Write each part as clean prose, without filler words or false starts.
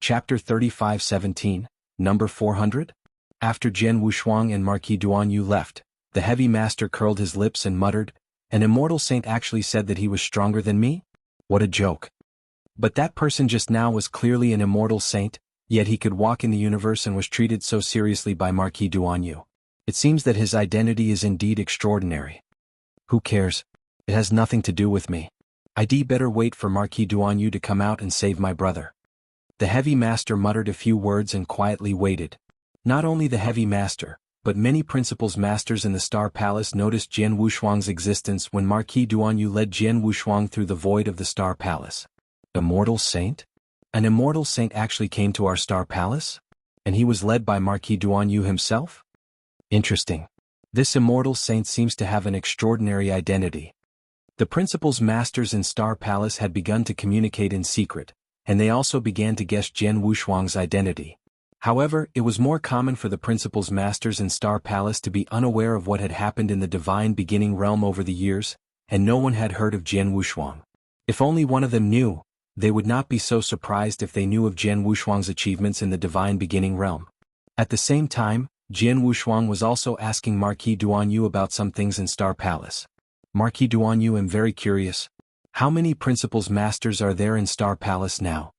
Chapter 35-17, Number 400? After Jian Wushuang and Marquis Duanyu left, the heavy master curled his lips and muttered, "An immortal saint actually said that he was stronger than me? What a joke. But that person just now was clearly an immortal saint, yet he could walk in the universe and was treated so seriously by Marquis Duanyu. It seems that his identity is indeed extraordinary. Who cares? It has nothing to do with me. I'd better wait for Marquis Duanyu to come out and save my brother." The heavy master muttered a few words and quietly waited. Not only the heavy master, but many principals masters in the Star Palace noticed Jian Wushuang's existence when Marquis Duanyu led Jian Wushuang through the void of the Star Palace. Immortal saint? An immortal saint actually came to our Star Palace? And he was led by Marquis Duanyu himself? Interesting. This immortal saint seems to have an extraordinary identity. The principals masters in Star Palace had begun to communicate in secret, and they also began to guess Jian Wushuang's identity. However, it was more common for the principals masters in Star Palace to be unaware of what had happened in the divine beginning realm over the years, and no one had heard of Jian Wushuang. If only one of them knew, they would not be so surprised if they knew of Jian Wushuang's achievements in the divine beginning realm. At the same time, Jian Wushuang was also asking Marquis Duanyu about some things in Star Palace. "Marquis Duanyu, I'm very curious. How many principals masters are there in Star Palace now?"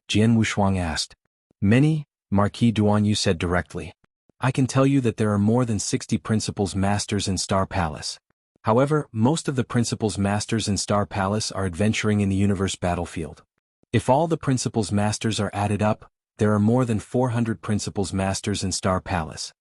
Jian Wushuang asked. "Many," Marquis Duanyu said directly. "I can tell you that there are more than 60 principals masters in Star Palace. However, most of the principals masters in Star Palace are adventuring in the universe battlefield. If all the principals masters are added up, there are more than 400 principals masters in Star Palace."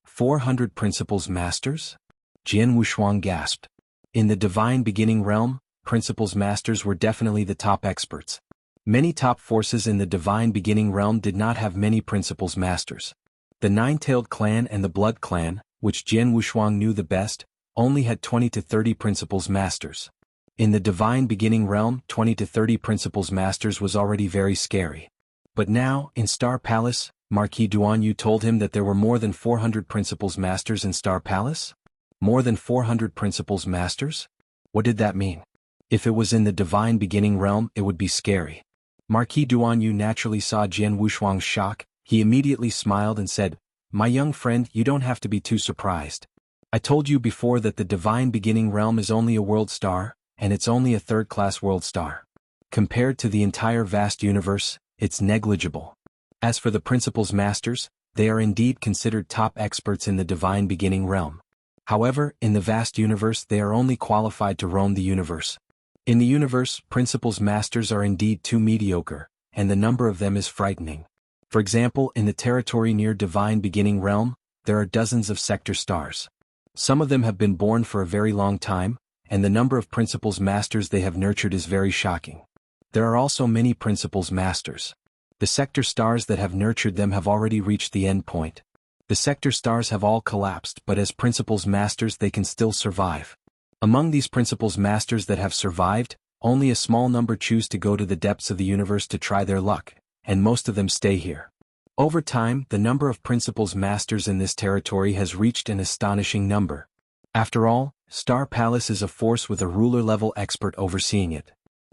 400 principals masters? Jian Wushuang gasped. In the divine beginning realm, principals masters were definitely the top experts. Many top forces in the divine beginning realm did not have many principals masters. The Nine-Tailed Clan and the Blood Clan, which Jian Wushuang knew the best, only had 20 to 30 principals masters. In the divine beginning realm, 20 to 30 principals masters was already very scary. But now, in Star Palace, Marquis Duanyu told him that there were more than 400 principals masters in Star Palace? More than 400 principals masters? What did that mean? If it was in the divine beginning realm, it would be scary. Marquis Duanyu naturally saw Jian Wushuang's shock. He immediately smiled and said, "My young friend, you don't have to be too surprised. I told you before that the divine beginning realm is only a world star, and it's only a third-class world star. Compared to the entire vast universe, it's negligible. As for the principals masters, they are indeed considered top experts in the divine beginning realm. However, in the vast universe they are only qualified to roam the universe. In the universe, principals masters are indeed too mediocre, and the number of them is frightening. For example, in the territory near divine beginning realm, there are dozens of sector stars. Some of them have been born for a very long time, and the number of principals masters they have nurtured is very shocking. There are also many principals masters. The sector stars that have nurtured them have already reached the end point. The sector stars have all collapsed, but as principals masters they can still survive. Among these principals masters that have survived, only a small number choose to go to the depths of the universe to try their luck, and most of them stay here. Over time, the number of principals masters in this territory has reached an astonishing number. After all, Star Palace is a force with a ruler-level expert overseeing it.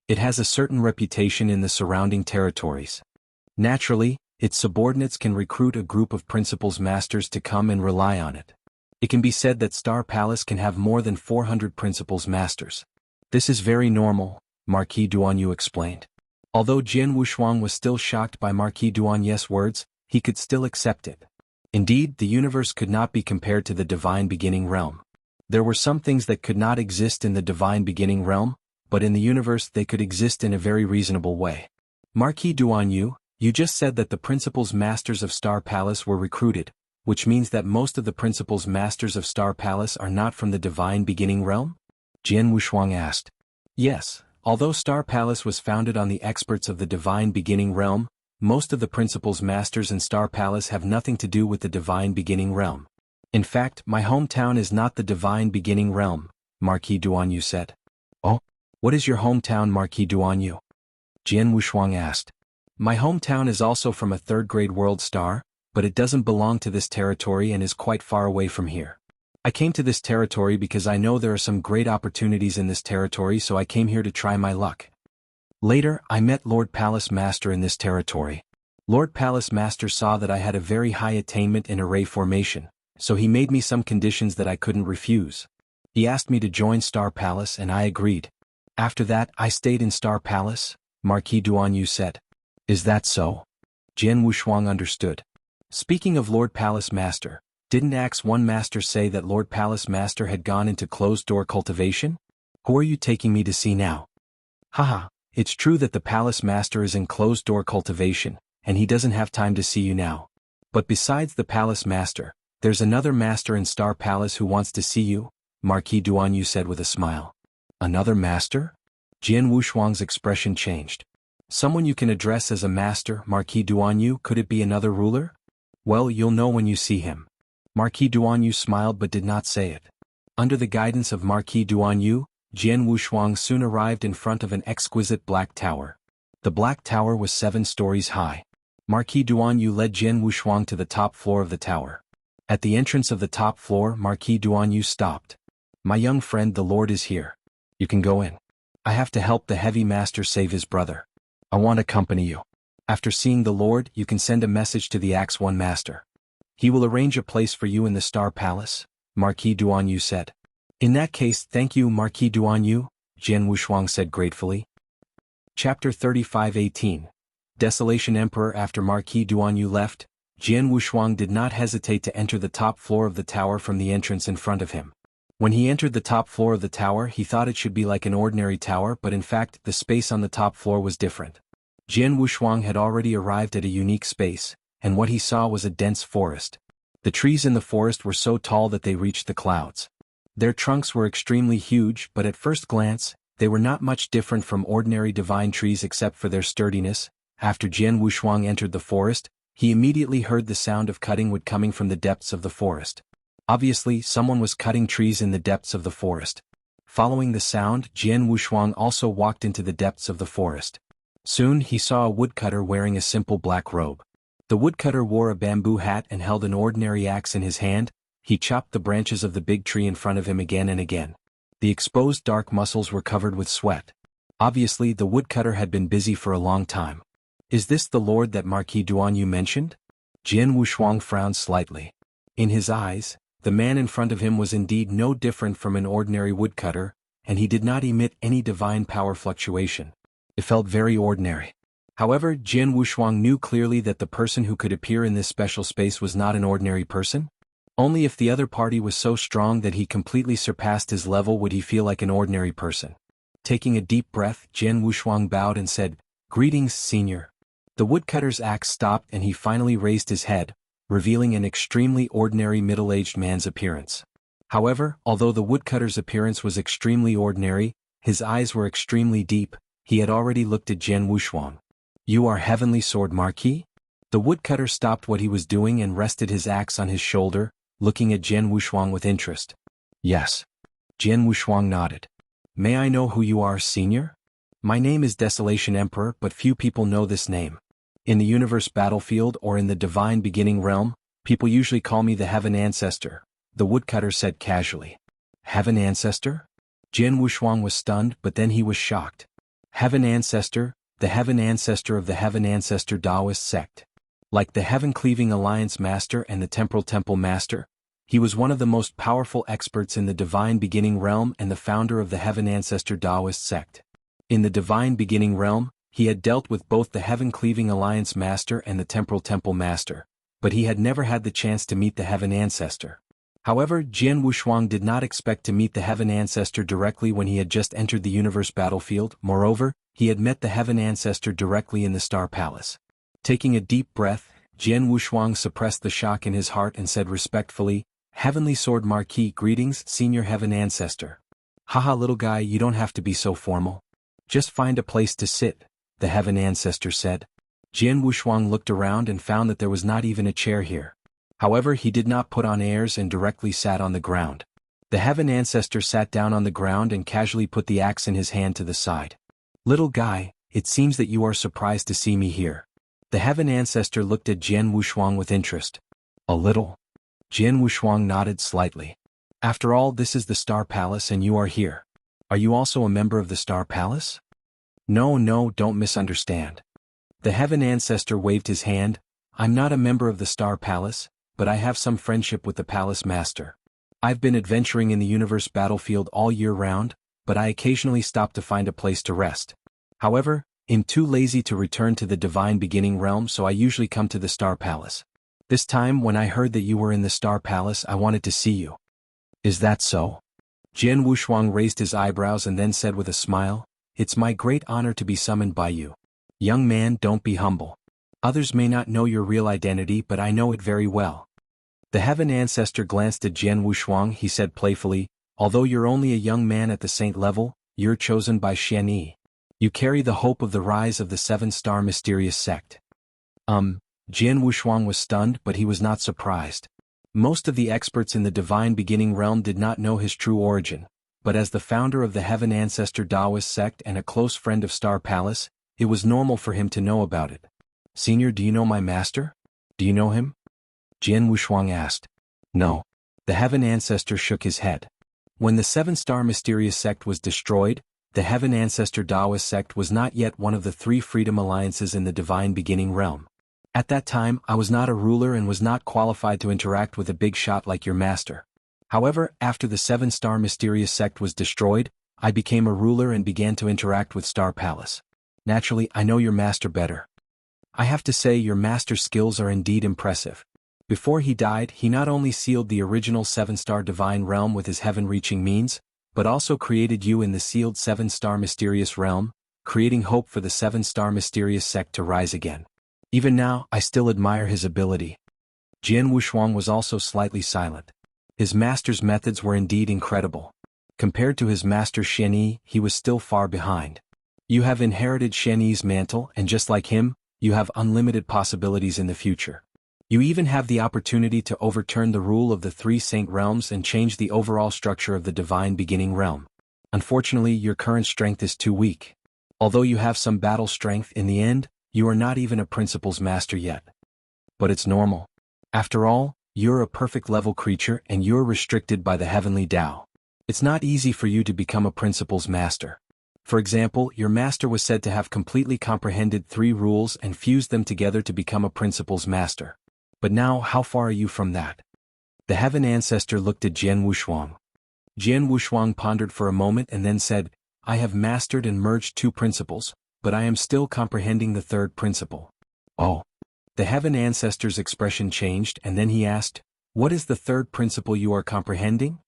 It has a certain reputation in the surrounding territories. Naturally, its subordinates can recruit a group of principals masters to come and rely on it. It can be said that Star Palace can have more than 400 principals masters. This is very normal, Marquis Duanyu explained. Although Jian Wushuang was still shocked by Marquis Duanyu's words, he could still accept it. Indeed, the universe could not be compared to the divine beginning realm. There were some things that could not exist in the divine beginning realm, but in the universe they could exist in a very reasonable way. Marquis Duanyu, you just said that the principals masters of Star Palace were recruited, which means that most of the principals masters of Star Palace are not from the divine beginning realm? Jian Wushuang asked. Yes, although Star Palace was founded on the experts of the divine beginning realm, most of the principals masters in Star Palace have nothing to do with the divine beginning realm. In fact, my hometown is not the divine beginning realm, Marquis Duanyu said. Oh? What is your hometown, Marquis Duanyu? Jian Wushuang asked. My hometown is also from a third-grade world star, but it doesn't belong to this territory and is quite far away from here. I came to this territory because I know there are some great opportunities in this territory, so I came here to try my luck. Later, I met Lord Palace Master in this territory. Lord Palace Master saw that I had a very high attainment in array formation, so he made me some conditions that I couldn't refuse. He asked me to join Star Palace and I agreed. After that I stayed in Star Palace, Marquis Duanyu said. Is that so? Jian Wushuang understood. Speaking of Lord Palace Master, didn't Axe One Master say that Lord Palace Master had gone into closed-door cultivation? Who are you taking me to see now? Haha, it's true that the Palace Master is in closed-door cultivation, and he doesn't have time to see you now. But besides the Palace Master, there's another master in Star Palace who wants to see you, Marquis Duanyu said with a smile. Another master? Jian Wushuang's expression changed. Someone you can address as a master, Marquis Duanyu, could it be another ruler? Well, you'll know when you see him. Marquis Duanyu smiled but did not say it. Under the guidance of Marquis Duanyu, Jian Wushuang soon arrived in front of an exquisite black tower. The black tower was 7 stories high. Marquis Duanyu led Jian Wushuang to the top floor of the tower. At the entrance of the top floor, Marquis Duanyu stopped. My young friend, the Lord is here. You can go in. I have to help the heavy master save his brother. I want to accompany you. After seeing the Lord, you can send a message to the Axe One Master. He will arrange a place for you in the Star Palace, Marquis Duanyu said. In that case, thank you, Marquis Duanyu, Jian Wushuang said gratefully. Chapter 35:18. Desolation Emperor. After Marquis Duanyu left, Jian Wushuang did not hesitate to enter the top floor of the tower from the entrance in front of him. When he entered the top floor of the tower, he thought it should be like an ordinary tower, but in fact, the space on the top floor was different. Jian Wushuang had already arrived at a unique space, and what he saw was a dense forest. The trees in the forest were so tall that they reached the clouds. Their trunks were extremely huge, but at first glance, they were not much different from ordinary divine trees except for their sturdiness. After Jian Wushuang entered the forest, he immediately heard the sound of cutting wood coming from the depths of the forest. Obviously, someone was cutting trees in the depths of the forest. Following the sound, Jian Wushuang also walked into the depths of the forest. Soon he saw a woodcutter wearing a simple black robe. The woodcutter wore a bamboo hat and held an ordinary axe in his hand. He chopped the branches of the big tree in front of him again and again. The exposed dark muscles were covered with sweat. Obviously, the woodcutter had been busy for a long time. Is this the Lord that Marquis Duanyu mentioned? Jian Wushuang frowned slightly. In his eyes, the man in front of him was indeed no different from an ordinary woodcutter, and he did not emit any divine power fluctuation. It felt very ordinary. However, Jian Wushuang knew clearly that the person who could appear in this special space was not an ordinary person. Only if the other party was so strong that he completely surpassed his level would he feel like an ordinary person. Taking a deep breath, Jian Wushuang bowed and said, "Greetings, Senior." The woodcutter's axe stopped and he finally raised his head, revealing an extremely ordinary middle-aged man's appearance. However, although the woodcutter's appearance was extremely ordinary, his eyes were extremely deep. He had already looked at Jian Wushuang. "You are Heavenly Sword Marquis?" The woodcutter stopped what he was doing and rested his axe on his shoulder, looking at Jian Wushuang with interest. "Yes." Jian Wushuang nodded. "May I know who you are, Senior?" "My name is Desolation Emperor, but few people know this name. In the universe battlefield or in the divine beginning realm, people usually call me the Heaven Ancestor," the woodcutter said casually. "Heaven Ancestor?" Jian Wushuang was stunned, but then he was shocked. Heaven Ancestor, the Heaven Ancestor of the Heaven Ancestor Taoist sect. Like the Heaven Cleaving Alliance Master and the Temporal Temple Master, he was one of the most powerful experts in the divine beginning realm and the founder of the Heaven Ancestor Taoist sect. In the divine beginning realm, he had dealt with both the Heaven Cleaving Alliance Master and the Temporal Temple Master, but he had never had the chance to meet the Heaven Ancestor. However, Jian Wushuang did not expect to meet the Heaven Ancestor directly when he had just entered the universe battlefield. Moreover, he had met the Heaven Ancestor directly in the Star Palace. Taking a deep breath, Jian Wushuang suppressed the shock in his heart and said respectfully, "Heavenly Sword Marquis, greetings, Senior Heaven Ancestor." "Haha, little guy, you don't have to be so formal. Just find a place to sit," the Heaven Ancestor said. Jian Wushuang looked around and found that there was not even a chair here. However, he did not put on airs and directly sat on the ground. The Heaven Ancestor sat down on the ground and casually put the axe in his hand to the side. "Little guy, it seems that you are surprised to see me here." The Heaven Ancestor looked at Jian Wushuang with interest. "A little." Jian Wushuang nodded slightly. "After all, this is the Star Palace and you are here. Are you also a member of the Star Palace?" No, don't misunderstand. The Heaven Ancestor waved his hand. I'm not a member of the Star Palace, but I have some friendship with the Palace Master. I've been adventuring in the universe battlefield all year round, but I occasionally stop to find a place to rest. However, I'm too lazy to return to the Divine Beginning realm, so I usually come to the Star Palace. This time when I heard that you were in the Star Palace, I wanted to see you. Is that so? Jian Wushuang raised his eyebrows and then said with a smile, It's my great honor to be summoned by you. Young man, don't be humble. Others may not know your real identity, but I know it very well. The Heaven Ancestor glanced at Jian Wushuang. He said playfully, Although you're only a young man at the saint level, you're chosen by Xian. You carry the hope of the rise of the 7-star mysterious sect. Jian Wushuang was stunned, but he was not surprised. Most of the experts in the Divine Beginning realm did not know his true origin, but as the founder of the Heaven Ancestor Taoist sect and a close friend of Star Palace, it was normal for him to know about it. Senior, do you know my master? Do you know him? Jian Wushuang asked. No. The Heaven Ancestor shook his head. When the 7-star mysterious sect was destroyed, the Heaven Ancestor Taoist sect was not yet one of the 3 freedom alliances in the Divine Beginning realm. At that time, I was not a ruler and was not qualified to interact with a big shot like your master. However, after the 7-star mysterious sect was destroyed, I became a ruler and began to interact with Star Palace. Naturally, I know your master better. I have to say your master's skills are indeed impressive. Before he died, he not only sealed the original 7-star divine realm with his heaven-reaching means, but also created you in the sealed 7-star mysterious realm, creating hope for the 7-star mysterious sect to rise again. Even now, I still admire his ability. Jian Wushuang was also slightly silent. His master's methods were indeed incredible. Compared to his master Xian, he was still far behind. You have inherited Xian's mantle, and just like him, you have unlimited possibilities in the future. You even have the opportunity to overturn the rule of the 3 saint realms and change the overall structure of the Divine Beginning realm. Unfortunately, your current strength is too weak. Although you have some battle strength, in the end, you are not even a principal's master yet. But it's normal. After all, you're a perfect level creature and you're restricted by the heavenly Tao. It's not easy for you to become a principal's master. For example, your master was said to have completely comprehended 3 rules and fused them together to become a principal's master. But now, how far are you from that? The Heaven Ancestor looked at Jian Wushuang. Jian Wushuang pondered for a moment and then said, I have mastered and merged 2 principles, but I am still comprehending the 3rd principle. Oh. The Heaven Ancestor's expression changed and then he asked, What is the 3rd principle you are comprehending?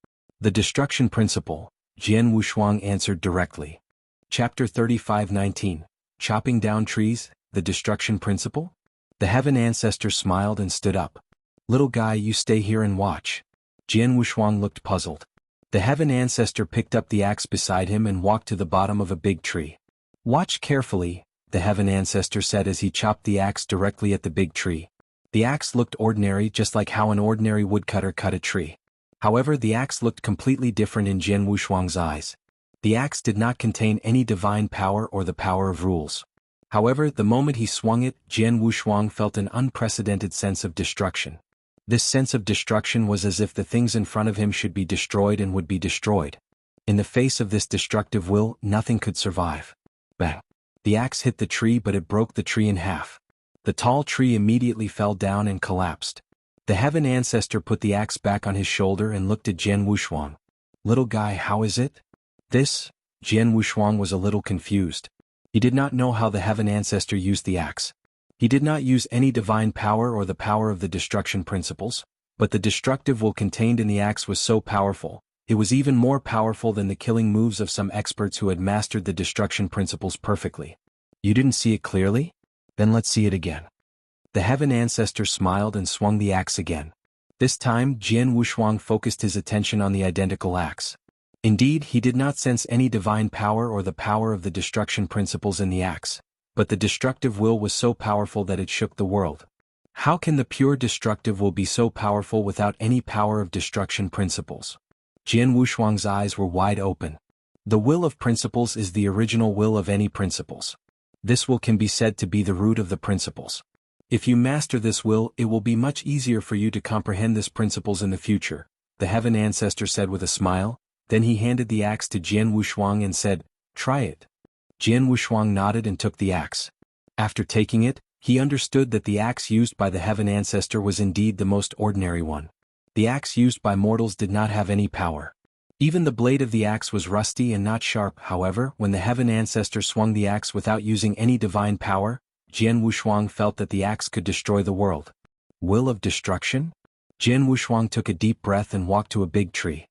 The Destruction Principle, Jian Wushuang answered directly. Chapter 35:19, Chopping Down Trees, the Destruction Principle? The Heaven Ancestor smiled and stood up. Little guy, you stay here and watch. Jian Wushuang looked puzzled. The Heaven Ancestor picked up the axe beside him and walked to the bottom of a big tree. Watch carefully, the Heaven Ancestor said as he chopped the axe directly at the big tree. The axe looked ordinary, just like how an ordinary woodcutter cut a tree. However, the axe looked completely different in Jian Wushuang's eyes. The axe did not contain any divine power or the power of rules. However, the moment he swung it, Jian Wushuang felt an unprecedented sense of destruction. This sense of destruction was as if the things in front of him should be destroyed and would be destroyed. In the face of this destructive will, nothing could survive. Bang! The axe hit the tree, but it broke the tree in half. The tall tree immediately fell down and collapsed. The Heaven Ancestor put the axe back on his shoulder and looked at Jian Wushuang. Little guy, how is it? This? Jian Wushuang was a little confused. He did not know how the Heaven Ancestor used the axe. He did not use any divine power or the power of the destruction principles, but the destructive will contained in the axe was so powerful, it was even more powerful than the killing moves of some experts who had mastered the destruction principles perfectly. You didn't see it clearly? Then let's see it again. The Heaven Ancestor smiled and swung the axe again. This time, Jian Wushuang focused his attention on the identical axe. Indeed, he did not sense any divine power or the power of the destruction principles in the axe, but the destructive will was so powerful that it shook the world. How can the pure destructive will be so powerful without any power of destruction principles? Jian Wushuang's eyes were wide open. The will of principles is the original will of any principles. This will can be said to be the root of the principles. If you master this will, it will be much easier for you to comprehend this principles in the future, the Heaven Ancestor said with a smile. Then he handed the axe to Jian Wushuang and said, Try it. Jian Wushuang nodded and took the axe. After taking it, he understood that the axe used by the Heaven Ancestor was indeed the most ordinary one. The axe used by mortals did not have any power. Even the blade of the axe was rusty and not sharp. However, when the Heaven Ancestor swung the axe without using any divine power, Jian Wushuang felt that the axe could destroy the world. Will of destruction? Jian Wushuang took a deep breath and walked to a big tree.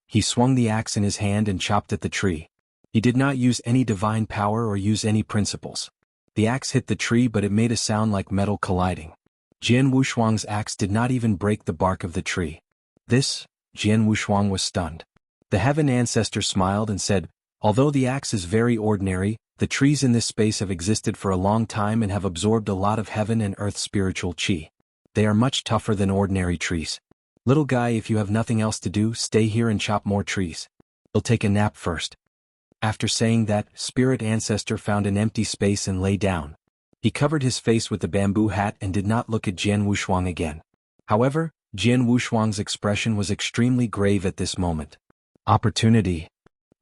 He swung the axe in his hand and chopped at the tree. He did not use any divine power or use any principles. The axe hit the tree, but it made a sound like metal colliding. Jian Wushuang's axe did not even break the bark of the tree. Jian Wushuang was stunned. The Heaven Ancestor smiled and said, "Although the axe is very ordinary, the trees in this space have existed for a long time and have absorbed a lot of heaven and earth spiritual qi. They are much tougher than ordinary trees. Little guy, if you have nothing else to do, stay here and chop more trees. I'll take a nap first." After saying that, Spirit Ancestor found an empty space and lay down. He covered his face with the bamboo hat and did not look at Jian Wushuang again. However, Jian Wushuang's expression was extremely grave at this moment. Opportunity.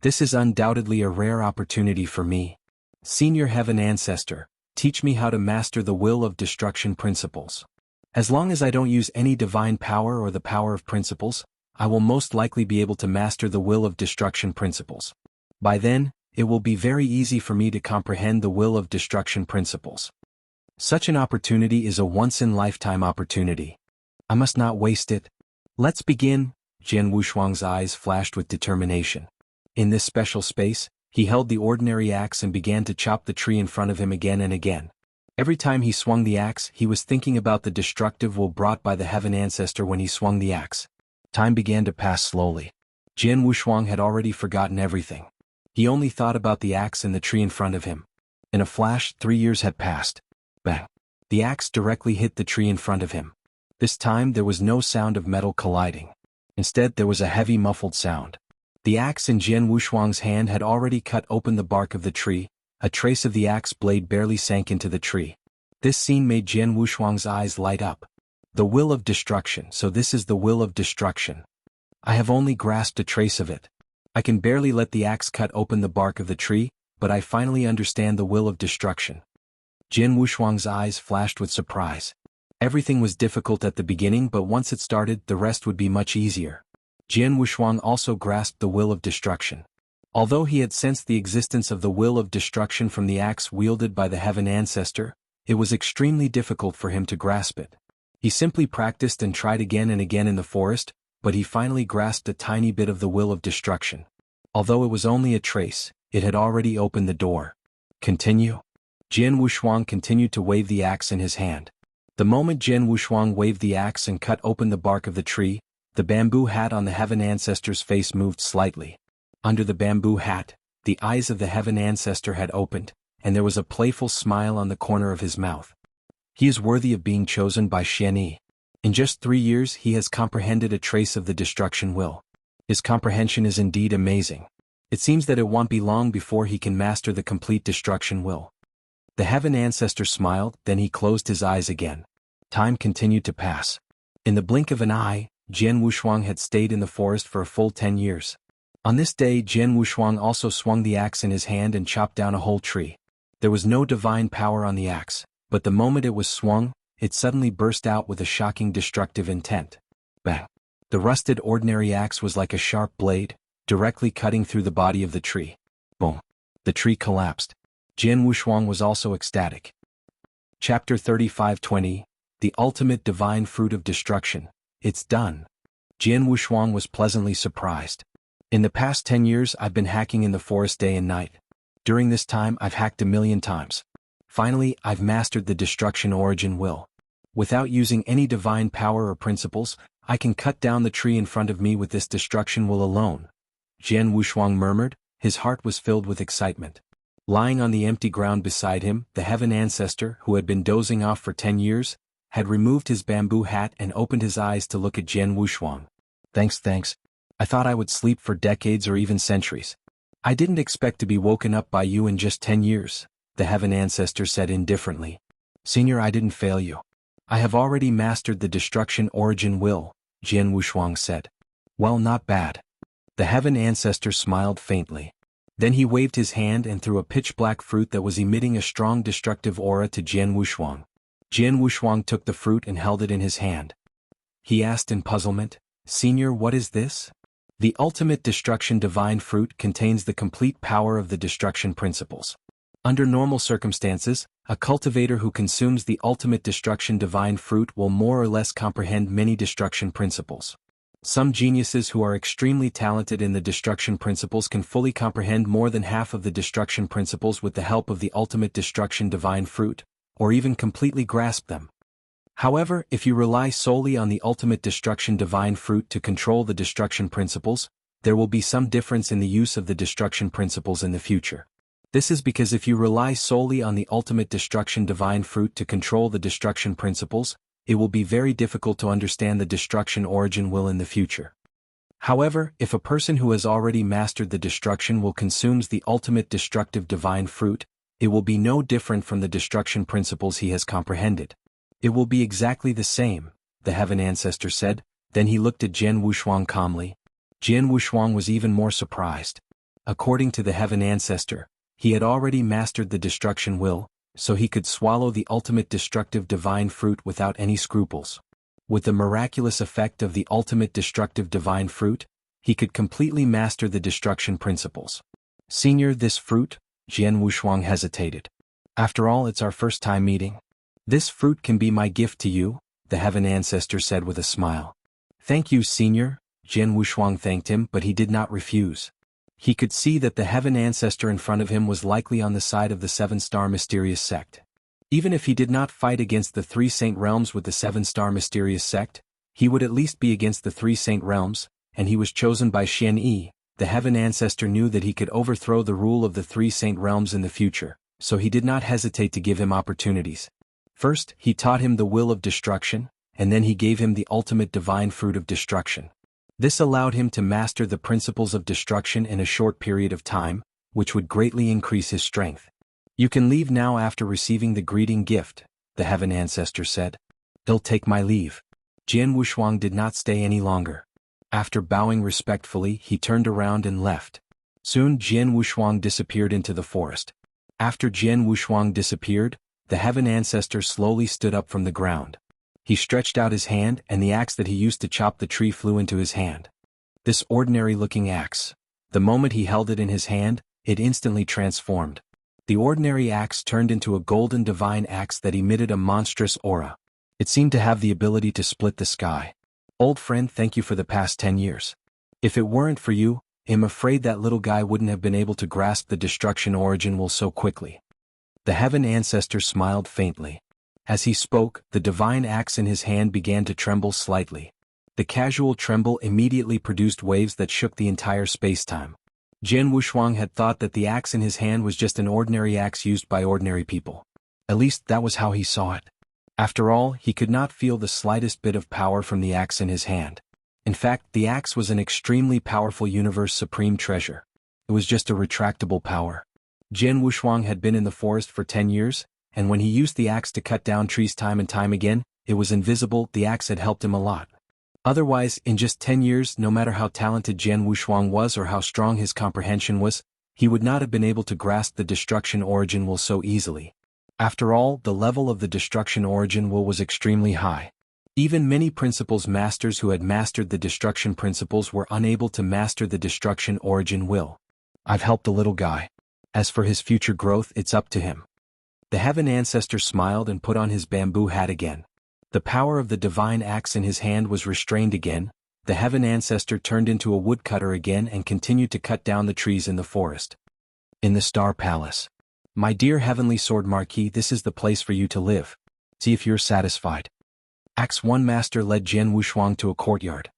This is undoubtedly a rare opportunity for me. Senior Heaven Ancestor, teach me how to master the will of destruction principles. As long as I don't use any divine power or the power of principles, I will most likely be able to master the will of destruction principles. By then, it will be very easy for me to comprehend the will of destruction principles. Such an opportunity is a once-in-lifetime opportunity. I must not waste it. Let's begin. Jian Wushuang's eyes flashed with determination. In this special space, he held the ordinary axe and began to chop the tree in front of him again and again. Every time he swung the axe, he was thinking about the destructive will brought by the Heaven Ancestor when he swung the axe. Time began to pass slowly. Jian Wushuang had already forgotten everything. He only thought about the axe and the tree in front of him. In a flash, 3 years had passed. Bang! The axe directly hit the tree in front of him. This time there was no sound of metal colliding. Instead, there was a heavy muffled sound. The axe in Jian Wushuang's hand had already cut open the bark of the tree. A trace of the axe blade barely sank into the tree. This scene made Jian Wushuang's eyes light up. The will of destruction, so this is the will of destruction. I have only grasped a trace of it. I can barely let the axe cut open the bark of the tree, but I finally understand the will of destruction. Jian Wushuang's eyes flashed with surprise. Everything was difficult at the beginning, but once it started, the rest would be much easier. Jian Wushuang also grasped the will of destruction. Although he had sensed the existence of the will of destruction from the axe wielded by the Heaven Ancestor, it was extremely difficult for him to grasp it. He simply practiced and tried again and again in the forest, but he finally grasped a tiny bit of the will of destruction. Although it was only a trace, it had already opened the door. Continue. Jian Wushuang continued to wave the axe in his hand. The moment Jian Wushuang waved the axe and cut open the bark of the tree, the bamboo hat on the Heaven Ancestor's face moved slightly. Under the bamboo hat, the eyes of the Heaven Ancestor had opened, and there was a playful smile on the corner of his mouth. He is worthy of being chosen by Xianyi. In just 3 years he has comprehended a trace of the destruction will. His comprehension is indeed amazing. It seems that it won't be long before he can master the complete destruction will. The Heaven Ancestor smiled, then he closed his eyes again. Time continued to pass. In the blink of an eye, Jian Wushuang had stayed in the forest for a full 10 years. On this day, Jian Wushuang also swung the axe in his hand and chopped down a whole tree. There was no divine power on the axe, but the moment it was swung, it suddenly burst out with a shocking destructive intent. Bang! The rusted ordinary axe was like a sharp blade, directly cutting through the body of the tree. Boom! The tree collapsed. Jian Wushuang was also ecstatic. Chapter 35:20, The Ultimate Divine Fruit of Destruction. It's done. Jian Wushuang was pleasantly surprised. In the past 10 years I've been hacking in the forest day and night. During this time I've hacked 1,000,000 times. Finally, I've mastered the destruction origin will. Without using any divine power or principles, I can cut down the tree in front of me with this destruction will alone. Jian Wushuang murmured, his heart was filled with excitement. Lying on the empty ground beside him, the Heaven Ancestor, who had been dozing off for 10 years, had removed his bamboo hat and opened his eyes to look at Jian Wushuang. Thanks. I thought I would sleep for decades or even centuries. I didn't expect to be woken up by you in just 10 years, the Heaven Ancestor said indifferently. Senior, I didn't fail you. I have already mastered the destruction origin will, Jian Wushuang said. Well, not bad. The Heaven Ancestor smiled faintly. Then he waved his hand and threw a pitch-black fruit that was emitting a strong destructive aura to Jian Wushuang. Jian Wushuang took the fruit and held it in his hand. He asked in puzzlement, "Senior, what is this?" The ultimate destruction divine fruit contains the complete power of the destruction principles. Under normal circumstances, a cultivator who consumes the ultimate destruction divine fruit will more or less comprehend many destruction principles. Some geniuses who are extremely talented in the destruction principles can fully comprehend more than half of the destruction principles with the help of the ultimate destruction divine fruit, or even completely grasp them. However, if you rely solely on the ultimate destruction divine fruit to control the destruction principles, there will be some difference in the use of the destruction principles in the future. This is because if you rely solely on the ultimate destruction divine fruit to control the destruction principles, it will be very difficult to understand the destruction origin will in the future. However, if a person who has already mastered the destruction will consumes the ultimate destructive divine fruit, it will be no different from the destruction principles he has comprehended. It will be exactly the same, the Heaven Ancestor said. Then he looked at Jian Wushuang calmly. Jian Wushuang was even more surprised. According to the Heaven Ancestor, he had already mastered the destruction will, so he could swallow the ultimate destructive divine fruit without any scruples. With the miraculous effect of the ultimate destructive divine fruit, he could completely master the destruction principles. Senior, this fruit? Jian Wushuang hesitated. After all, it's our first time meeting. This fruit can be my gift to you, the Heaven Ancestor said with a smile. Thank you, Senior. Jian Wushuang thanked him, but he did not refuse. He could see that the Heaven Ancestor in front of him was likely on the side of the Seven-Star Mysterious Sect. Even if he did not fight against the Three Saint Realms with the Seven-Star Mysterious Sect, he would at least be against the Three Saint Realms, and he was chosen by Xian Yi. The Heaven Ancestor knew that he could overthrow the rule of the Three Saint Realms in the future, so he did not hesitate to give him opportunities. First, he taught him the will of destruction, and then he gave him the ultimate divine fruit of destruction. This allowed him to master the principles of destruction in a short period of time, which would greatly increase his strength. You can leave now after receiving the greeting gift, the Heaven Ancestor said. I'll take my leave. Jian Wushuang did not stay any longer. After bowing respectfully, he turned around and left. Soon Jian Wushuang disappeared into the forest. After Jian Wushuang disappeared, the Heaven Ancestor slowly stood up from the ground. He stretched out his hand, and the axe that he used to chop the tree flew into his hand. This ordinary-looking axe. The moment he held it in his hand, it instantly transformed. The ordinary axe turned into a golden divine axe that emitted a monstrous aura. It seemed to have the ability to split the sky. Old friend, thank you for the past 10 years. If it weren't for you, I'm afraid that little guy wouldn't have been able to grasp the destruction origin will so quickly. The Heaven Ancestor smiled faintly. As he spoke, the divine axe in his hand began to tremble slightly. The casual tremble immediately produced waves that shook the entire space-time. Jian Wushuang had thought that the axe in his hand was just an ordinary axe used by ordinary people. At least that was how he saw it. After all, he could not feel the slightest bit of power from the axe in his hand. In fact, the axe was an extremely powerful universe supreme treasure. It was just a retractable power. Jian Wushuang had been in the forest for 10 years, and when he used the axe to cut down trees time and time again, it was invisible. The axe had helped him a lot. Otherwise, in just 10 years, no matter how talented Jian Wushuang was or how strong his comprehension was, he would not have been able to grasp the destruction origin will so easily. After all, the level of the destruction origin will was extremely high. Even many principles masters who had mastered the destruction principles were unable to master the destruction origin will. I've helped the little guy. As for his future growth, it's up to him. The Heaven Ancestor smiled and put on his bamboo hat again. The power of the divine axe in his hand was restrained again. The Heaven Ancestor turned into a woodcutter again and continued to cut down the trees in the forest. In the Star Palace. My dear Heavenly Sword Marquis, this is the place for you to live. See if you're satisfied. Axe 1 Master led Jian Wushuang to a courtyard.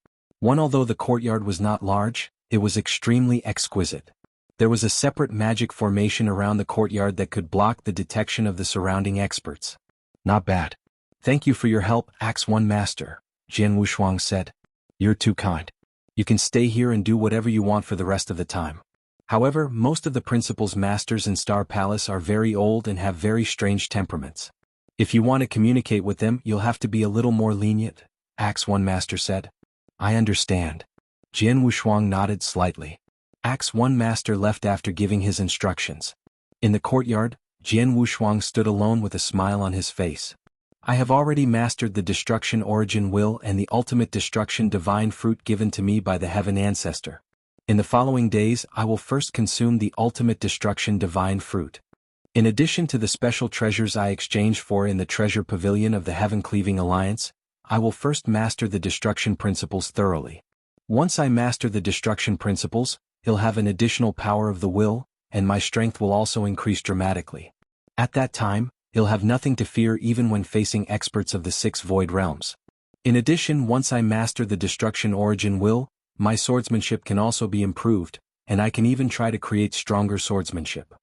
Although the courtyard was not large, it was extremely exquisite. There was a separate magic formation around the courtyard that could block the detection of the surrounding experts. Not bad. Thank you for your help, Axe 1 Master, Jian Wushuang said. You're too kind. You can stay here and do whatever you want for the rest of the time. However, most of the principals masters in Star Palace are very old and have very strange temperaments. If you want to communicate with them, you'll have to be a little more lenient, Axe 1 Master said. I understand. Jian Wushuang nodded slightly. Acts 1 Master left after giving his instructions. In the courtyard, Jianghu Shuang stood alone with a smile on his face. I have already mastered the destruction origin will and the ultimate destruction divine fruit given to me by the heaven ancestor. In the following days I will first consume the ultimate destruction divine fruit. In addition to the special treasures I exchange for in the treasure pavilion of the heaven-cleaving alliance, I will first master the destruction principles thoroughly. Once I master the destruction principles, he'll have an additional power of the will, and my strength will also increase dramatically. At that time, he'll have nothing to fear even when facing experts of the 6 void realms. In addition, once I master the destruction origin will, my swordsmanship can also be improved, and I can even try to create stronger swordsmanship.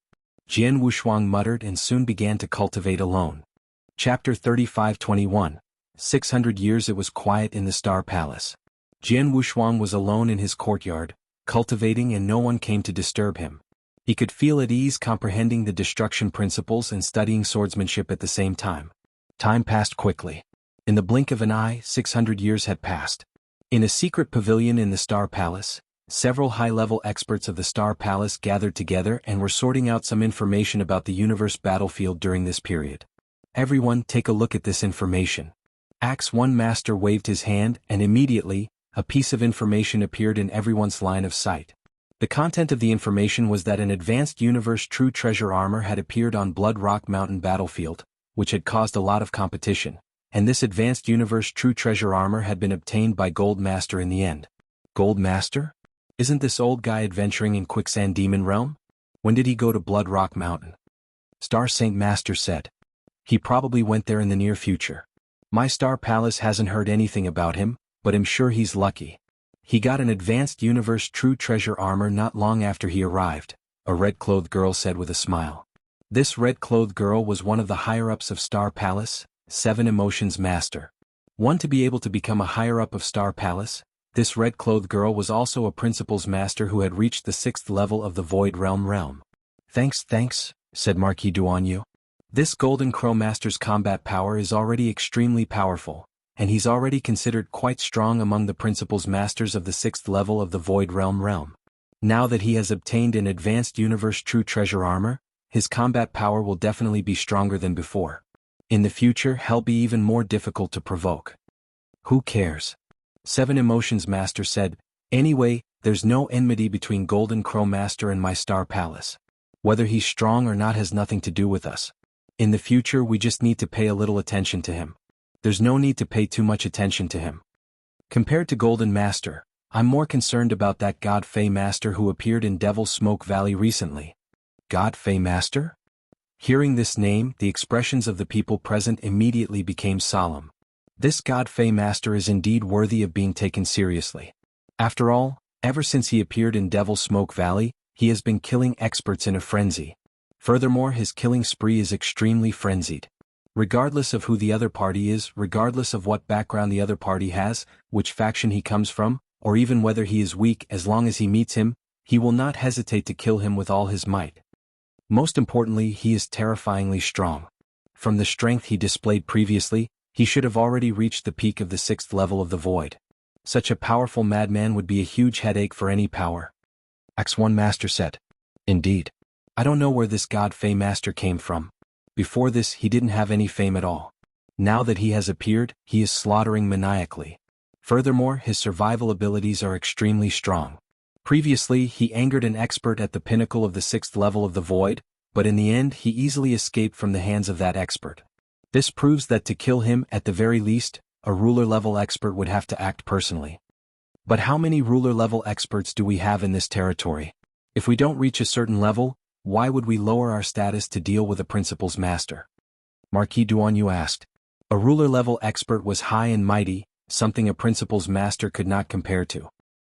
Jianghu Shuang muttered and soon began to cultivate alone. Chapter 35-21. 600 years it was quiet in the Star Palace. Jianghu Shuang was alone in his courtyard, cultivating, and no one came to disturb him. He could feel at ease comprehending the destruction principles and studying swordsmanship at the same time. Time passed quickly. In the blink of an eye, 600 years had passed. In a secret pavilion in the Star Palace, several high-level experts of the Star Palace gathered together and were sorting out some information about the universe battlefield during this period. Everyone, take a look at this information. Acts 1 Master waved his hand, and immediately, a piece of information appeared in everyone's line of sight. The content of the information was that an advanced universe true treasure armor had appeared on Blood Rock Mountain battlefield, which had caused a lot of competition, and this advanced universe true treasure armor had been obtained by Gold Master in the end. Gold Master? Isn't this old guy adventuring in Quicksand Demon Realm? When did he go to Blood Rock Mountain? Star Saint Master said. He probably went there in the near future. My Star Palace hasn't heard anything about him, but I'm sure he's lucky. He got an advanced universe true treasure armor not long after he arrived, a red-clothed girl said with a smile. This red-clothed girl was one of the higher-ups of Star Palace, 7 Emotions Master. One to be able to become a higher-up of Star Palace, this red-clothed girl was also a Principles Master who had reached the 6th level of the Void Realm. Thanks, said Marquis Duanyu. This Golden Crow Master's combat power is already extremely powerful, and he's already considered quite strong among the Principles Masters of the 6th level of the Void Realm. Now that he has obtained an advanced universe true treasure armor, his combat power will definitely be stronger than before. In the future, he'll be even more difficult to provoke. Who cares? 7 Emotions Master said, anyway, there's no enmity between Golden Crow Master and my Star Palace. Whether he's strong or not has nothing to do with us. In the future we just need to pay a little attention to him. There's no need to pay too much attention to him. Compared to Golden Master, I'm more concerned about that God Fey Master who appeared in Devil's Smoke Valley recently. God Fey Master? Hearing this name, the expressions of the people present immediately became solemn. This God Fey Master is indeed worthy of being taken seriously. After all, ever since he appeared in Devil's Smoke Valley, he has been killing experts in a frenzy. Furthermore, his killing spree is extremely frenzied. Regardless of who the other party is, regardless of what background the other party has, which faction he comes from, or even whether he is weak, as long as he meets him, he will not hesitate to kill him with all his might. Most importantly, he is terrifyingly strong. From the strength he displayed previously, he should have already reached the peak of the 6th level of the Void. Such a powerful madman would be a huge headache for any power. Acts 1 Master said. Indeed. I don't know where this God Fey Master came from. Before this he didn't have any fame at all. Now that he has appeared, he is slaughtering maniacally. Furthermore, his survival abilities are extremely strong. Previously he angered an expert at the pinnacle of the 6th level of the Void, but in the end he easily escaped from the hands of that expert. This proves that to kill him, at the very least, a ruler-level expert would have to act personally. But how many ruler-level experts do we have in this territory? If we don't reach a certain level, why would we lower our status to deal with a Principles Master? Marquis Duanyu asked. A ruler-level expert was high and mighty, something a Principles Master could not compare to.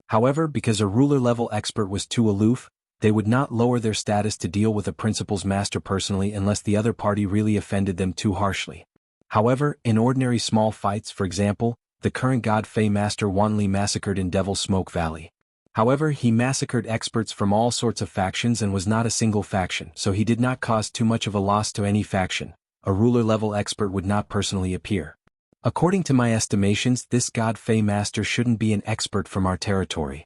However, because a ruler-level expert was too aloof, they would not lower their status to deal with a Principles Master personally unless the other party really offended them too harshly. However, in ordinary small fights, for example, the current God Fey Master wantonly massacred in Devil's Smoke Valley. However, he massacred experts from all sorts of factions and was not a single faction, so he did not cause too much of a loss to any faction. A ruler-level expert would not personally appear. According to my estimations, this God Fey Master shouldn't be an expert from our territory.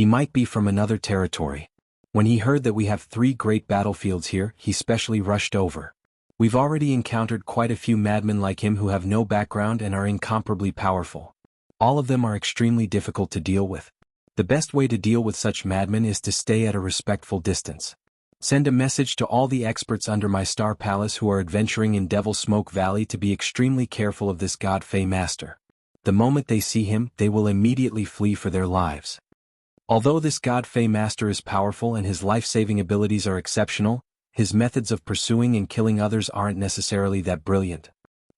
He might be from another territory. When he heard that we have 3 great battlefields here, he specially rushed over. We've already encountered quite a few madmen like him who have no background and are incomparably powerful. All of them are extremely difficult to deal with. The best way to deal with such madmen is to stay at a respectful distance. Send a message to all the experts under my star palace who are adventuring in Devil Smoke Valley to be extremely careful of this God Fey master. The moment they see him, they will immediately flee for their lives. Although this God Fey master is powerful and his life-saving abilities are exceptional, his methods of pursuing and killing others aren't necessarily that brilliant.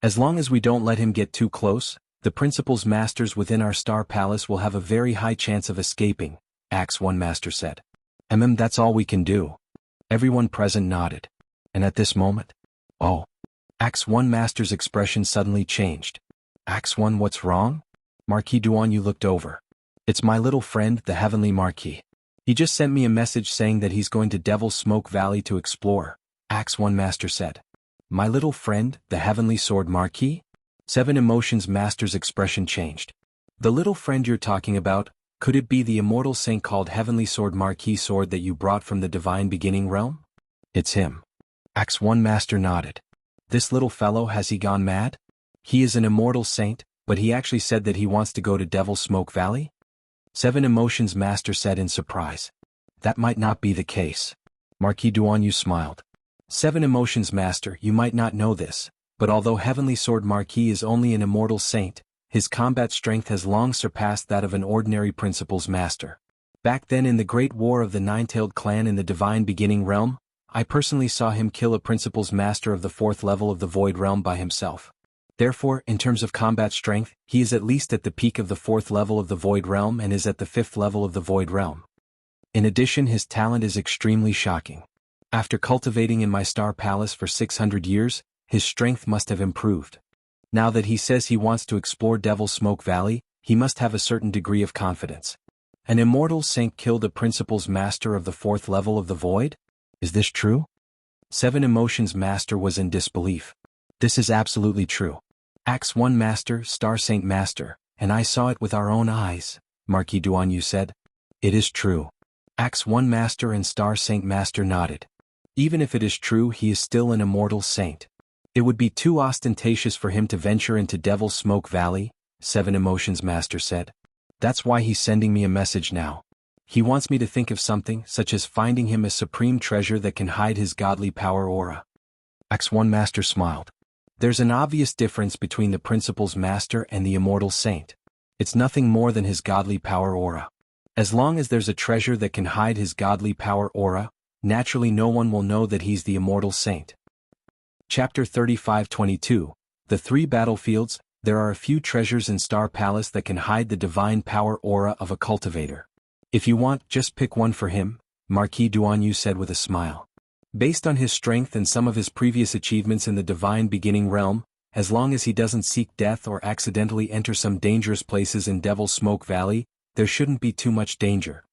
As long as we don't let him get too close, the principal's masters within our star palace will have a very high chance of escaping, Axe 1 Master said. That's all we can do. Everyone present nodded. And at this moment, oh. Axe 1 Master's expression suddenly changed. Axe 1, what's wrong? Marquis Duanyu looked over. It's my little friend, the Heavenly Marquis. He just sent me a message saying that he's going to Devil Smoke Valley to explore, Axe 1 Master said. My little friend, the Heavenly Sword Marquis? 7 Emotions Master's expression changed. The little friend you're talking about, could it be the immortal saint called Heavenly Sword Marquis sword that you brought from the Divine Beginning Realm? It's him. Axe 1 Master nodded. This little fellow, has he gone mad? He is an immortal saint, but he actually said that he wants to go to Devil Smoke Valley? 7 Emotions Master said in surprise. That might not be the case. Marquis Duanyu smiled. 7 Emotions Master, you might not know this, but although Heavenly Sword Marquis is only an immortal saint, his combat strength has long surpassed that of an ordinary principal's master. Back then in the Great War of the Nine-Tailed Clan in the Divine Beginning Realm, I personally saw him kill a principal's master of the 4th level of the Void Realm by himself. Therefore, in terms of combat strength, he is at least at the peak of the 4th level of the Void Realm and is at the 5th level of the Void Realm. In addition, his talent is extremely shocking. After cultivating in my star palace for 600 years, his strength must have improved. Now that he says he wants to explore Devil Smoke Valley, he must have a certain degree of confidence. An immortal saint killed a principal's master of the 4th level of the Void? Is this true? 7 Emotions Master was in disbelief. This is absolutely true. Axe 1 Master, Star Saint Master, and I saw it with our own eyes, Marquis Duanyu said. It is true. Axe 1 Master and Star Saint Master nodded. Even if it is true, he is still an immortal saint. It would be too ostentatious for him to venture into Devil Smoke Valley, 7 Emotions Master said. That's why he's sending me a message now. He wants me to think of something, such as finding him a supreme treasure that can hide his godly power aura. Axe 1 Master smiled. There's an obvious difference between the principal's master and the immortal saint. It's nothing more than his godly power aura. As long as there's a treasure that can hide his godly power aura, naturally no one will know that he's the immortal saint. Chapter 35-22, The 3 Battlefields. There are a few treasures in Star Palace that can hide the divine power aura of a cultivator. If you want, just pick one for him, Marquis Duanyu said with a smile. Based on his strength and some of his previous achievements in the Divine Beginning Realm, as long as he doesn't seek death or accidentally enter some dangerous places in Devil Smoke Valley, there shouldn't be too much danger.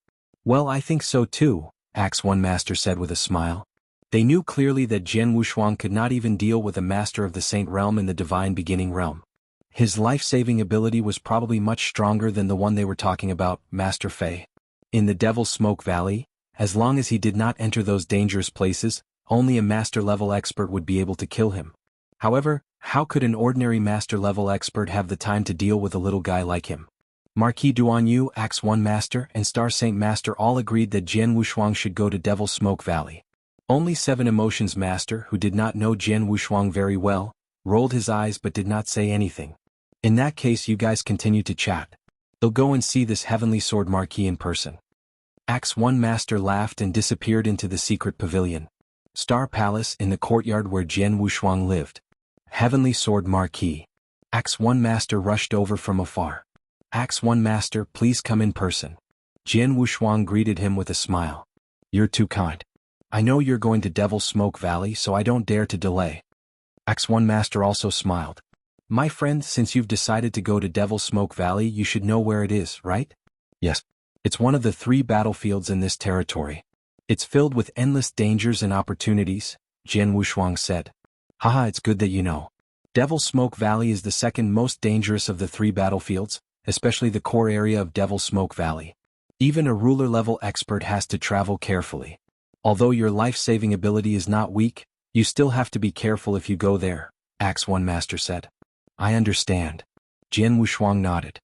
Well, I think so too, Axe 1 Master said with a smile. They knew clearly that Jianghu Shuang could not even deal with a master of the Saint Realm in the Divine Beginning Realm. His life-saving ability was probably much stronger than the one they were talking about, Master Fei. In the Devil Smoke Valley, as long as he did not enter those dangerous places, only a master-level expert would be able to kill him. However, how could an ordinary master-level expert have the time to deal with a little guy like him? Marquis Duanyu, Axe 1 Master, and Star Saint Master all agreed that Jianghu Shuang should go to Devil Smoke Valley. Only 7 Emotions Master, who did not know Jianghu Shuang very well, rolled his eyes but did not say anything. In that case, you guys continue to chat. They'll go and see this Heavenly Sword Marquis in person. Axe 1 Master laughed and disappeared into the secret pavilion. Star Palace in the courtyard where Jianghu Shuang lived. Heavenly Sword Marquis. Axe 1 Master rushed over from afar. Axe 1 Master, please come in person. Jianghu Shuang greeted him with a smile. You're too kind. I know you're going to Devil Smoke Valley, so I don't dare to delay. Axe 1 Master also smiled. My friend, since you've decided to go to Devil Smoke Valley, you should know where it is, right? Yes. It's one of the 3 battlefields in this territory. It's filled with endless dangers and opportunities, Jianghu Shuang said. Haha, it's good that you know. Devil Smoke Valley is the second most dangerous of the 3 battlefields, especially the core area of Devil Smoke Valley. Even a ruler-level expert has to travel carefully. Although your life-saving ability is not weak, you still have to be careful if you go there, Axe One Master said. I understand. Jian Wushuang nodded.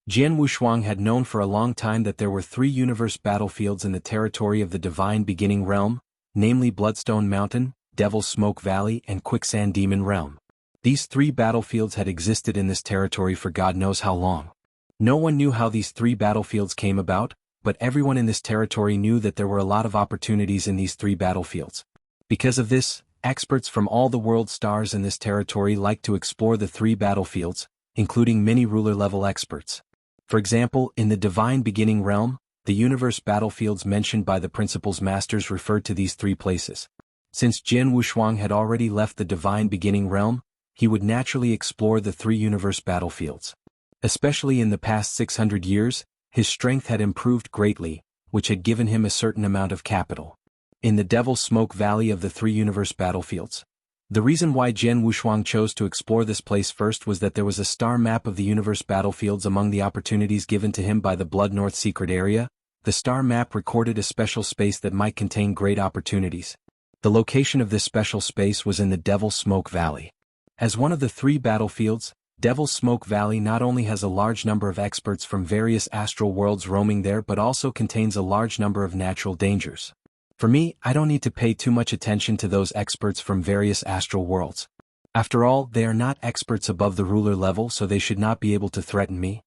Jian Wushuang had known for a long time that there were 3 universe battlefields in the territory of the Divine Beginning Realm, namely Bloodstone Mountain, Devil's Smoke Valley, and Quicksand Demon Realm. These 3 battlefields had existed in this territory for God knows how long. No one knew how these 3 battlefields came about, but everyone in this territory knew that there were a lot of opportunities in these 3 battlefields. Because of this, experts from all the world stars in this territory like to explore the 3 battlefields, including many ruler-level experts. For example, in the Divine Beginning Realm, the universe battlefields mentioned by the Principal's Masters referred to these 3 places. Since Jian Wushuang had already left the Divine Beginning Realm, he would naturally explore the 3 universe battlefields. Especially in the past 600 years, his strength had improved greatly, which had given him a certain amount of capital. In the Devil's Smoke Valley of the 3 universe battlefields. The reason why Jian Wushuang chose to explore this place first was that there was a star map of the universe battlefields among the opportunities given to him by the Blood North secret area. The star map recorded a special space that might contain great opportunities. The location of this special space was in the Devil's Smoke Valley. As one of the 3 battlefields, Devil's Smoke Valley not only has a large number of experts from various astral worlds roaming there but also contains a large number of natural dangers. For me, I don't need to pay too much attention to those experts from various astral worlds. After all, they are not experts above the ruler level, so they should not be able to threaten me.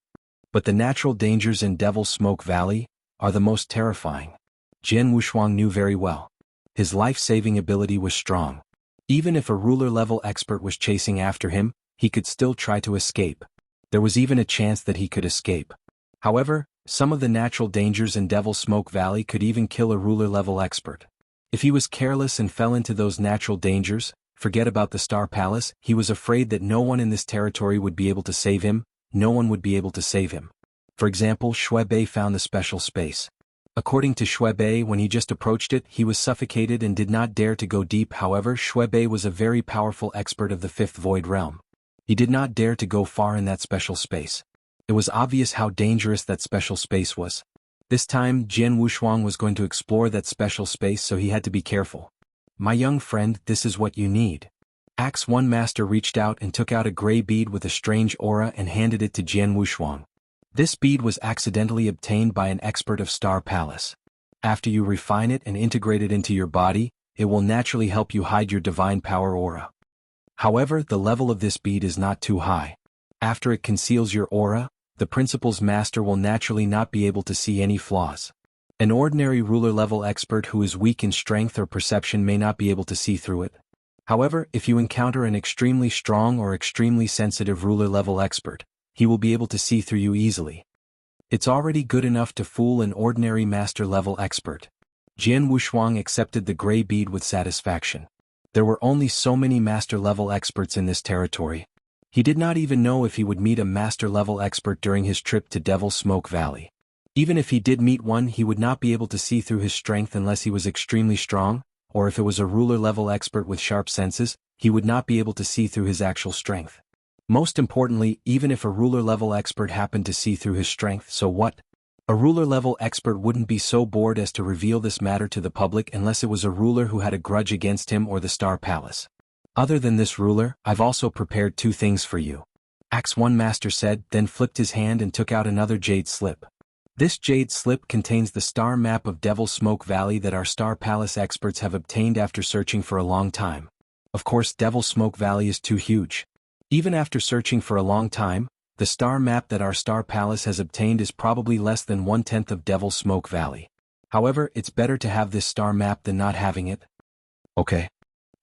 But the natural dangers in Devil's Smoke Valley are the most terrifying. Jian Wushuang knew very well. His life-saving ability was strong. Even if a ruler-level expert was chasing after him, he could still try to escape. There was even a chance that he could escape. However, some of the natural dangers in Devil's Smoke Valley could even kill a ruler-level expert. If he was careless and fell into those natural dangers, forget about the Star Palace, he was afraid that no one in this territory would be able to save him, no one would be able to save him. For example, Shuebei found the special space. According to Shuebei, when he just approached it, he was suffocated and did not dare to go deep. However, Shuebei was a very powerful expert of the 5th Void Realm. He did not dare to go far in that special space. It was obvious how dangerous that special space was. This time, Jian Wushuang was going to explore that special space, so he had to be careful. My young friend, this is what you need. Axe One Master reached out and took out a gray bead with a strange aura and handed it to Jian Wushuang. This bead was accidentally obtained by an expert of Star Palace. After you refine it and integrate it into your body, it will naturally help you hide your divine power aura. However, the level of this bead is not too high. After it conceals your aura, the Principal's Master will naturally not be able to see any flaws. An ordinary ruler-level expert who is weak in strength or perception may not be able to see through it. However, if you encounter an extremely strong or extremely sensitive ruler-level expert, he will be able to see through you easily. It's already good enough to fool an ordinary master-level expert. Jian Wushuang accepted the gray bead with satisfaction. There were only so many master-level experts in this territory. He did not even know if he would meet a master-level expert during his trip to Devil's Smoke Valley. Even if he did meet one, he would not be able to see through his strength unless he was extremely strong, or if it was a ruler-level expert with sharp senses, he would not be able to see through his actual strength. Most importantly, even if a ruler-level expert happened to see through his strength, so what? A ruler-level expert wouldn't be so bored as to reveal this matter to the public unless it was a ruler who had a grudge against him or the Star Palace. Other than this ruler, I've also prepared 2 things for you. Axe One Master said, then flipped his hand and took out another jade slip. This jade slip contains the star map of Devil's Smoke Valley that our Star Palace experts have obtained after searching for a long time. Of course, Devil's Smoke Valley is too huge. Even after searching for a long time, the star map that our Star Palace has obtained is probably less than 1/10 of Devil's Smoke Valley. However, it's better to have this star map than not having it. Okay.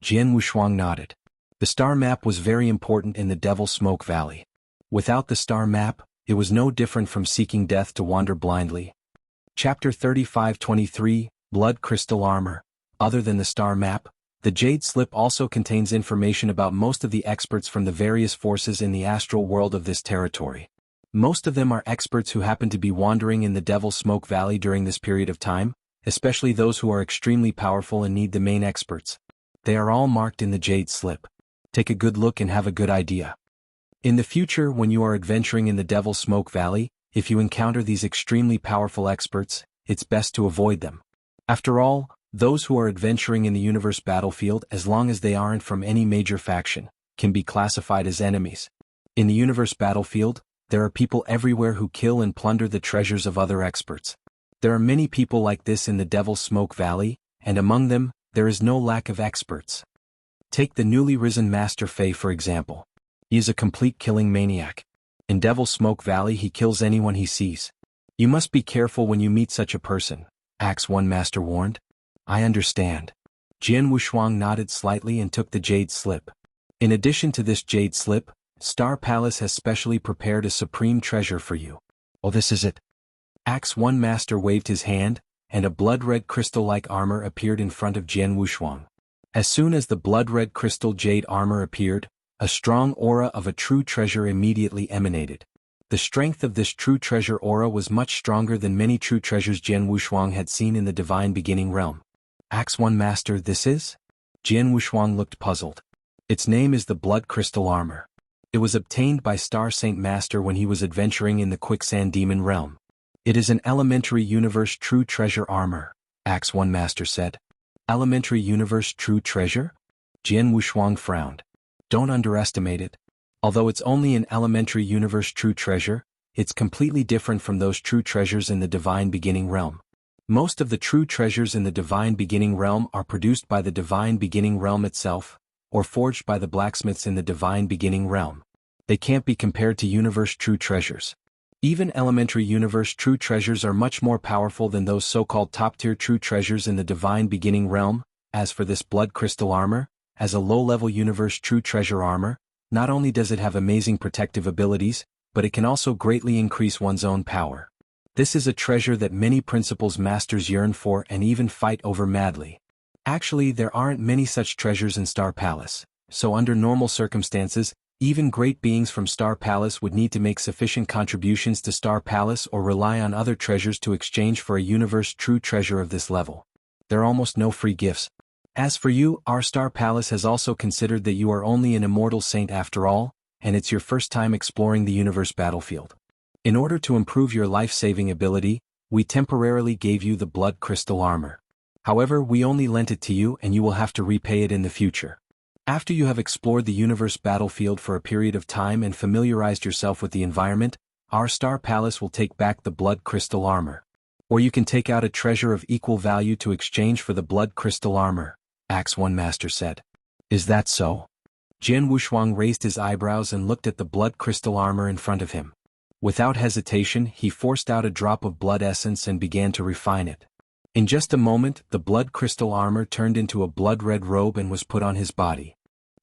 Jian Wushuang nodded. The star map was very important in the Devil's Smoke Valley. Without the star map, it was no different from seeking death to wander blindly. Chapter 35-23, Blood Crystal Armor. Other than the star map, the jade slip also contains information about most of the experts from the various forces in the astral world of this territory. Most of them are experts who happen to be wandering in the Devil's Smoke Valley during this period of time, especially those who are extremely powerful and need the main experts. They are all marked in the jade slip. Take a good look and have a good idea. In the future, when you are adventuring in the Devil's Smoke Valley, if you encounter these extremely powerful experts, it's best to avoid them. After all, those who are adventuring in the universe battlefield, as long as they aren't from any major faction, can be classified as enemies. In the universe battlefield, there are people everywhere who kill and plunder the treasures of other experts. There are many people like this in the Devil's Smoke Valley, and among them, there is no lack of experts. Take the newly risen Master Fei for example. He is a complete killing maniac. In Devil's Smoke Valley he kills anyone he sees. You must be careful when you meet such a person, Axe 1 Master warned. I understand. Jian Wushuang nodded slightly and took the jade slip. In addition to this jade slip, Star Palace has specially prepared a supreme treasure for you. Oh, this is it. Axe 1 Master waved his hand, and a blood-red crystal-like armor appeared in front of Jian Wushuang. As soon as the blood-red crystal jade armor appeared, a strong aura of a true treasure immediately emanated. The strength of this true treasure aura was much stronger than many true treasures Jian Wushuang had seen in the Divine Beginning realm. Axe 1 Master, this is? Jian Wushuang looked puzzled. Its name is the Blood Crystal Armor. It was obtained by Star Saint Master when he was adventuring in the Quicksand Demon realm. It is an elementary universe true treasure armor, Axe 1 Master said. Elementary universe true treasure? Jian Wushuang frowned. Don't underestimate it. Although it's only an elementary universe true treasure, it's completely different from those true treasures in the Divine Beginning realm. Most of the true treasures in the Divine Beginning realm are produced by the Divine Beginning realm itself, or forged by the blacksmiths in the Divine Beginning realm. They can't be compared to universe true treasures. Even elementary universe true treasures are much more powerful than those so-called top-tier true treasures in the Divine Beginning realm. As for this blood crystal armor, as a low-level universe true treasure armor, not only does it have amazing protective abilities, but it can also greatly increase one's own power. This is a treasure that many principles masters yearn for and even fight over madly. Actually, there aren't many such treasures in Star Palace, so under normal circumstances, even great beings from Star Palace would need to make sufficient contributions to Star Palace or rely on other treasures to exchange for a universe true treasure of this level. There are almost no free gifts. As for you, our Star Palace has also considered that you are only an immortal saint after all, and it's your first time exploring the universe battlefield. In order to improve your life-saving ability, we temporarily gave you the blood crystal armor. However, we only lent it to you and you will have to repay it in the future. After you have explored the universe battlefield for a period of time and familiarized yourself with the environment, our Star Palace will take back the blood crystal armor. Or you can take out a treasure of equal value to exchange for the blood crystal armor, Axe 1 Master said. Is that so? Jian Wushuang raised his eyebrows and looked at the blood crystal armor in front of him. Without hesitation, he forced out a drop of blood essence and began to refine it. In just a moment, the blood crystal armor turned into a blood-red robe and was put on his body.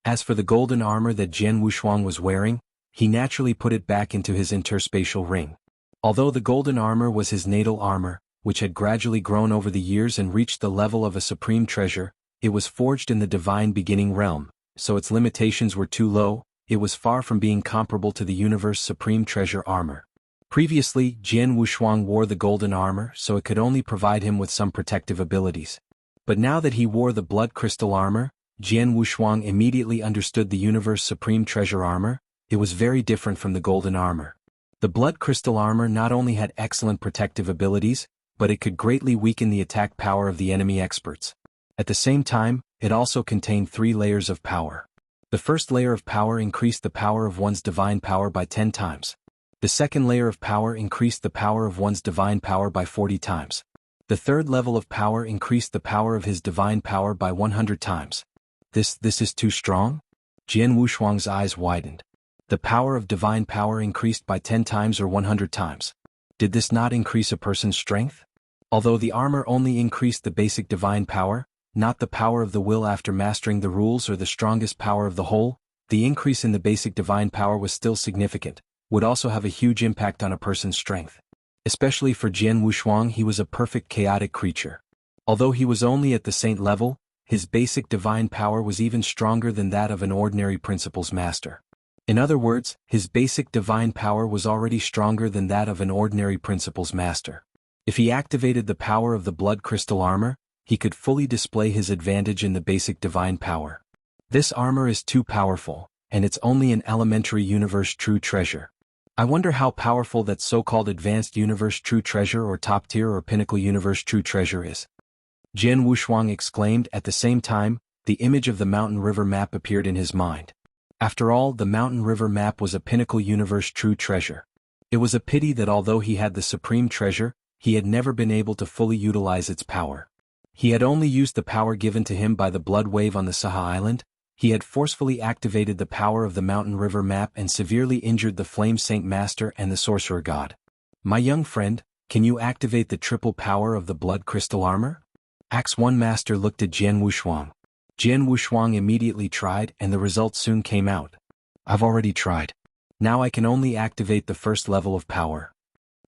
As for the golden armor that Jian Wushuang was wearing, he naturally put it back into his interspatial ring. Although the golden armor was his natal armor, which had gradually grown over the years and reached the level of a supreme treasure, it was forged in the Divine Beginning realm, so its limitations were too low. It was far from being comparable to the universe supreme treasure armor. Previously, Jian Wushuang wore the golden armor so it could only provide him with some protective abilities. But now that he wore the blood crystal armor, Jian Wushuang immediately understood the universe supreme treasure armor. It was very different from the golden armor. The blood crystal armor not only had excellent protective abilities, but it could greatly weaken the attack power of the enemy experts. At the same time, it also contained 3 layers of power. The first layer of power increased the power of one's divine power by 10 times. The second layer of power increased the power of one's divine power by 40 times. The third level of power increased the power of his divine power by 100 times. This is too strong? Jian Wushuang's eyes widened. The power of divine power increased by 10 times or 100 times. Did this not increase a person's strength? Although the armor only increased the basic divine power, not the power of the will after mastering the rules or the strongest power of the whole, the increase in the basic divine power was still significant, would also have a huge impact on a person's strength. Especially for Jian Wushuang, he was a perfect chaotic creature. Although he was only at the saint level, his basic divine power was even stronger than that of an ordinary principles master. In other words, his basic divine power was already stronger than that of an ordinary principles master. If he activated the power of the blood crystal armor, he could fully display his advantage in the basic divine power. This armor is too powerful, and it's only an elementary universe true treasure. I wonder how powerful that so-called advanced universe true treasure or top tier or pinnacle universe true treasure is. Jian Wushuang exclaimed. At the same time, the image of the mountain river map appeared in his mind. After all, the mountain river map was a pinnacle universe true treasure. It was a pity that although he had the supreme treasure, he had never been able to fully utilize its power. He had only used the power given to him by the blood wave on the Saha Island. He had forcefully activated the power of the mountain river map and severely injured the Flame Saint Master and the Sorcerer God. My young friend, can you activate the triple power of the blood crystal armor? Axe 1 Master looked at Jian Wushuang. Jian Wushuang immediately tried and the result soon came out. I've already tried. Now I can only activate the first level of power.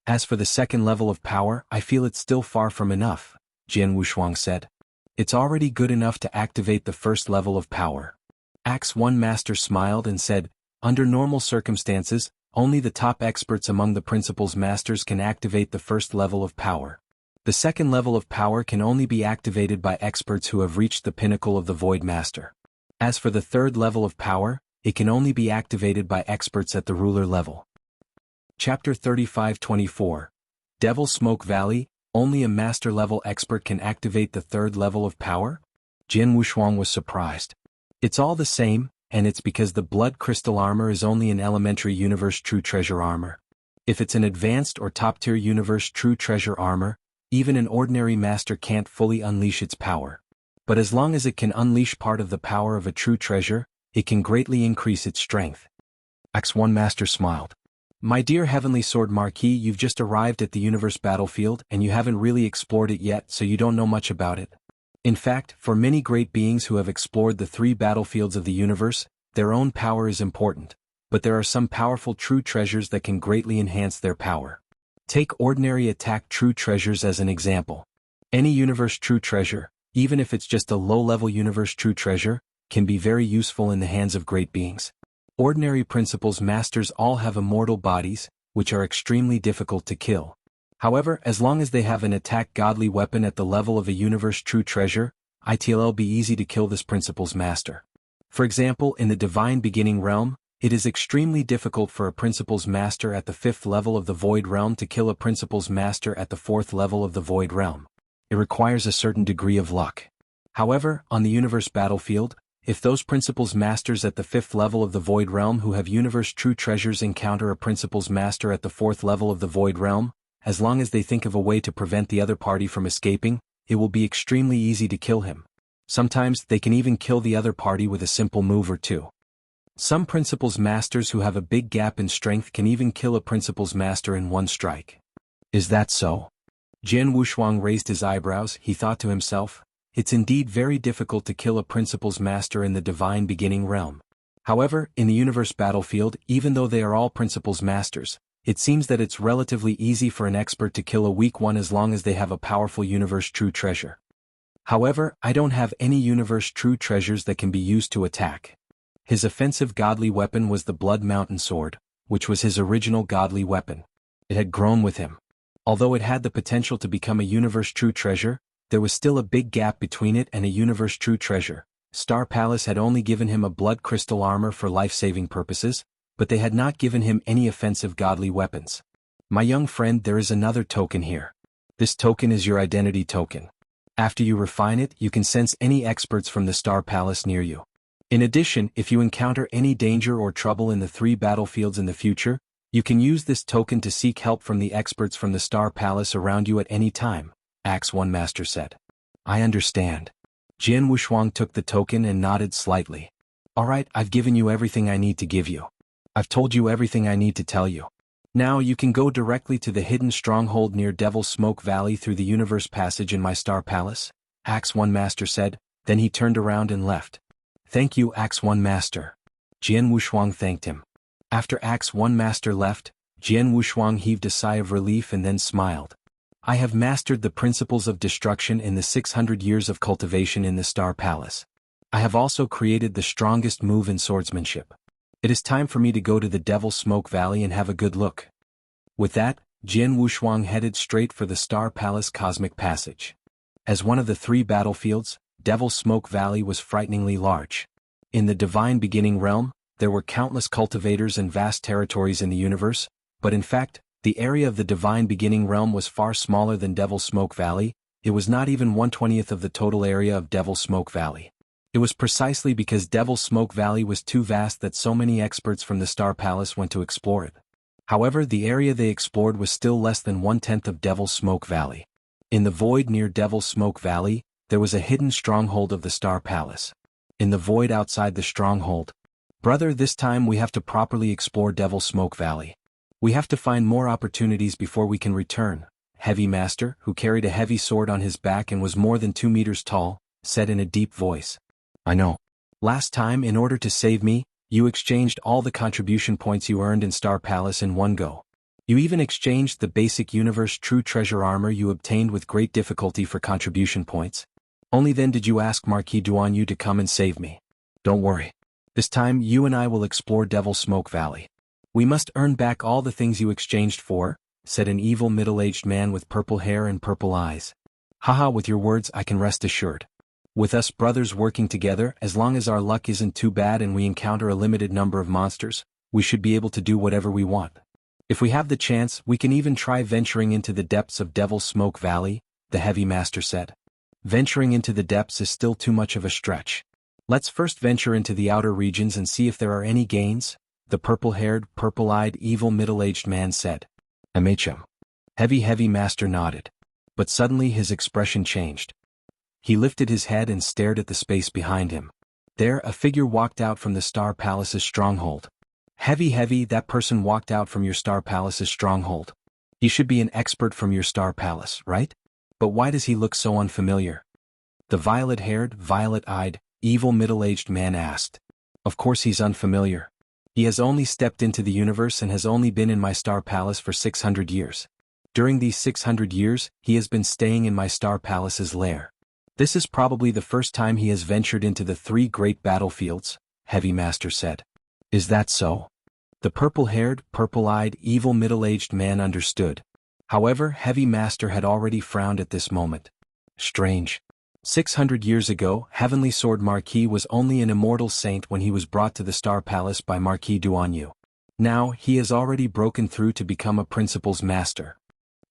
As for the second level of power, I feel it's still far from enough, Jian Wushuang said. It's already good enough to activate the first level of power. Axe 1 Master smiled and said, under normal circumstances, only the top experts among the Principles Masters can activate the first level of power. The second level of power can only be activated by experts who have reached the pinnacle of the Void Master. As for the third level of power, it can only be activated by experts at the ruler level. Chapter 35-24. Devil Smoke Valley, only a master-level expert can activate the third level of power? Jian Wushuang was surprised. It's all the same, and it's because the blood crystal armor is only an elementary universe true treasure armor. If it's an advanced or top-tier universe true treasure armor, even an ordinary master can't fully unleash its power. But as long as it can unleash part of the power of a true treasure, it can greatly increase its strength. Axe 1 Master smiled. My dear Heavenly Sword Marquis, you've just arrived at the universe battlefield and you haven't really explored it yet, so you don't know much about it. In fact, for many great beings who have explored the three battlefields of the universe, their own power is important, but there are some powerful true treasures that can greatly enhance their power. Take ordinary attack true treasures as an example. Any universe true treasure, even if it's just a low-level universe true treasure, can be very useful in the hands of great beings. Ordinary Principles Masters all have immortal bodies, which are extremely difficult to kill. However, as long as they have an attack godly weapon at the level of a universe true treasure, it'll be easy to kill this Principles Master. For example, in the Divine Beginning Realm, it is extremely difficult for a Principles Master at the 5th level of the Void Realm to kill a Principles Master at the 4th level of the Void Realm. It requires a certain degree of luck. However, on the universe battlefield, if those Principles Masters at the 5th level of the Void Realm who have universe true treasures encounter a Principles Master at the 4th level of the Void Realm, as long as they think of a way to prevent the other party from escaping, it will be extremely easy to kill him. Sometimes they can even kill the other party with a simple move or two. Some Principles Masters who have a big gap in strength can even kill a Principles Master in one strike. Is that so? Jian Wushuang raised his eyebrows. He thought to himself, it's indeed very difficult to kill a Principles Master in the Divine Beginning Realm. However, in the universe battlefield, even though they are all Principles Masters, it seems that it's relatively easy for an expert to kill a weak one as long as they have a powerful universe true treasure. However, I don't have any universe true treasures that can be used to attack. His offensive godly weapon was the Blood Mountain Sword, which was his original godly weapon. It had grown with him. Although it had the potential to become a universe true treasure, there was still a big gap between it and a universe true treasure. Star Palace had only given him a blood crystal armor for life-saving purposes, but they had not given him any offensive godly weapons. My young friend, there is another token here. This token is your identity token. After you refine it, you can sense any experts from the Star Palace near you. In addition, if you encounter any danger or trouble in the three battlefields in the future, you can use this token to seek help from the experts from the Star Palace around you at any time, Axe 1 Master said. I understand. Jian Wushuang took the token and nodded slightly. Alright, I've given you everything I need to give you. I've told you everything I need to tell you. Now you can go directly to the hidden stronghold near Devil Smoke Valley through the Universe Passage in my Star Palace, Axe 1 Master said, then he turned around and left. Thank you, Axe 1 Master. Jian Wushuang thanked him. After Axe 1 Master left, Jian Wushuang heaved a sigh of relief and then smiled. I have mastered the principles of destruction in the 600 years of cultivation in the Star Palace. I have also created the strongest move in swordsmanship. It is time for me to go to the Devil Smoke Valley and have a good look. With that, Jian Wushuang headed straight for the Star Palace Cosmic Passage. As one of the three battlefields, Devil Smoke Valley was frighteningly large. In the Divine Beginning Realm, there were countless cultivators and vast territories in the universe, But in fact, the area of the Divine Beginning realm was far smaller than Devil's Smoke Valley. It was not even 1/20th of the total area of Devil's Smoke Valley. It was precisely because Devil's Smoke Valley was too vast that so many experts from the Star Palace went to explore it. However, the area they explored was still less than 1/10 of Devil's Smoke Valley. In the void near Devil's Smoke Valley, there was a hidden stronghold of the Star Palace. In the void outside the stronghold, brother, this time we have to properly explore Devil's Smoke Valley. We have to find more opportunities before we can return, Heavy Master, who carried a heavy sword on his back and was more than 2 meters tall, said in a deep voice. I know. Last time, in order to save me, you exchanged all the contribution points you earned in Star Palace in one go. You even exchanged the basic universe true treasure armor you obtained with great difficulty for contribution points. Only then did you ask Marquis Duanyu to come and save me. Don't worry. This time you and I will explore Devil's Smoke Valley. We must earn back all the things you exchanged for, said an evil middle-aged man with purple hair and purple eyes. Haha, with your words I can rest assured. With us brothers working together, as long as our luck isn't too bad and we encounter a limited number of monsters, we should be able to do whatever we want. If we have the chance, we can even try venturing into the depths of Devil's Smoke Valley, the Heavy Master said. Venturing into the depths is still too much of a stretch. Let's first venture into the outer regions and see if there are any gains, the purple-haired, purple-eyed, evil middle-aged man said. MHM. Heavy Master nodded. But suddenly his expression changed. He lifted his head and stared at the space behind him. There, a figure walked out from the Star Palace's stronghold. Heavy, that person walked out from your Star Palace's stronghold. He should be an expert from your Star Palace, right? But why does he look so unfamiliar? The violet-haired, violet-eyed, evil middle-aged man asked. Of course he's unfamiliar. He has only stepped into the universe and has only been in my Star Palace for 600 years. During these 600 years, he has been staying in my Star Palace's lair. This is probably the first time he has ventured into the 3 great battlefields, Heavy Master said. Is that so? The purple-haired, purple-eyed, evil middle-aged man understood. However, Heavy Master had already frowned at this moment. Strange. 600 years ago, Heavenly Sword Marquis was only an immortal saint when he was brought to the Star Palace by Marquis Duanyu. Now, he has already broken through to become a Principal's Master.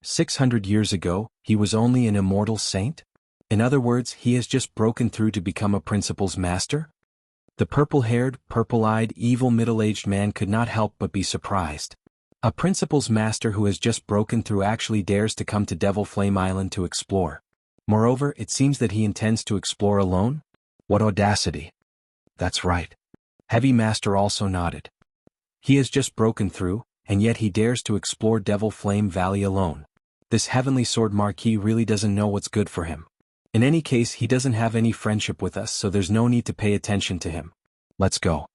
600 years ago, he was only an immortal saint? In other words, he has just broken through to become a Principal's Master? The purple-haired, purple-eyed, evil middle-aged man could not help but be surprised. A Principal's Master who has just broken through actually dares to come to Devil Flame Island to explore. Moreover, it seems that he intends to explore alone? What audacity! That's right. Heavy Master also nodded. He has just broken through, and yet he dares to explore Devil Flame Valley alone. This Heavenly Sword Marquis really doesn't know what's good for him. In any case, he doesn't have any friendship with us, so there's no need to pay attention to him. Let's go.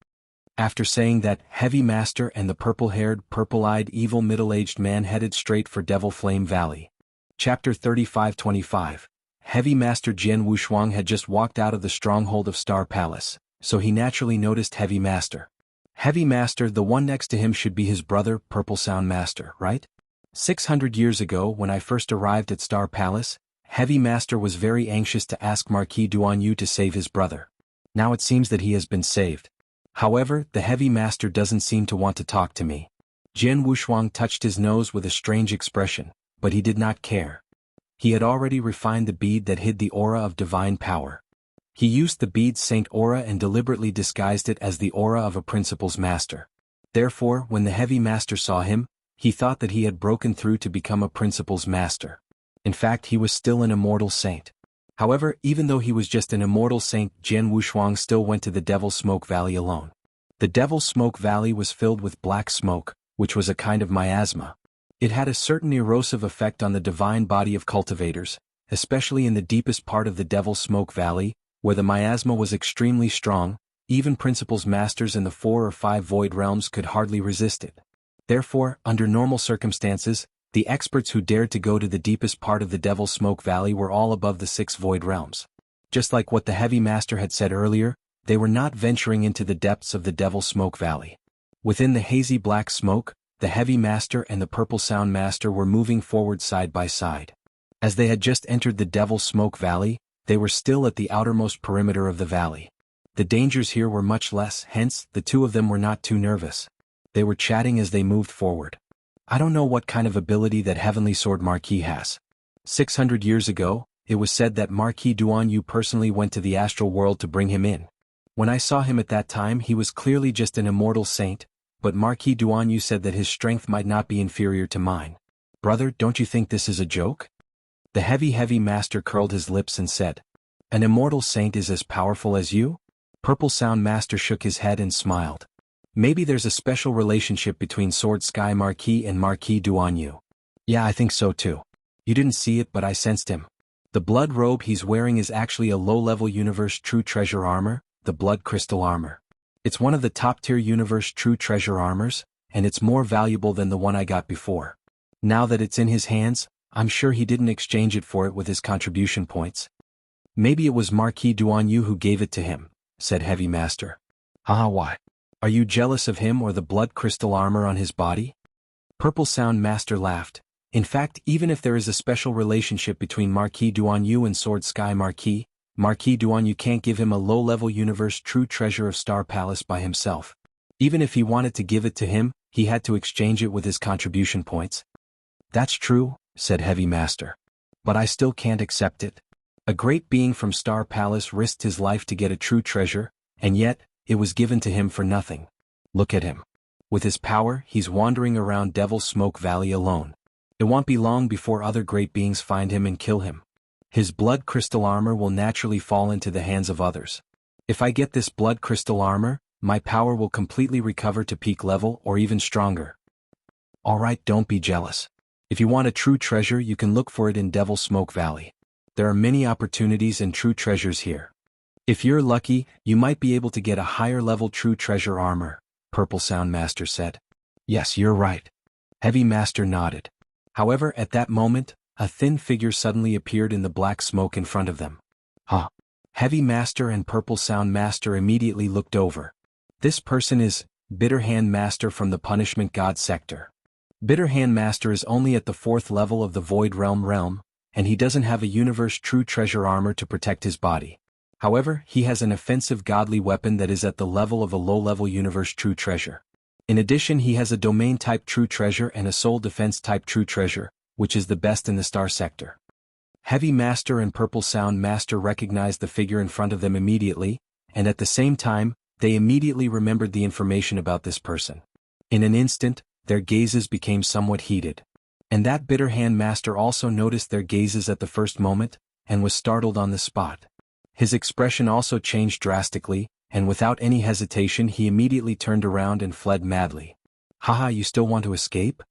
After saying that, Heavy Master and the purple-haired, purple-eyed, evil middle-aged man headed straight for Devil Flame Valley. Chapter 35-25. Heavy Master Jianghu Shuang had just walked out of the stronghold of Star Palace, so he naturally noticed Heavy Master. Heavy Master, the one next to him should be his brother, Purple Sound Master, right? 600 years ago, when I first arrived at Star Palace, Heavy Master was very anxious to ask Marquis Duanyu to save his brother. Now it seems that he has been saved. However, the Heavy Master doesn't seem to want to talk to me. Jianghu Shuang touched his nose with a strange expression, but he did not care. He had already refined the bead that hid the aura of divine power. He used the bead's saint aura and deliberately disguised it as the aura of a Principal's Master. Therefore, when the Heavy Master saw him, he thought that he had broken through to become a Principal's Master. In fact, he was still an immortal saint. However, even though he was just an immortal saint, Jianghu Shuang still went to the Devil's Smoke Valley alone. The Devil's Smoke Valley was filled with black smoke, which was a kind of miasma. It had a certain erosive effect on the divine body of cultivators, especially in the deepest part of the Devil's Smoke Valley, where the miasma was extremely strong. Even Principal's Masters in the 4 or 5 void realms could hardly resist it. Therefore, under normal circumstances, the experts who dared to go to the deepest part of the Devil's Smoke Valley were all above the 6 void realms. Just like what the Heavy Master had said earlier, they were not venturing into the depths of the Devil's Smoke Valley. Within the hazy black smoke, the Heavy Master and the Purple Sound Master were moving forward side by side. As they had just entered the Devil's Smoke Valley, they were still at the outermost perimeter of the valley. The dangers here were much less, hence, the two of them were not too nervous. They were chatting as they moved forward. I don't know what kind of ability that Heavenly Sword Marquis has. 600 years ago, it was said that Marquis Duanyu personally went to the astral world to bring him in. When I saw him at that time, he was clearly just an immortal saint, but Marquis Duanyu said that his strength might not be inferior to mine. Brother, don't you think this is a joke? The heavy master curled his lips and said, an immortal saint is as powerful as you? Purple Sound Master shook his head and smiled. Maybe there's a special relationship between Sword Sky Marquis and Marquis Duanyu. Yeah, I think so too. You didn't see it, but I sensed him. The blood robe he's wearing is actually a low-level Universe True Treasure armor, the Blood Crystal Armor. It's one of the top-tier Universe True Treasure armors, and it's more valuable than the one I got before. Now that it's in his hands, I'm sure he didn't exchange it for it with his contribution points. Maybe it was Marquis Duanyu who gave it to him, said Heavy Master. Haha, why? Are you jealous of him or the blood crystal armor on his body? Purple Sound Master laughed. In fact, even if there is a special relationship between Marquis Duanyu and Sword Sky Marquis, Marquis Duanyu can't give him a low-level Universe True Treasure of Star Palace by himself. Even if he wanted to give it to him, he had to exchange it with his contribution points. That's true, said Heavy Master. But I still can't accept it. A great being from Star Palace risked his life to get a true treasure, and yet, it was given to him for nothing. Look at him. With his power, he's wandering around Devil's Smoke Valley alone. It won't be long before other great beings find him and kill him. His blood crystal armor will naturally fall into the hands of others. If I get this blood crystal armor, my power will completely recover to peak level or even stronger. Alright, don't be jealous. If you want a true treasure, you can look for it in Devil's Smoke Valley. There are many opportunities and true treasures here. If you're lucky, you might be able to get a higher level true treasure armor, Purple Sound Master said. Yes, you're right. Heavy Master nodded. However, at that moment, a thin figure suddenly appeared in the black smoke in front of them. Huh. Heavy Master and Purple Sound Master immediately looked over. This person is Bitter Hand Master from the Punishment God sector. Bitter Hand Master is only at the 4th level of the Void Realm, and he doesn't have a Universe True Treasure armor to protect his body. However, he has an offensive godly weapon that is at the level of a low-level Universe True Treasure. In addition, he has a Domain-type True Treasure and a Soul Defense-type True Treasure, which is the best in the Star Sector. Heavy Master and Purple Sound Master recognized the figure in front of them immediately, and at the same time, they immediately remembered the information about this person. In an instant, their gazes became somewhat heated. And that Bitter Hand Master also noticed their gazes at the first moment, and was startled on the spot. His expression also changed drastically, and without any hesitation he immediately turned around and fled madly. Haha, you still want to escape?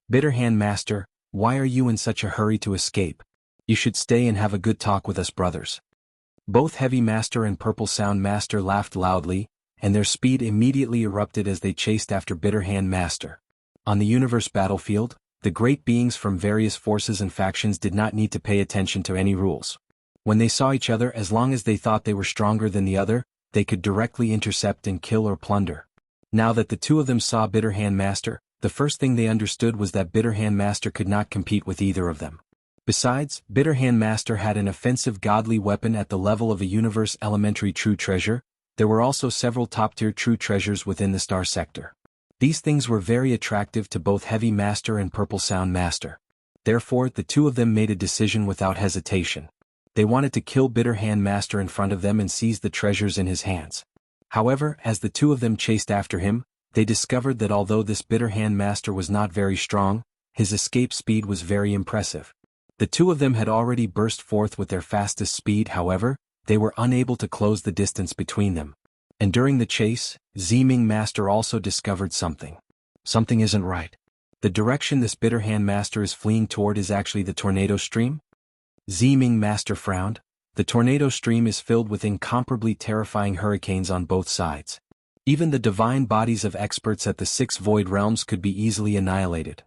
Bitter Hand Master, why are you in such a hurry to escape? You should stay and have a good talk with us brothers. Both Heavy Master and Purple Sound Master laughed loudly, and their speed immediately erupted as they chased after Bitter Hand Master. On the universe battlefield, the great beings from various forces and factions did not need to pay attention to any rules. When they saw each other, as long as they thought they were stronger than the other, they could directly intercept and kill or plunder. Now that the two of them saw Bitter Hand Master, the first thing they understood was that Bitter Hand Master could not compete with either of them. Besides, Bitter Hand Master had an offensive godly weapon at the level of a Universe Elementary True Treasure. There were also several top-tier True Treasures within the Star Sector. These things were very attractive to both Heavy Master and Purple Sound Master. Therefore, the two of them made a decision without hesitation. They wanted to kill Bitter Hand Master in front of them and seize the treasures in his hands. However, as the two of them chased after him, they discovered that although this Bitter Hand Master was not very strong, his escape speed was very impressive. The two of them had already burst forth with their fastest speed, however, they were unable to close the distance between them. And during the chase, Ziming Master also discovered something. Something isn't right. The direction this Bitter Hand Master is fleeing toward is actually the tornado stream? Ziming Master frowned. The tornado stream is filled with incomparably terrifying hurricanes on both sides. Even the divine bodies of experts at the 6 void realms could be easily annihilated.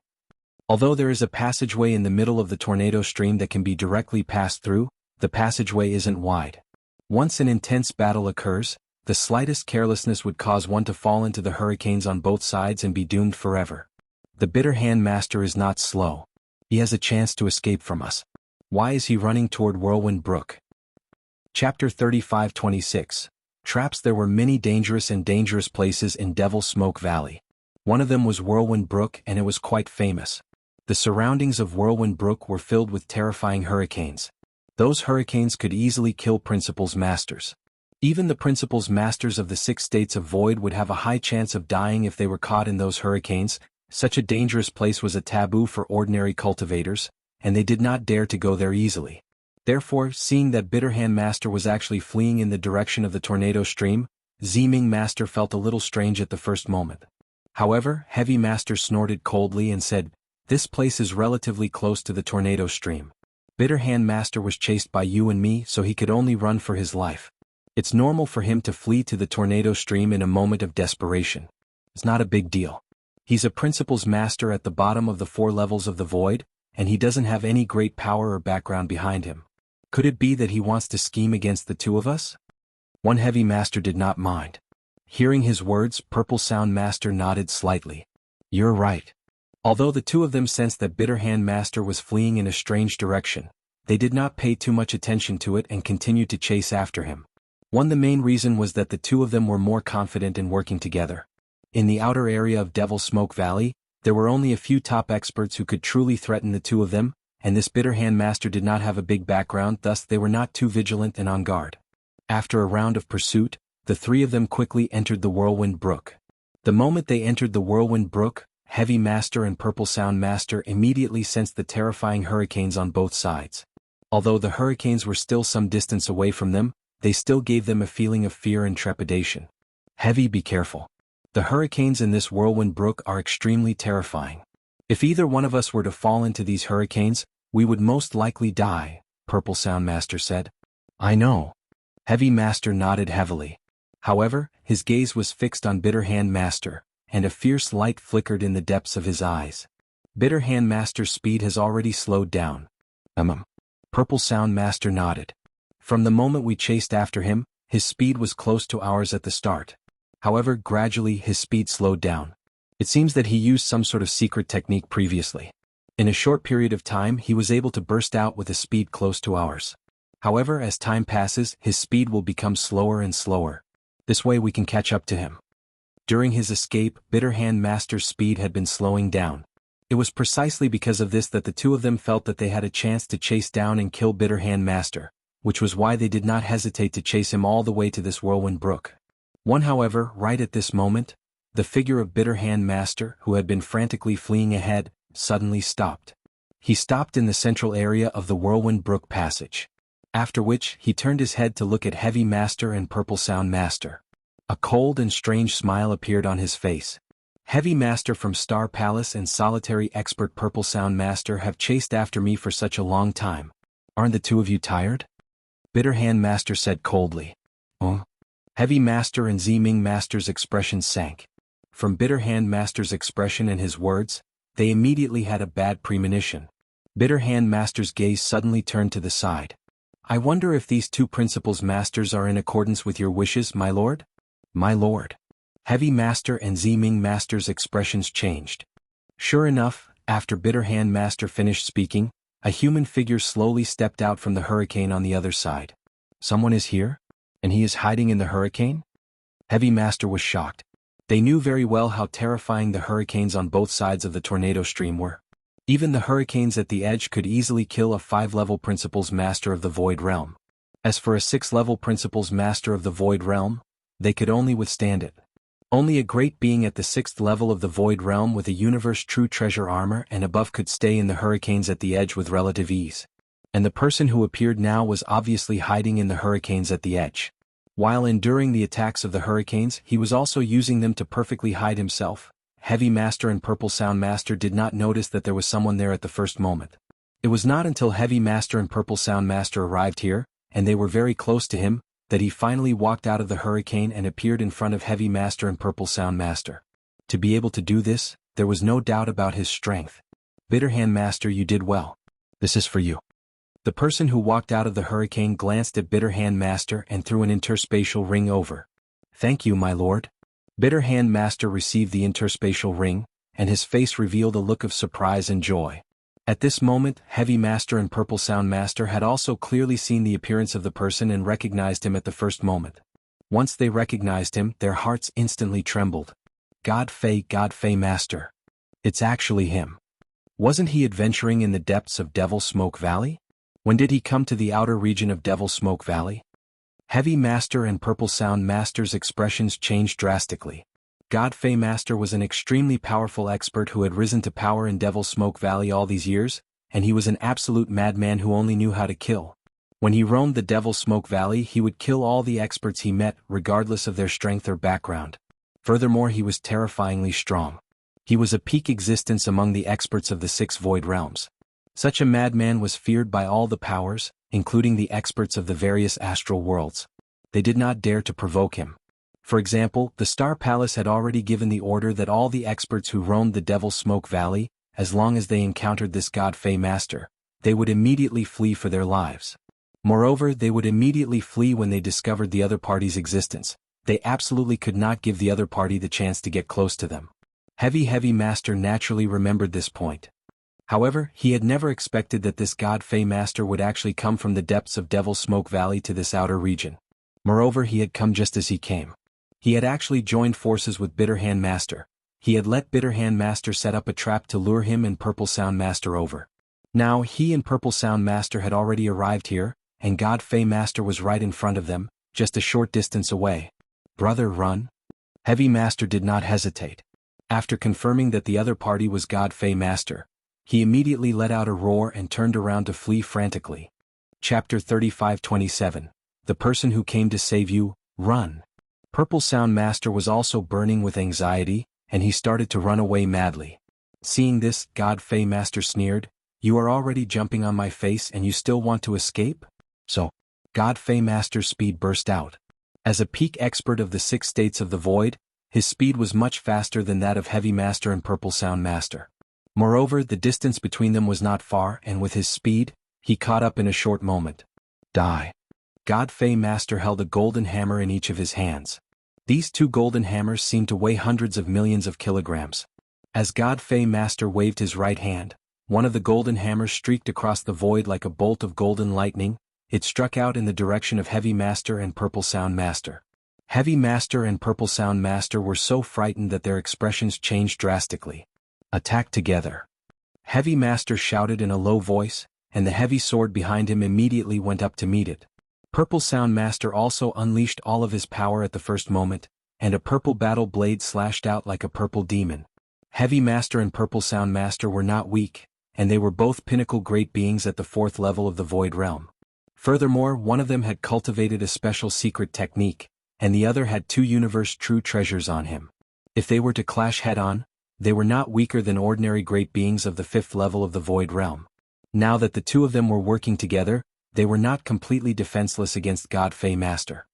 Although there is a passageway in the middle of the tornado stream that can be directly passed through, the passageway isn't wide. Once an intense battle occurs, the slightest carelessness would cause one to fall into the hurricanes on both sides and be doomed forever. The Bitter Hand Master is not slow. He has a chance to escape from us. Why is he running toward Whirlwind Brook? Chapter 35-26. Traps. There were many dangerous places in Devil's Smoke Valley. One of them was Whirlwind Brook, and it was quite famous. The surroundings of Whirlwind Brook were filled with terrifying hurricanes. Those hurricanes could easily kill Principal's masters. Even the Principal's masters of the 6 states of void would have a high chance of dying if they were caught in those hurricanes. Such a dangerous place was a taboo for ordinary cultivators, and they did not dare to go there easily. Therefore, seeing that Bitterhand Master was actually fleeing in the direction of the tornado stream, Ziming Master felt a little strange at the first moment. However, Heavy Master snorted coldly and said, "This place is relatively close to the tornado stream. Bitterhand Master was chased by you and me, so he could only run for his life. It's normal for him to flee to the tornado stream in a moment of desperation. It's not a big deal. He's a Principal's master at the bottom of the 4 levels of the void, and he doesn't have any great power or background behind him. Could it be that he wants to scheme against the 2 of us?" One Heavy Master did not mind. Hearing his words, Purple Sound Master nodded slightly. "You're right." Although the 2 of them sensed that Bitterhand Master was fleeing in a strange direction, they did not pay too much attention to it and continued to chase after him. The main reason was that the 2 of them were more confident in working together. In the outer area of Devil Smoke Valley, there were only a few top experts who could truly threaten the 2 of them, and this Bitterhand Master did not have a big background, thus they were not too vigilant and on guard. After a round of pursuit, the 3 of them quickly entered the Whirlwind Brook. The moment they entered the Whirlwind Brook, Heavy Master and Purple Sound Master immediately sensed the terrifying hurricanes on both sides. Although the hurricanes were still some distance away from them, they still gave them a feeling of fear and trepidation. "Heavy, be careful. The hurricanes in this Whirlwind Brook are extremely terrifying. If either one of us were to fall into these hurricanes, we would most likely die," Purple Sound Master said. "I know." Heavy Master nodded heavily. However, his gaze was fixed on Bitterhand Master, and a fierce light flickered in the depths of his eyes. Bitterhand Master's speed has already slowed down. Purple Sound Master nodded. "From the moment we chased after him, his speed was close to ours at the start. However, gradually his speed slowed down. It seems that he used some sort of secret technique previously. In a short period of time he was able to burst out with a speed close to ours. However, as time passes, his speed will become slower and slower. This way we can catch up to him." During his escape, Bitterhand Master's speed had been slowing down. It was precisely because of this that the 2 of them felt that they had a chance to chase down and kill Bitterhand Master, which was why they did not hesitate to chase him all the way to this Whirlwind Brook. However, right at this moment, the figure of Bitterhand Master, who had been frantically fleeing ahead, suddenly stopped. He stopped in the central area of the Whirlwind Brook passage. After which, he turned his head to look at Heavy Master and Purple Sound Master. A cold and strange smile appeared on his face. "Heavy Master from Star Palace and solitary expert Purple Sound Master have chased after me for such a long time. Aren't the 2 of you tired?" Bitterhand Master said coldly. "Oh?" Heavy Master and Ziming Master's expressions sank. From Bitterhand Master's expression and his words, they immediately had a bad premonition. Bitterhand Master's gaze suddenly turned to the side. "I wonder if these 2 Principal's masters are in accordance with your wishes, my lord?" "My lord." Heavy Master and Ziming Master's expressions changed. Sure enough, after Bitterhand Master finished speaking, a human figure slowly stepped out from the hurricane on the other side. "Someone is here? And he is hiding in the hurricane?" Heavy Master was shocked. They knew very well how terrifying the hurricanes on both sides of the tornado stream were. Even the hurricanes at the edge could easily kill a 5-level Principal's Master of the Void Realm. As for a 6-level Principal's Master of the Void Realm, they could only withstand it. Only a great being at the 6th level of the Void Realm with a Universe True Treasure armor and above could stay in the hurricanes at the edge with relative ease. And the person who appeared now was obviously hiding in the hurricanes at the edge. While enduring the attacks of the hurricanes, he was also using them to perfectly hide himself. Heavy Master and Purple Sound Master did not notice that there was someone there at the first moment. It was not until Heavy Master and Purple Sound Master arrived here, and they were very close to him, that he finally walked out of the hurricane and appeared in front of Heavy Master and Purple Sound Master. To be able to do this, there was no doubt about his strength. "Bitterhand Master, you did well. This is for you." The person who walked out of the hurricane glanced at Bitterhand Master and threw an interspatial ring over. "Thank you, my lord." Bitterhand Master received the interspatial ring, and his face revealed a look of surprise and joy. At this moment, Heavy Master and Purple Sound Master had also clearly seen the appearance of the person and recognized him at the first moment. Once they recognized him, their hearts instantly trembled. God Fei Master. It's actually him. Wasn't he adventuring in the depths of Devil Smoke Valley? When did he come to the outer region of Devil Smoke Valley? Heavy Master and Purple Sound Master's expressions changed drastically. God Fei Master was an extremely powerful expert who had risen to power in Devil Smoke Valley all these years, and he was an absolute madman who only knew how to kill. When he roamed the Devil Smoke Valley, he would kill all the experts he met, regardless of their strength or background. Furthermore, he was terrifyingly strong. He was a peak existence among the experts of the 6 void realms. Such a madman was feared by all the powers, including the experts of the various astral worlds. They did not dare to provoke him. For example, the Star Palace had already given the order that all the experts who roamed the Devil Smoke Valley, as long as they encountered this God Fei Master, they would immediately flee for their lives. Moreover, they would immediately flee when they discovered the other party's existence. They absolutely could not give the other party the chance to get close to them. Heavy Master naturally remembered this point. However, he had never expected that this God Fei Master would actually come from the depths of Devil Smoke Valley to this outer region. Moreover, he had come just as he came. He had actually joined forces with Bitterhand Master. He had let Bitterhand Master set up a trap to lure him and Purple Sound Master over. Now he and Purple Sound Master had already arrived here, and God Fei Master was right in front of them, just a short distance away. Brother, run? Heavy Master did not hesitate. After confirming that the other party was God Fei Master, he immediately let out a roar and turned around to flee frantically. Chapter 35:27. The person who came to save you, run. Purple Sound Master was also burning with anxiety, and he started to run away madly. Seeing this, God Fei Master sneered, "You are already jumping on my face and you still want to escape?" So, God Fei Master's speed burst out. As a peak expert of the 6 states of the void, his speed was much faster than that of Heavy Master and Purple Sound Master. Moreover, the distance between them was not far, and with his speed, he caught up in a short moment. Die. God Fei Master held a golden hammer in each of his hands. These 2 golden hammers seemed to weigh hundreds of millions of kilograms. As God Fei Master waved his right hand, one of the golden hammers streaked across the void like a bolt of golden lightning. It struck out in the direction of Heavy Master and Purple Sound Master. Heavy Master and Purple Sound Master were so frightened that their expressions changed drastically. Attack together. Heavy Master shouted in a low voice, and the heavy sword behind him immediately went up to meet it. Purple Sound Master also unleashed all of his power at the first moment, and a purple battle blade slashed out like a purple demon. Heavy Master and Purple Sound Master were not weak, and they were both pinnacle great beings at the 4th level of the Void Realm. Furthermore, one of them had cultivated a special secret technique, and the other had 2 universe true treasures on him. If they were to clash head-on, they were not weaker than ordinary great beings of the 5th level of the Void Realm. Now that the 2 of them were working together, they were not completely defenseless against God Fei Master.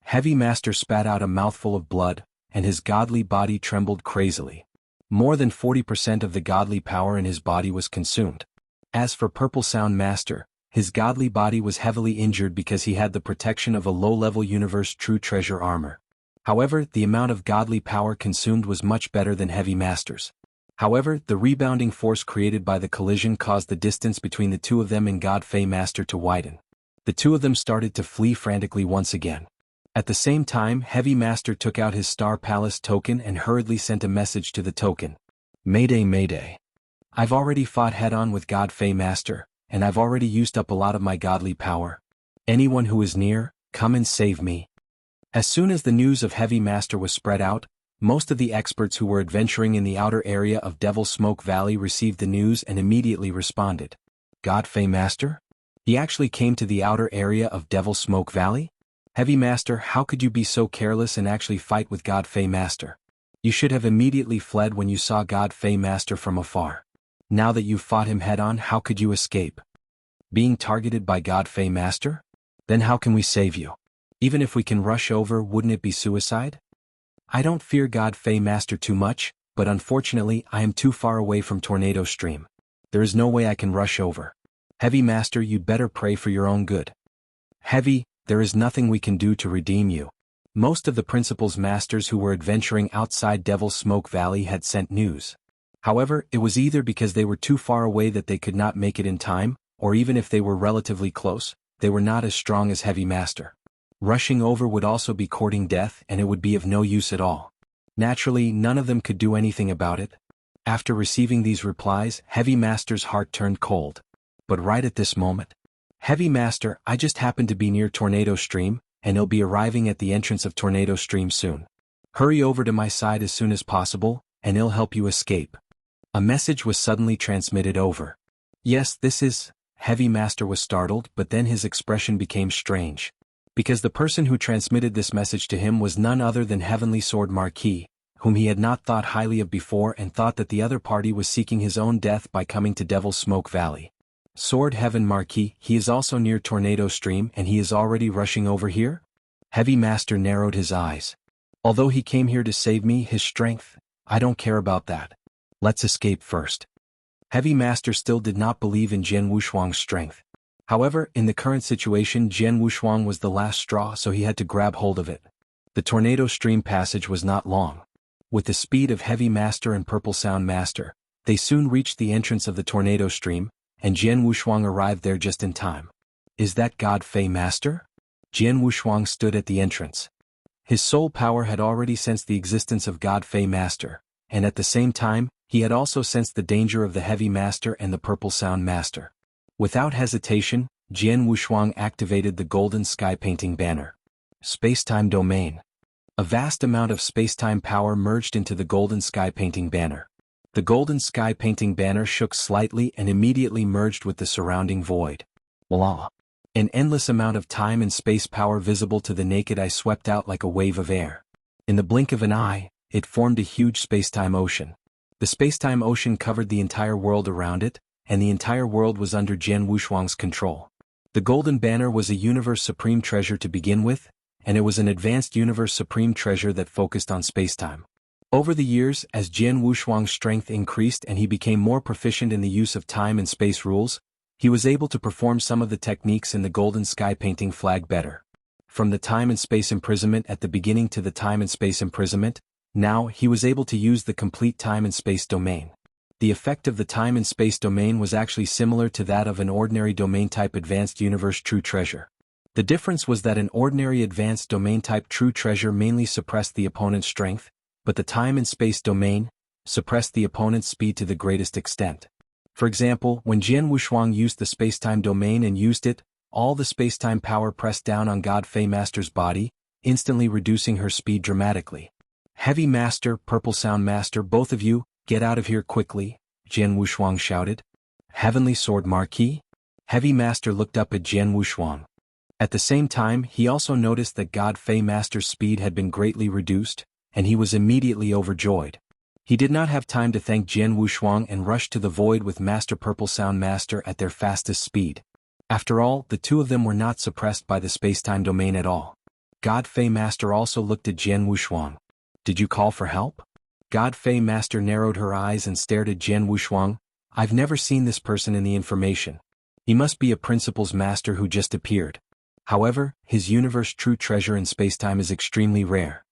Heavy Master spat out a mouthful of blood, and his godly body trembled crazily. More than 40% of the godly power in his body was consumed. As for Purple Sound Master, his godly body was heavily injured because he had the protection of a low-level universe true treasure armor. However, the amount of godly power consumed was much better than Heavy Master's. However, the rebounding force created by the collision caused the distance between the 2 of them and God Fei Master to widen. The 2 of them started to flee frantically once again. At the same time, Heavy Master took out his Star Palace token and hurriedly sent a message to the token. Mayday, Mayday. I've already fought head-on with God Fei Master, and I've already used up a lot of my godly power. Anyone who is near, come and save me. As soon as the news of Heavy Master was spread out, most of the experts who were adventuring in the outer area of Devil Smoke Valley received the news and immediately responded. God Fei Master? He actually came to the outer area of Devil Smoke Valley? Heavy Master, how could you be so careless and actually fight with God Fei Master? You should have immediately fled when you saw God Fei Master from afar. Now that you've fought him head-on, how could you escape? Being targeted by God Fei Master? Then how can we save you? Even if we can rush over, wouldn't it be suicide? I don't fear God Fei Master too much, but unfortunately I am too far away from Tornado Stream. There is no way I can rush over. Heavy Master, you'd better pray for your own good. Heavy, there is nothing we can do to redeem you. Most of the Principal's Masters who were adventuring outside Devil Smoke Valley had sent news. However, it was either because they were too far away that they could not make it in time, or even if they were relatively close, they were not as strong as Heavy Master. Rushing over would also be courting death, and it would be of no use at all. Naturally, none of them could do anything about it. After receiving these replies, Heavy Master's heart turned cold. But right at this moment, Heavy Master, I just happened to be near Tornado Stream, and he'll be arriving at the entrance of Tornado Stream soon. Hurry over to my side as soon as possible, and he'll help you escape. A message was suddenly transmitted over. Yes, this is... Heavy Master was startled, but then his expression became strange. Because the person who transmitted this message to him was none other than Heavenly Sword Marquis, whom he had not thought highly of before and thought that the other party was seeking his own death by coming to Devil's Smoke Valley. Sword Heaven Marquis, he is also near Tornado Stream and he is already rushing over here? Heavy Master narrowed his eyes. Although he came here to save me, his strength, I don't care about that. Let's escape first. Heavy Master still did not believe in Jian Wushuang's strength. However, in the current situation, Jian Wushuang was the last straw, so he had to grab hold of it. The Tornado Stream passage was not long. With the speed of Heavy Master and Purple Sound Master, they soon reached the entrance of the Tornado Stream, and Jian Wushuang arrived there just in time. Is that God Fei Master? Jian Wushuang stood at the entrance. His soul power had already sensed the existence of God Fei Master, and at the same time, he had also sensed the danger of the Heavy Master and the Purple Sound Master. Without hesitation, Jian Wushuang activated the Golden Sky Painting Banner. Space-Time Domain. A vast amount of space-time power merged into the Golden Sky Painting Banner. The Golden Sky Painting Banner shook slightly and immediately merged with the surrounding void. Voila! An endless amount of time and space power visible to the naked eye swept out like a wave of air. In the blink of an eye, it formed a huge space-time ocean. The space-time ocean covered the entire world around it, and the entire world was under Jian Wushuang's control. The Golden Banner was a Universe Supreme Treasure to begin with, and it was an advanced Universe Supreme Treasure that focused on space-time. Over the years, as Jian Wushuang's strength increased and he became more proficient in the use of time and space rules, he was able to perform some of the techniques in the Golden Sky Painting Flag better. From the time and space imprisonment at the beginning to the time and space imprisonment, now he was able to use the complete time and space domain. The effect of the time and space domain was actually similar to that of an ordinary domain-type advanced universe true treasure. The difference was that an ordinary advanced domain-type true treasure mainly suppressed the opponent's strength, but the time and space domain suppressed the opponent's speed to the greatest extent. For example, when Jian Wushuang used the space-time domain and used it, all the space-time power pressed down on God Fei Master's body, instantly reducing her speed dramatically. Heavy Master, Purple Sound Master, both of you, get out of here quickly, Jian Wushuang shouted. Heavenly Sword Marquis? Heavy Master looked up at Jian Wushuang. At the same time, he also noticed that God Fei Master's speed had been greatly reduced, and he was immediately overjoyed. He did not have time to thank Jian Wushuang and rushed to the void with Master Purple Sound Master at their fastest speed. After all, the two of them were not suppressed by the space-time domain at all. God Fei Master also looked at Jian Wushuang. Did you call for help? God Fei Master narrowed her eyes and stared at Jian Wushuang. I've never seen this person in the information. He must be a Principal's Master who just appeared. However, his universe true treasure in spacetime is extremely rare.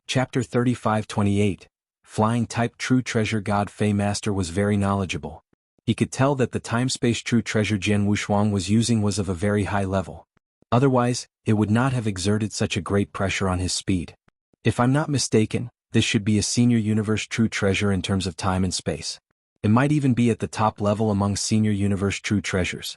Chapter 35-28. Flying Type True Treasure. God Fei Master was very knowledgeable. He could tell that the time-space true treasure Jian Wushuang was using was of a very high level. Otherwise, it would not have exerted such a great pressure on his speed. If I'm not mistaken, this should be a senior universe true treasure in terms of time and space. It might even be at the top level among senior universe true treasures.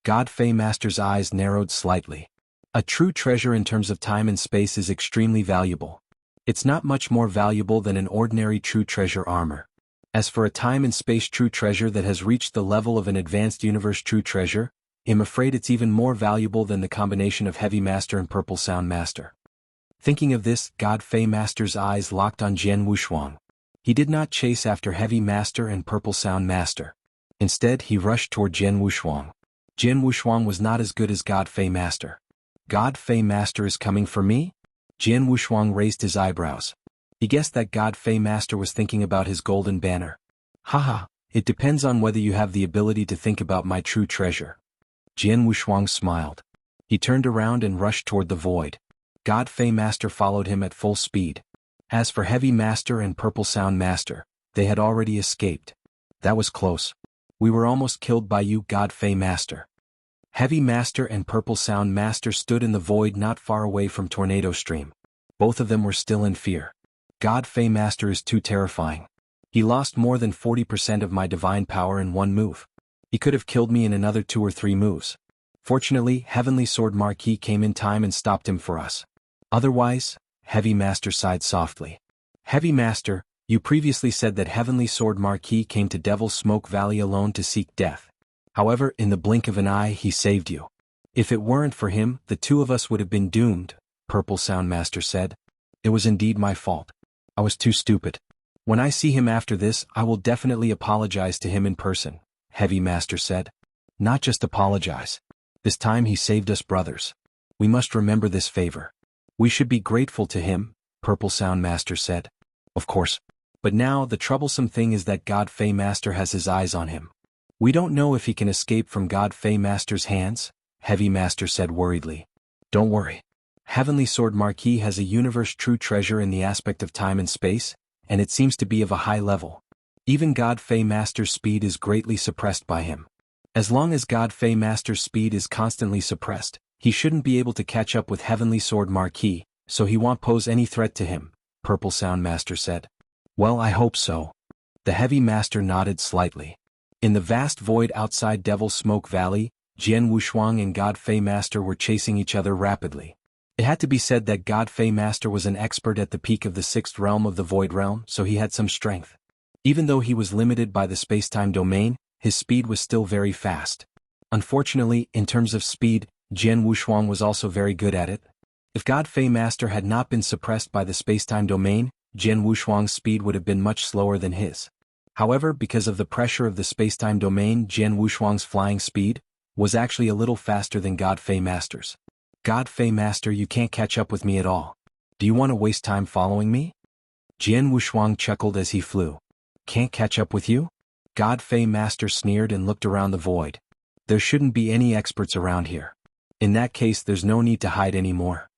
God Fei Master's eyes narrowed slightly. A true treasure in terms of time and space is extremely valuable. It's not much more valuable than an ordinary true treasure armor. As for a time and space true treasure that has reached the level of an advanced universe true treasure, I'm afraid it's even more valuable than the combination of Heavy Master and Purple Sound Master. Thinking of this, God Fei Master's eyes locked on Jian Wushuang. He did not chase after Heavy Master and Purple Sound Master. Instead, he rushed toward Jian Wushuang. Jian Wushuang was not as good as God Fei Master. God Fei Master is coming for me? Jian Wushuang raised his eyebrows. He guessed that God Fei Master was thinking about his golden banner. Haha, it depends on whether you have the ability to think about my true treasure. Jian Wushuang smiled. He turned around and rushed toward the void. God Fei Master followed him at full speed. As for Heavy Master and Purple Sound Master, they had already escaped. That was close. We were almost killed by you, God Fei Master. Heavy Master and Purple Sound Master stood in the void not far away from Tornado Stream. Both of them were still in fear. God Fei Master is too terrifying. He lost more than 40% of my divine power in one move. He could have killed me in another 2 or 3 moves. Fortunately, Heavenly Sword Marquis came in time and stopped him for us. Otherwise, Heavy Master sighed softly. Heavy Master, you previously said that Heavenly Sword Marquis came to Devil's Smoke Valley alone to seek death. However, in the blink of an eye he saved you. If it weren't for him, the 2 of us would have been doomed, Purple Sound Master said. It was indeed my fault. I was too stupid. When I see him after this, I will definitely apologize to him in person, Heavy Master said. Not just apologize. This time he saved us brothers. We must remember this favor. We should be grateful to him, Purple Sound Master said. Of course. But now the troublesome thing is that God Fei Master has his eyes on him. We don't know if he can escape from God Fei Master's hands, Heavy Master said worriedly. Don't worry. Heavenly Sword Marquis has a universe true treasure in the aspect of time and space, and it seems to be of a high level. Even God Fei Master's speed is greatly suppressed by him. As long as God Fei Master's speed is constantly suppressed, he shouldn't be able to catch up with Heavenly Sword Marquis, so he won't pose any threat to him, Purple Sound Master said. Well, I hope so. The Heavy Master nodded slightly. In the vast void outside Devil's Smoke Valley, Jian Wushuang and God Fei Master were chasing each other rapidly. It had to be said that God Fei Master was an expert at the peak of the 6th realm of the Void Realm, so he had some strength. Even though he was limited by the space-time domain, his speed was still very fast. Unfortunately, in terms of speed, Jian Wushuang was also very good at it. If God Fei Master had not been suppressed by the space-time domain, Jian Wushuang's speed would have been much slower than his. However, because of the pressure of the space-time domain, Jian Wushuang's flying speed was actually a little faster than God Fei Master's. God Fei Master, you can't catch up with me at all. Do you want to waste time following me? Jian Wushuang chuckled as he flew. Can't catch up with you? God Fei Master sneered and looked around the void. There shouldn't be any experts around here. In that case, there's no need to hide anymore.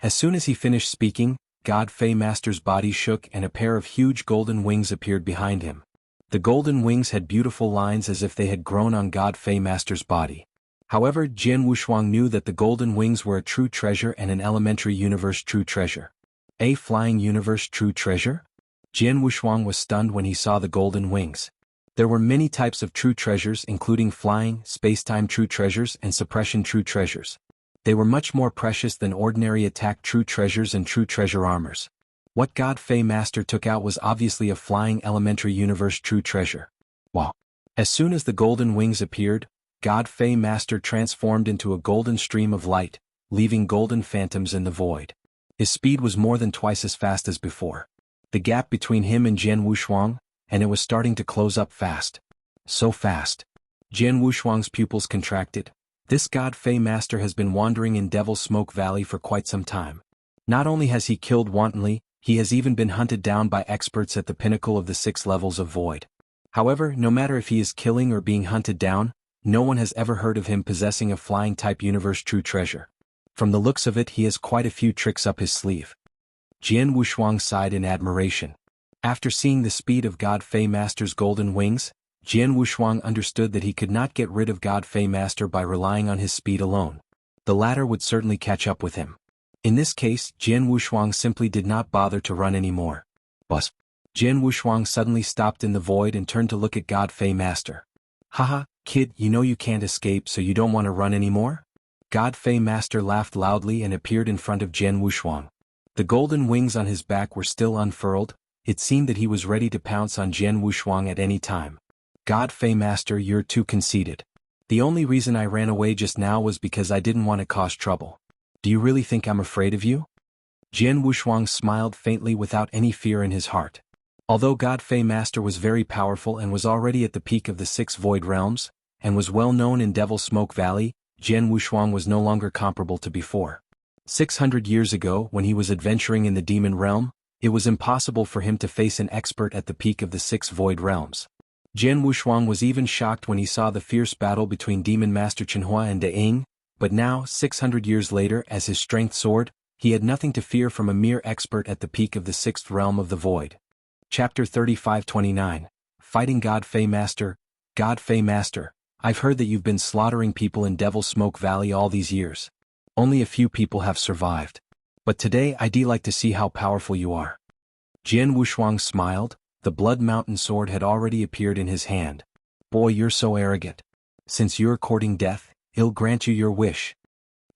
As soon as he finished speaking, God Fei Master's body shook and a pair of huge golden wings appeared behind him. The golden wings had beautiful lines as if they had grown on God Fei Master's body. However, Jian Wushuang knew that the golden wings were a true treasure and an elementary universe true treasure. A flying universe true treasure? Jian Wushuang was stunned when he saw the golden wings. There were many types of true treasures including flying, space-time true treasures and suppression true treasures. They were much more precious than ordinary attack true treasures and true treasure armors. What God Fei Master took out was obviously a flying elementary universe true treasure. Wow. As soon as the golden wings appeared, God Fei Master transformed into a golden stream of light, leaving golden phantoms in the void. His speed was more than twice as fast as before. The gap between him and Jian Wushuang, and it was starting to close up fast. So fast. Jian Wushuang's pupils contracted. This God Fei Master has been wandering in Devil's Smoke Valley for quite some time. Not only has he killed wantonly, he has even been hunted down by experts at the pinnacle of the 6 levels of void. However, no matter if he is killing or being hunted down, no one has ever heard of him possessing a flying-type universe true treasure. From the looks of it, he has quite a few tricks up his sleeve. Jian Wushuang sighed in admiration. After seeing the speed of God Fei Master's golden wings, Jian Wushuang understood that he could not get rid of God Fei Master by relying on his speed alone. The latter would certainly catch up with him. In this case, Jian Wushuang simply did not bother to run anymore. But Jian Wushuang suddenly stopped in the void and turned to look at God Fei Master. Haha, kid, you know you can't escape, so you don't want to run anymore? God Fei Master laughed loudly and appeared in front of Jian Wushuang. The golden wings on his back were still unfurled. It seemed that he was ready to pounce on Jian Wushuang at any time. God Fei Master, you're too conceited. The only reason I ran away just now was because I didn't want to cause trouble. Do you really think I'm afraid of you? Jian Wushuang smiled faintly without any fear in his heart. Although God Fei Master was very powerful and was already at the peak of the 6 void realms, and was well known in Devil's Smoke Valley, Jian Wushuang was no longer comparable to before. 600 years ago, when he was adventuring in the demon realm, it was impossible for him to face an expert at the peak of the 6 void realms. Jian Wushuang was even shocked when he saw the fierce battle between Demon Master Chenhua and De Ying, but now, 600 years later, as his strength soared, he had nothing to fear from a mere expert at the peak of the 6th realm of the void. Chapter 35-29, Fighting God Fei Master. God Fei Master, I've heard that you've been slaughtering people in Devil's Smoke Valley all these years. Only a few people have survived. But today I'd like to see how powerful you are. Jian Wushuang smiled. The Blood Mountain sword had already appeared in his hand. Boy, you're so arrogant. Since you're courting death, I'll grant you your wish.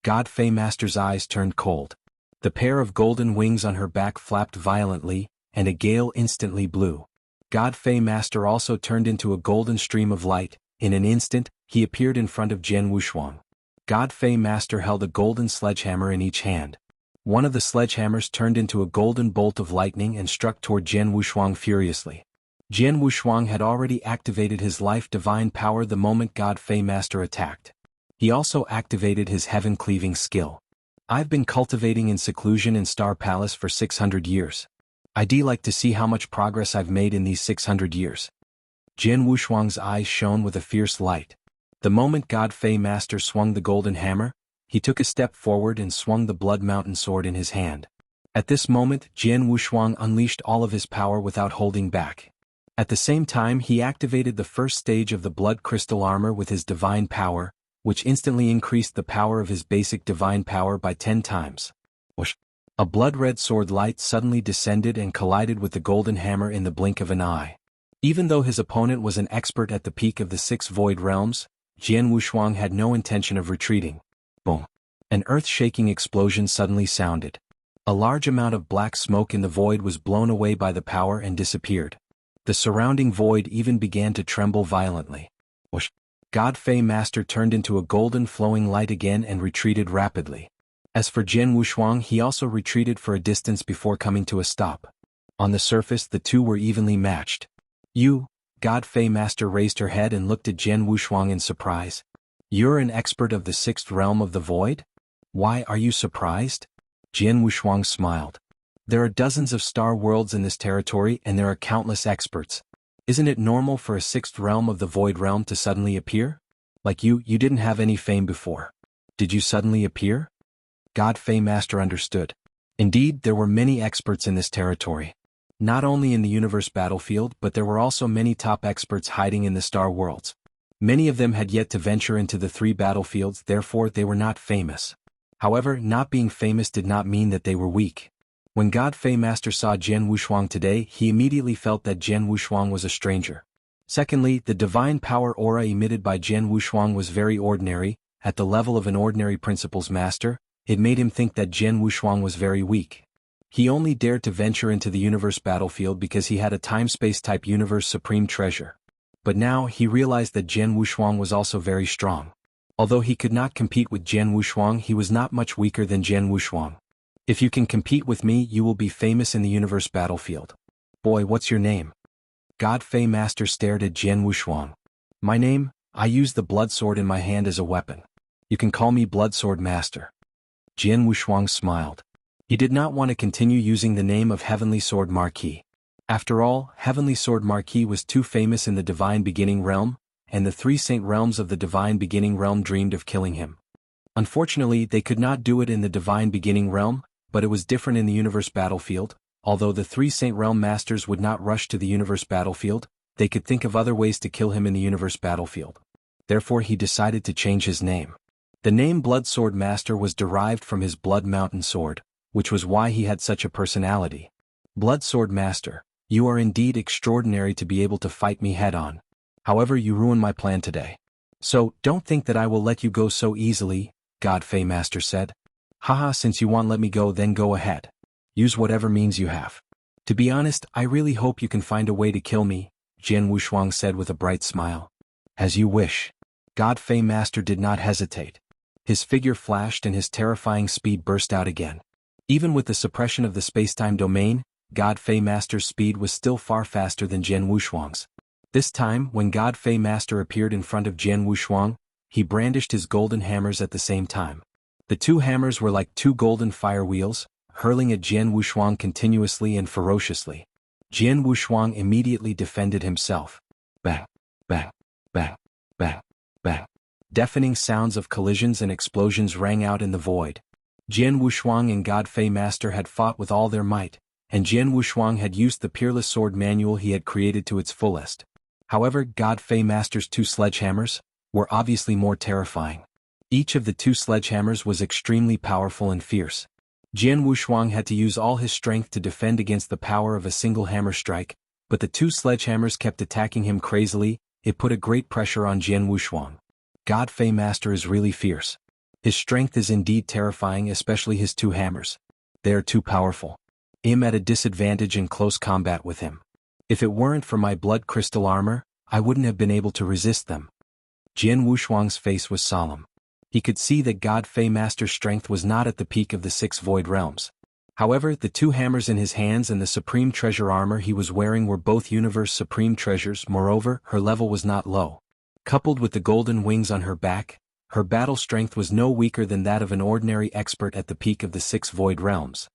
God Fei Master's eyes turned cold. The pair of golden wings on her back flapped violently, and a gale instantly blew. God Fei Master also turned into a golden stream of light. In an instant, he appeared in front of Jian Wushuang. God Fei Master held a golden sledgehammer in each hand. One of the sledgehammers turned into a golden bolt of lightning and struck toward Jian Wushuang furiously. Jian Wushuang had already activated his life divine power the moment God Fei Master attacked. He also activated his heaven-cleaving skill. I've been cultivating in seclusion in Star Palace for 600 years. I'd like to see how much progress I've made in these 600 years. Jian Wushuang's eyes shone with a fierce light. The moment God Fei Master swung the golden hammer, he took a step forward and swung the Blood Mountain sword in his hand. At this moment, Jian Wushuang unleashed all of his power without holding back. At the same time, he activated the first stage of the Blood Crystal Armor with his divine power, which instantly increased the power of his basic divine power by 10 times. Whoosh! A blood-red sword light suddenly descended and collided with the golden hammer in the blink of an eye. Even though his opponent was an expert at the peak of the 6 void realms, Jian Wushuang had no intention of retreating. Boom! An earth-shaking explosion suddenly sounded. A large amount of black smoke in the void was blown away by the power and disappeared. The surrounding void even began to tremble violently. Whoosh! God Fei Master turned into a golden flowing light again and retreated rapidly. As for Jian Wushuang, he also retreated for a distance before coming to a stop. On the surface, the two were evenly matched. God Fei Master raised her head and looked at Jian Wushuang in surprise. You're an expert of the 6th realm of the void? Why are you surprised? Jian Wushuang smiled. There are dozens of star worlds in this territory and there are countless experts. Isn't it normal for a 6th realm of the void realm to suddenly appear? Like you didn't have any fame before. Did you suddenly appear? God Fei Master understood. Indeed, there were many experts in this territory. Not only in the universe battlefield, but there were also many top experts hiding in the star worlds. Many of them had yet to venture into the 3 battlefields, therefore they were not famous. However, not being famous did not mean that they were weak. When God Fei Master saw Jian Wushuang today, he immediately felt that Jian Wushuang was a stranger. Secondly, the divine power aura emitted by Jian Wushuang was very ordinary. At the level of an ordinary principles master, it made him think that Jian Wushuang was very weak. He only dared to venture into the universe battlefield because he had a time-space type universe supreme treasure. But now he realized that Jian Wushuang was also very strong. Although he could not compete with Jian Wushuang, he was not much weaker than Jian Wushuang. If you can compete with me, you will be famous in the universe battlefield. Boy, what's your name? God Fei Master stared at Jian Wushuang. My name? I use the blood sword in my hand as a weapon. You can call me Blood Sword Master. Jian Wushuang smiled. He did not want to continue using the name of Heavenly Sword Marquis. After all, Heavenly Sword Marquis was too famous in the Divine Beginning Realm, and the 3 Saint Realms of the Divine Beginning Realm dreamed of killing him. Unfortunately, they could not do it in the Divine Beginning Realm, but it was different in the universe battlefield. Although the 3 Saint Realm Masters would not rush to the universe battlefield, they could think of other ways to kill him in the universe battlefield. Therefore he decided to change his name. The name Blood Sword Master was derived from his Blood Mountain sword, which was why he had such a personality. Blood Sword Master, you are indeed extraordinary to be able to fight me head-on. However, you ruined my plan today. So, don't think that I will let you go so easily, God Fei Master said. Haha, since you won't let me go, then go ahead. Use whatever means you have. To be honest, I really hope you can find a way to kill me, Jian Wushuang said with a bright smile. As you wish. God Fei Master did not hesitate. His figure flashed and his terrifying speed burst out again. Even with the suppression of the spacetime domain, God Fei Master's speed was still far faster than Jian Wushuang's. This time, when God Fei Master appeared in front of Jian Wushuang, he brandished his golden hammers at the same time. The 2 hammers were like 2 golden fire wheels, hurling at Jian Wushuang continuously and ferociously. Jian Wushuang immediately defended himself. Bang, bang, bang, bang, bang. Deafening sounds of collisions and explosions rang out in the void. Jian Wushuang and God Fei Master had fought with all their might, and Jian Wushuang had used the peerless sword manual he had created to its fullest. However, God Fei Master's 2 sledgehammers were obviously more terrifying. Each of the 2 sledgehammers was extremely powerful and fierce. Jian Wushuang had to use all his strength to defend against the power of a single hammer strike, but the two sledgehammers kept attacking him crazily. It put a great pressure on Jian Wushuang. God Fei Master is really fierce. His strength is indeed terrifying, especially his two hammers. They are too powerful. I'm at a disadvantage in close combat with him. If it weren't for my blood crystal armor, I wouldn't have been able to resist them. Jian Wushuang's face was solemn. He could see that God Fei Master's strength was not at the peak of the 6 void realms. However, the two hammers in his hands and the supreme treasure armor he was wearing were both universe supreme treasures. Moreover, her level was not low. Coupled with the golden wings on her back, her battle strength was no weaker than that of an ordinary expert at the peak of the 6 void realms.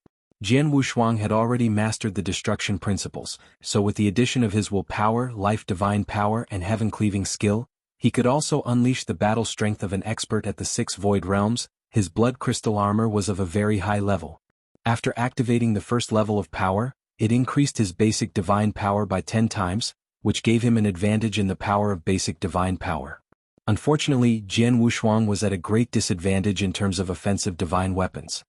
Jian Wushuang had already mastered the destruction principles, so with the addition of his willpower, life divine power and heaven-cleaving skill, he could also unleash the battle strength of an expert at the 6 void realms. His blood crystal armor was of a very high level. After activating the first level of power, it increased his basic divine power by 10 times, which gave him an advantage in the power of basic divine power. Unfortunately, Jian Wushuang was at a great disadvantage in terms of offensive divine weapons.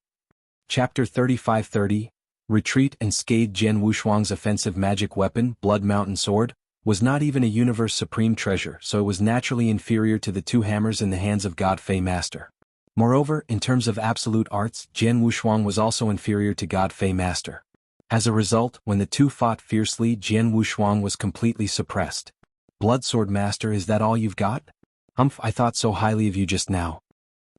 Chapter 3530, Retreat. Unscathed. Jian Wushuang's offensive magic weapon, Blood Mountain Sword, was not even a universe supreme treasure, so it was naturally inferior to the two hammers in the hands of God Fei Master. Moreover, in terms of absolute arts, Jian Wushuang was also inferior to God Fei Master. As a result, when the two fought fiercely, Jian Wushuang was completely suppressed. Bloodsword Master, is that all you've got? Humph, I thought so highly of you just now.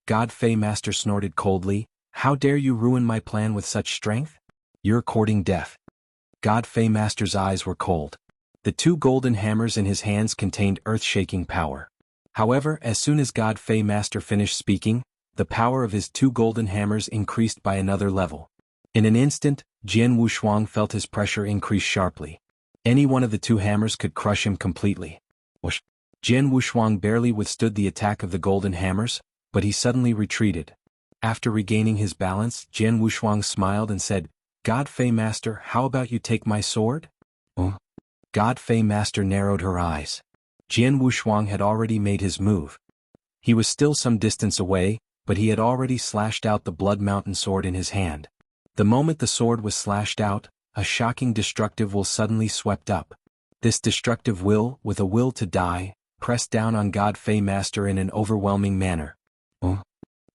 God Fei Master snorted coldly. How dare you ruin my plan with such strength? You're courting death. God Fei Master's eyes were cold. The two golden hammers in his hands contained earth-shaking power. However, as soon as God Fei Master finished speaking, the power of his two golden hammers increased by another level. In an instant, Jian Wushuang felt his pressure increase sharply. Any one of the two hammers could crush him completely. Whoosh! Jian Wushuang barely withstood the attack of the golden hammers, but he suddenly retreated. After regaining his balance, Jian Wushuang smiled and said, God Fei Master, how about you take my sword? Oh. God Fei Master narrowed her eyes. Jian Wushuang had already made his move. He was still some distance away, but he had already slashed out the Blood Mountain Sword in his hand. The moment the sword was slashed out, a shocking destructive will suddenly swept up. This destructive will, with a will to die, pressed down on God Fei Master in an overwhelming manner. Oh.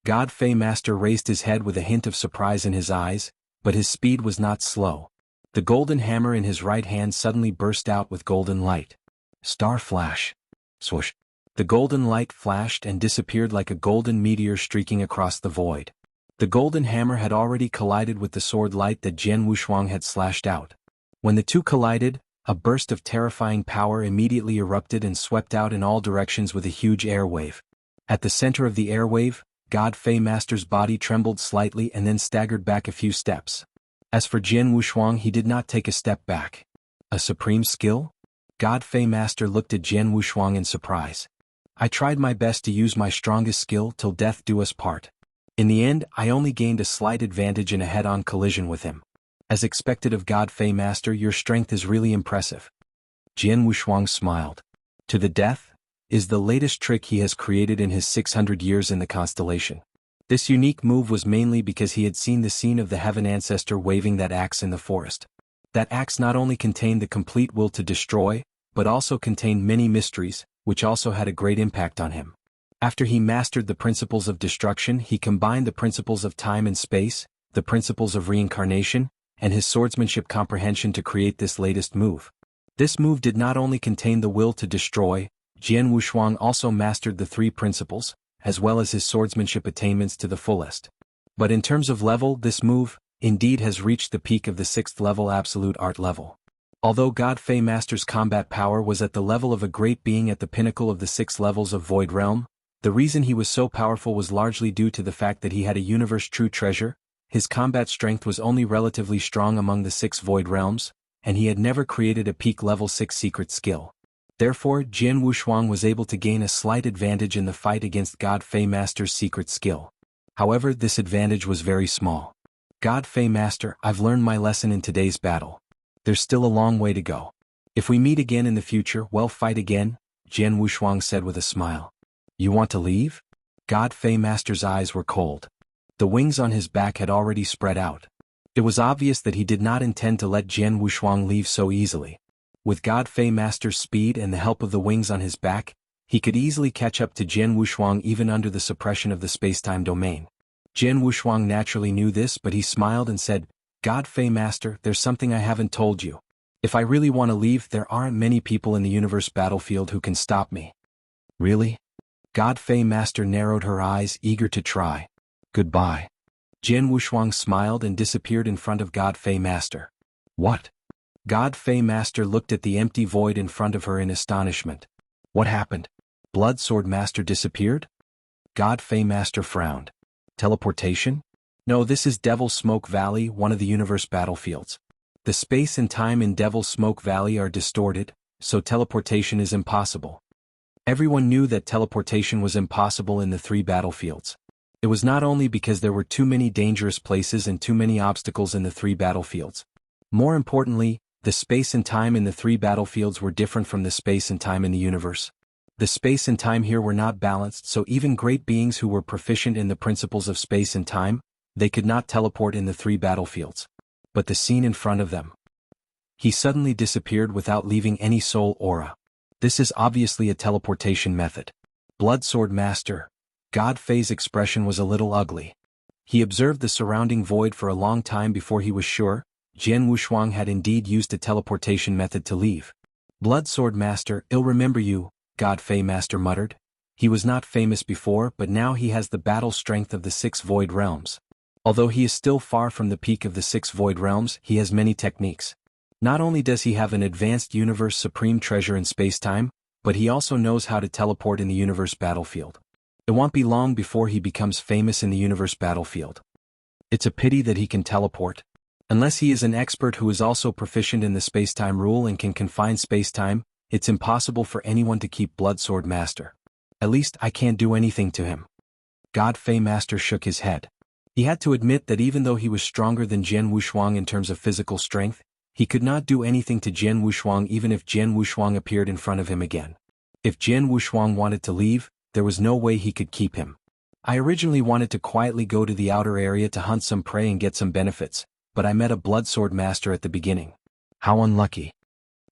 God Fei Master raised his head with a hint of surprise in his eyes, but his speed was not slow. The golden hammer in his right hand suddenly burst out with golden light. Star flash. Swoosh. The golden light flashed and disappeared like a golden meteor streaking across the void. The golden hammer had already collided with the sword light that Jian Wushuang had slashed out. When the two collided, a burst of terrifying power immediately erupted and swept out in all directions with a huge air wave. At the center of the air wave, God Fei Master's body trembled slightly and then staggered back a few steps. As for Jian Wushuang, he did not take a step back. A supreme skill? God Fei Master looked at Jian Wushuang in surprise. I tried my best to use my strongest skill till death do us part. In the end, I only gained a slight advantage in a head-on collision with him. As expected of God Fei Master, your strength is really impressive. Jian Wushuang smiled. To the death is the latest trick he has created in his 600 years in the constellation. This unique move was mainly because he had seen the scene of the Heaven Ancestor waving that axe in the forest. That axe not only contained the complete will to destroy, but also contained many mysteries, which also had a great impact on him. After he mastered the principles of destruction, he combined the principles of time and space, the principles of reincarnation, and his swordsmanship comprehension to create this latest move. This move did not only contain the will to destroy, Jian Wushuang also mastered the three principles, as well as his swordsmanship attainments to the fullest. But in terms of level, this move, indeed, has reached the peak of the 6th level absolute art level. Although God Fei Master's combat power was at the level of a great being at the pinnacle of the 6 levels of Void Realm, the reason he was so powerful was largely due to the fact that he had a universe true treasure. His combat strength was only relatively strong among the 6 Void Realms, and he had never created a peak level 6 secret skill. Therefore, Jian Wushuang was able to gain a slight advantage in the fight against God Fei Master's secret skill. However, this advantage was very small. God Fei Master, I've learned my lesson in today's battle. There's still a long way to go. If we meet again in the future, well, fight again, Jian Wushuang said with a smile. You want to leave? God Fei Master's eyes were cold. The wings on his back had already spread out. It was obvious that he did not intend to let Jian Wushuang leave so easily. With God Fei Master's speed and the help of the wings on his back, he could easily catch up to Jian Wushuang even under the suppression of the space-time domain. Jian Wushuang naturally knew this, but he smiled and said, "God Fei Master, there's something I haven't told you. If I really want to leave, there aren't many people in the universe battlefield who can stop me." "Really?" God Fei Master narrowed her eyes, eager to try. "Goodbye." Jian Wushuang smiled and disappeared in front of God Fei Master. "What?" God Fei Master looked at the empty void in front of her in astonishment. "What happened? Blood Sword Master disappeared?" God Fei Master frowned. "Teleportation? No, this is Devil's Smoke Valley, one of the universe battlefields. The space and time in Devil's Smoke Valley are distorted, so teleportation is impossible." Everyone knew that teleportation was impossible in the three battlefields. It was not only because there were too many dangerous places and too many obstacles in the three battlefields. More importantly, the space and time in the three battlefields were different from the space and time in the universe. The space and time here were not balanced, so even great beings who were proficient in the principles of space and time, they could not teleport in the three battlefields. But the scene in front of them. He suddenly disappeared without leaving any soul aura. This is obviously a teleportation method. Blood Sword Master. God Fei's expression was a little ugly. He observed the surrounding void for a long time before he was sure Jian Wushuang had indeed used a teleportation method to leave. "Blood Sword Master, I'll remember you," God Fei Master muttered. He was not famous before, but now he has the battle strength of the 6 void realms. Although he is still far from the peak of the 6 void realms, he has many techniques. Not only does he have an advanced universe supreme treasure in space-time, but he also knows how to teleport in the universe battlefield. It won't be long before he becomes famous in the universe battlefield. It's a pity that he can teleport. Unless he is an expert who is also proficient in the space-time rule and can confine space-time, it's impossible for anyone to keep Blood Sword Master. At least I can't do anything to him. God Fei Master shook his head. He had to admit that even though he was stronger than Jian Wushuang in terms of physical strength, he could not do anything to Jian Wushuang even if Jian Wushuang appeared in front of him again. If Jian Wushuang wanted to leave, there was no way he could keep him. "I originally wanted to quietly go to the outer area to hunt some prey and get some benefits, but I met a Blood Sword Master at the beginning. How unlucky."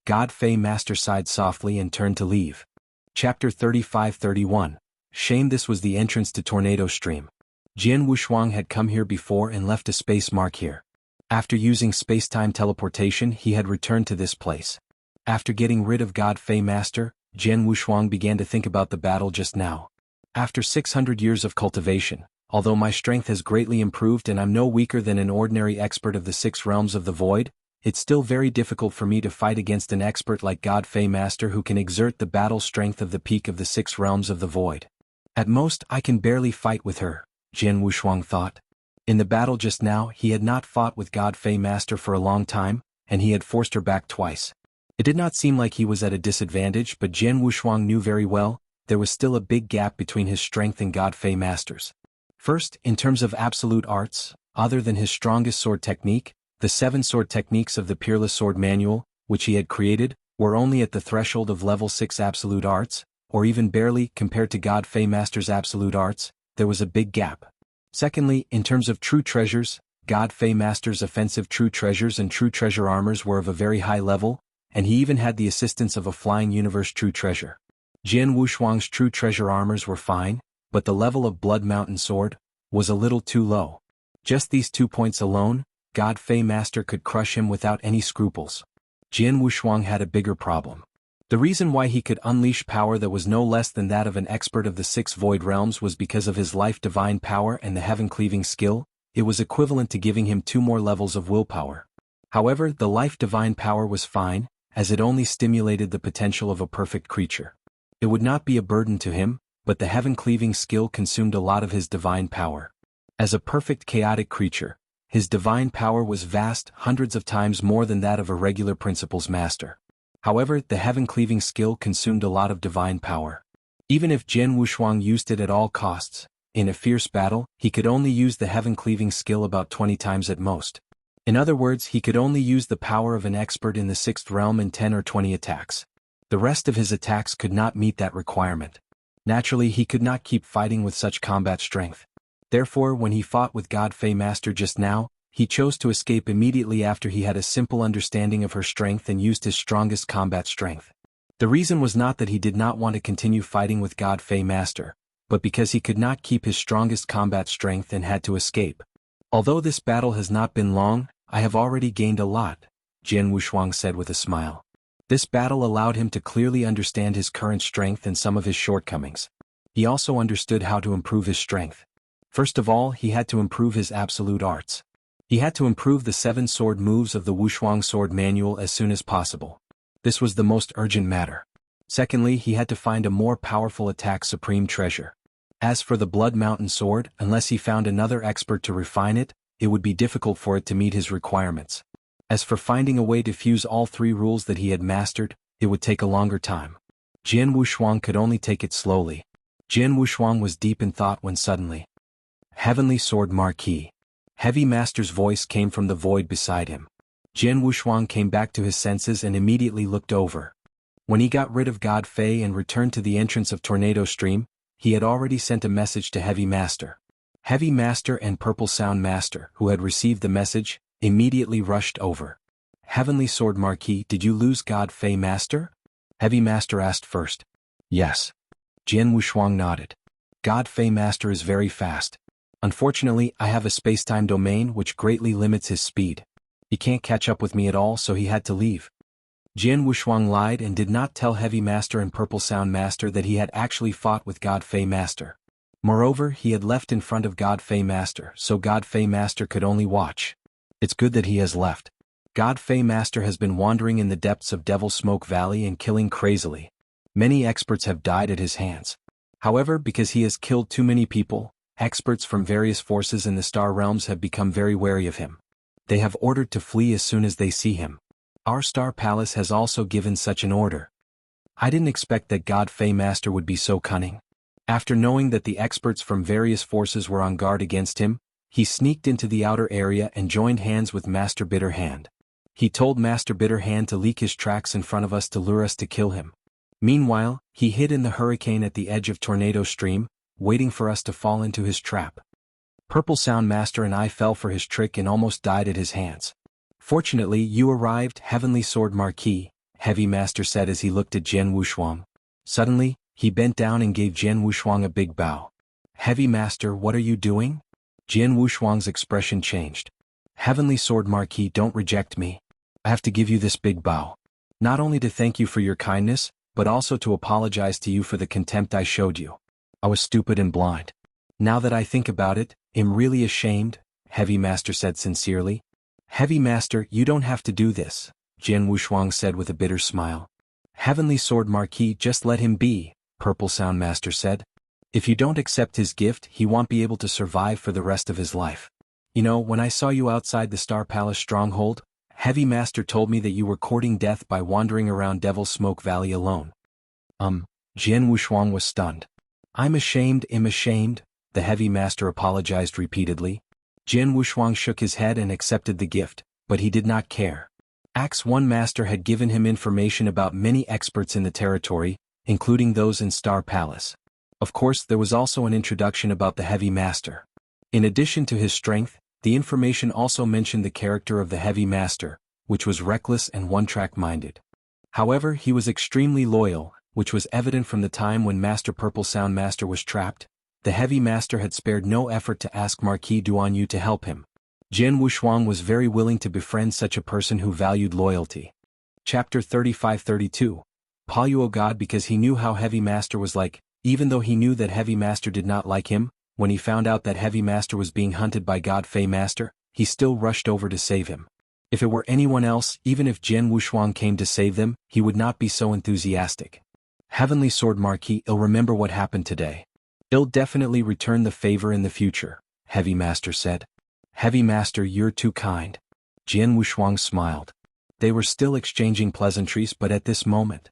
God Fei Master sighed softly and turned to leave. Chapter 35-31. Shame. This was the entrance to Tornado Stream. Jian Wushuang had come here before and left a space mark here. After using space-time teleportation, he had returned to this place. After getting rid of God Fei Master, Jian Wushuang began to think about the battle just now. After 600 years of cultivation, although my strength has greatly improved and I'm no weaker than an ordinary expert of the 6 realms of the void, it's still very difficult for me to fight against an expert like God Fei Master who can exert the battle strength of the peak of the 6 realms of the void. At most, I can barely fight with her, Jian Wushuang thought. In the battle just now, he had not fought with God Fei Master for a long time, and he had forced her back twice. It did not seem like he was at a disadvantage, but Jian Wushuang knew very well, there was still a big gap between his strength and God Fei Master's. First, in terms of absolute arts, other than his strongest sword technique, the 7 sword techniques of the Peerless Sword Manual, which he had created, were only at the threshold of level 6 absolute arts, or even barely compared to God Fei Master's absolute arts. There was a big gap. Secondly, in terms of true treasures, God Fei Master's offensive true treasures and true treasure armors were of a very high level, and he even had the assistance of a flying universe true treasure. Jian Wushuang's true treasure armors were fine, but the level of Blood Mountain Sword was a little too low. Just these 2 points alone, God Fei Master could crush him without any scruples. Jian Wushuang had a bigger problem. The reason why he could unleash power that was no less than that of an expert of the 6 void realms was because of his life divine power and the heaven-cleaving skill. It was equivalent to giving him 2 more levels of willpower. However, the life divine power was fine, as it only stimulated the potential of a perfect creature. It would not be a burden to him, but the heaven-cleaving skill consumed a lot of his divine power. As a perfect chaotic creature, his divine power was vast, hundreds of times more than that of a regular principles master. However, the heaven-cleaving skill consumed a lot of divine power. Even if Jian Wushuang used it at all costs, in a fierce battle, he could only use the heaven-cleaving skill about 20 times at most. In other words, he could only use the power of an expert in the 6th realm in 10 or 20 attacks. The rest of his attacks could not meet that requirement. Naturally, he could not keep fighting with such combat strength. Therefore, when he fought with God Fei Master just now, he chose to escape immediately after he had a simple understanding of her strength and used his strongest combat strength. The reason was not that he did not want to continue fighting with God Fei Master, but because he could not keep his strongest combat strength and had to escape. Although this battle has not been long, I have already gained a lot, Jianghu Shuang said with a smile. This battle allowed him to clearly understand his current strength and some of his shortcomings. He also understood how to improve his strength. First of all, he had to improve his absolute arts. He had to improve the 7 sword moves of the Wushuang sword manual as soon as possible. This was the most urgent matter. Secondly, he had to find a more powerful attack supreme treasure. As for the Blood Mountain sword, unless he found another expert to refine it, it would be difficult for it to meet his requirements. As for finding a way to fuse all 3 rules that he had mastered, it would take a longer time. Jianghu Shuang could only take it slowly. Jianghu Shuang was deep in thought when suddenly, Heavenly Sword Marquis. Heavy Master's voice came from the void beside him. Jianghu Shuang came back to his senses and immediately looked over. When he got rid of God Fei and returned to the entrance of Tornado Stream, he had already sent a message to Heavy Master. Heavy Master and Purple Sound Master, who had received the message, immediately rushed over. Heavenly Sword Marquis, did you lose God Fei Master? Heavy Master asked first. Yes. Jianghu Shuang nodded. God Fei Master is very fast. Unfortunately, I have a space-time domain which greatly limits his speed. He can't catch up with me at all, so he had to leave. Jianghu Shuang lied and did not tell Heavy Master and Purple Sound Master that he had actually fought with God Fei Master. Moreover, he had left in front of God Fei Master, so God Fei Master could only watch. It's good that he has left. God Fei Master has been wandering in the depths of Devil Smoke Valley and killing crazily. Many experts have died at his hands. However, because he has killed too many people, experts from various forces in the Star Realms have become very wary of him. They have ordered to flee as soon as they see him. Our Star Palace has also given such an order. I didn't expect that God Fei Master would be so cunning. After knowing that the experts from various forces were on guard against him, he sneaked into the outer area and joined hands with Master Bitter Hand. He told Master Bitter Hand to leak his tracks in front of us to lure us to kill him. Meanwhile, he hid in the hurricane at the edge of Tornado Stream, waiting for us to fall into his trap. Purple Sound Master and I fell for his trick and almost died at his hands. Fortunately, you arrived, Heavenly Sword Marquis, Heavy Master said as he looked at Jianghu Shuang. Suddenly, he bent down and gave Jianghu Shuang a big bow. Heavy Master, what are you doing? Jianghu Shuang's expression changed. Heavenly Sword Marquis, don't reject me. I have to give you this big bow. Not only to thank you for your kindness, but also to apologize to you for the contempt I showed you. I was stupid and blind. Now that I think about it, I'm really ashamed, Heavy Master said sincerely. Heavy Master, you don't have to do this, Jianghu Shuang said with a bitter smile. Heavenly Sword Marquis, just let him be, Purple Sound Master said. If you don't accept his gift, he won't be able to survive for the rest of his life. You know, when I saw you outside the Star Palace stronghold, Heavy Master told me that you were courting death by wandering around Devil Smoke Valley alone. Jianghu Shuang was stunned. I'm ashamed, the Heavy Master apologized repeatedly. Jianghu Shuang shook his head and accepted the gift, but he did not care. Axe One Master had given him information about many experts in the territory, including those in Star Palace. Of course, there was also an introduction about the Heavy Master. In addition to his strength, the information also mentioned the character of the Heavy Master, which was reckless and one-track minded. However, he was extremely loyal, which was evident from the time when Master Purple Sound Master was trapped. The Heavy Master had spared no effort to ask Marquis Duanyu to help him. Jianghu Shuang was very willing to befriend such a person who valued loyalty. Chapter 35-32. Poluo God. Because he knew how Heavy Master was like, even though he knew that Heavy Master did not like him, when he found out that Heavy Master was being hunted by God Fei Master, he still rushed over to save him. If it were anyone else, even if Jianghu Shuang came to save them, he would not be so enthusiastic. Heavenly Sword Marquis, I'll remember what happened today. I'll definitely return the favor in the future, Heavy Master said. Heavy Master, you're too kind. Jianghu Shuang smiled. They were still exchanging pleasantries, but at this moment,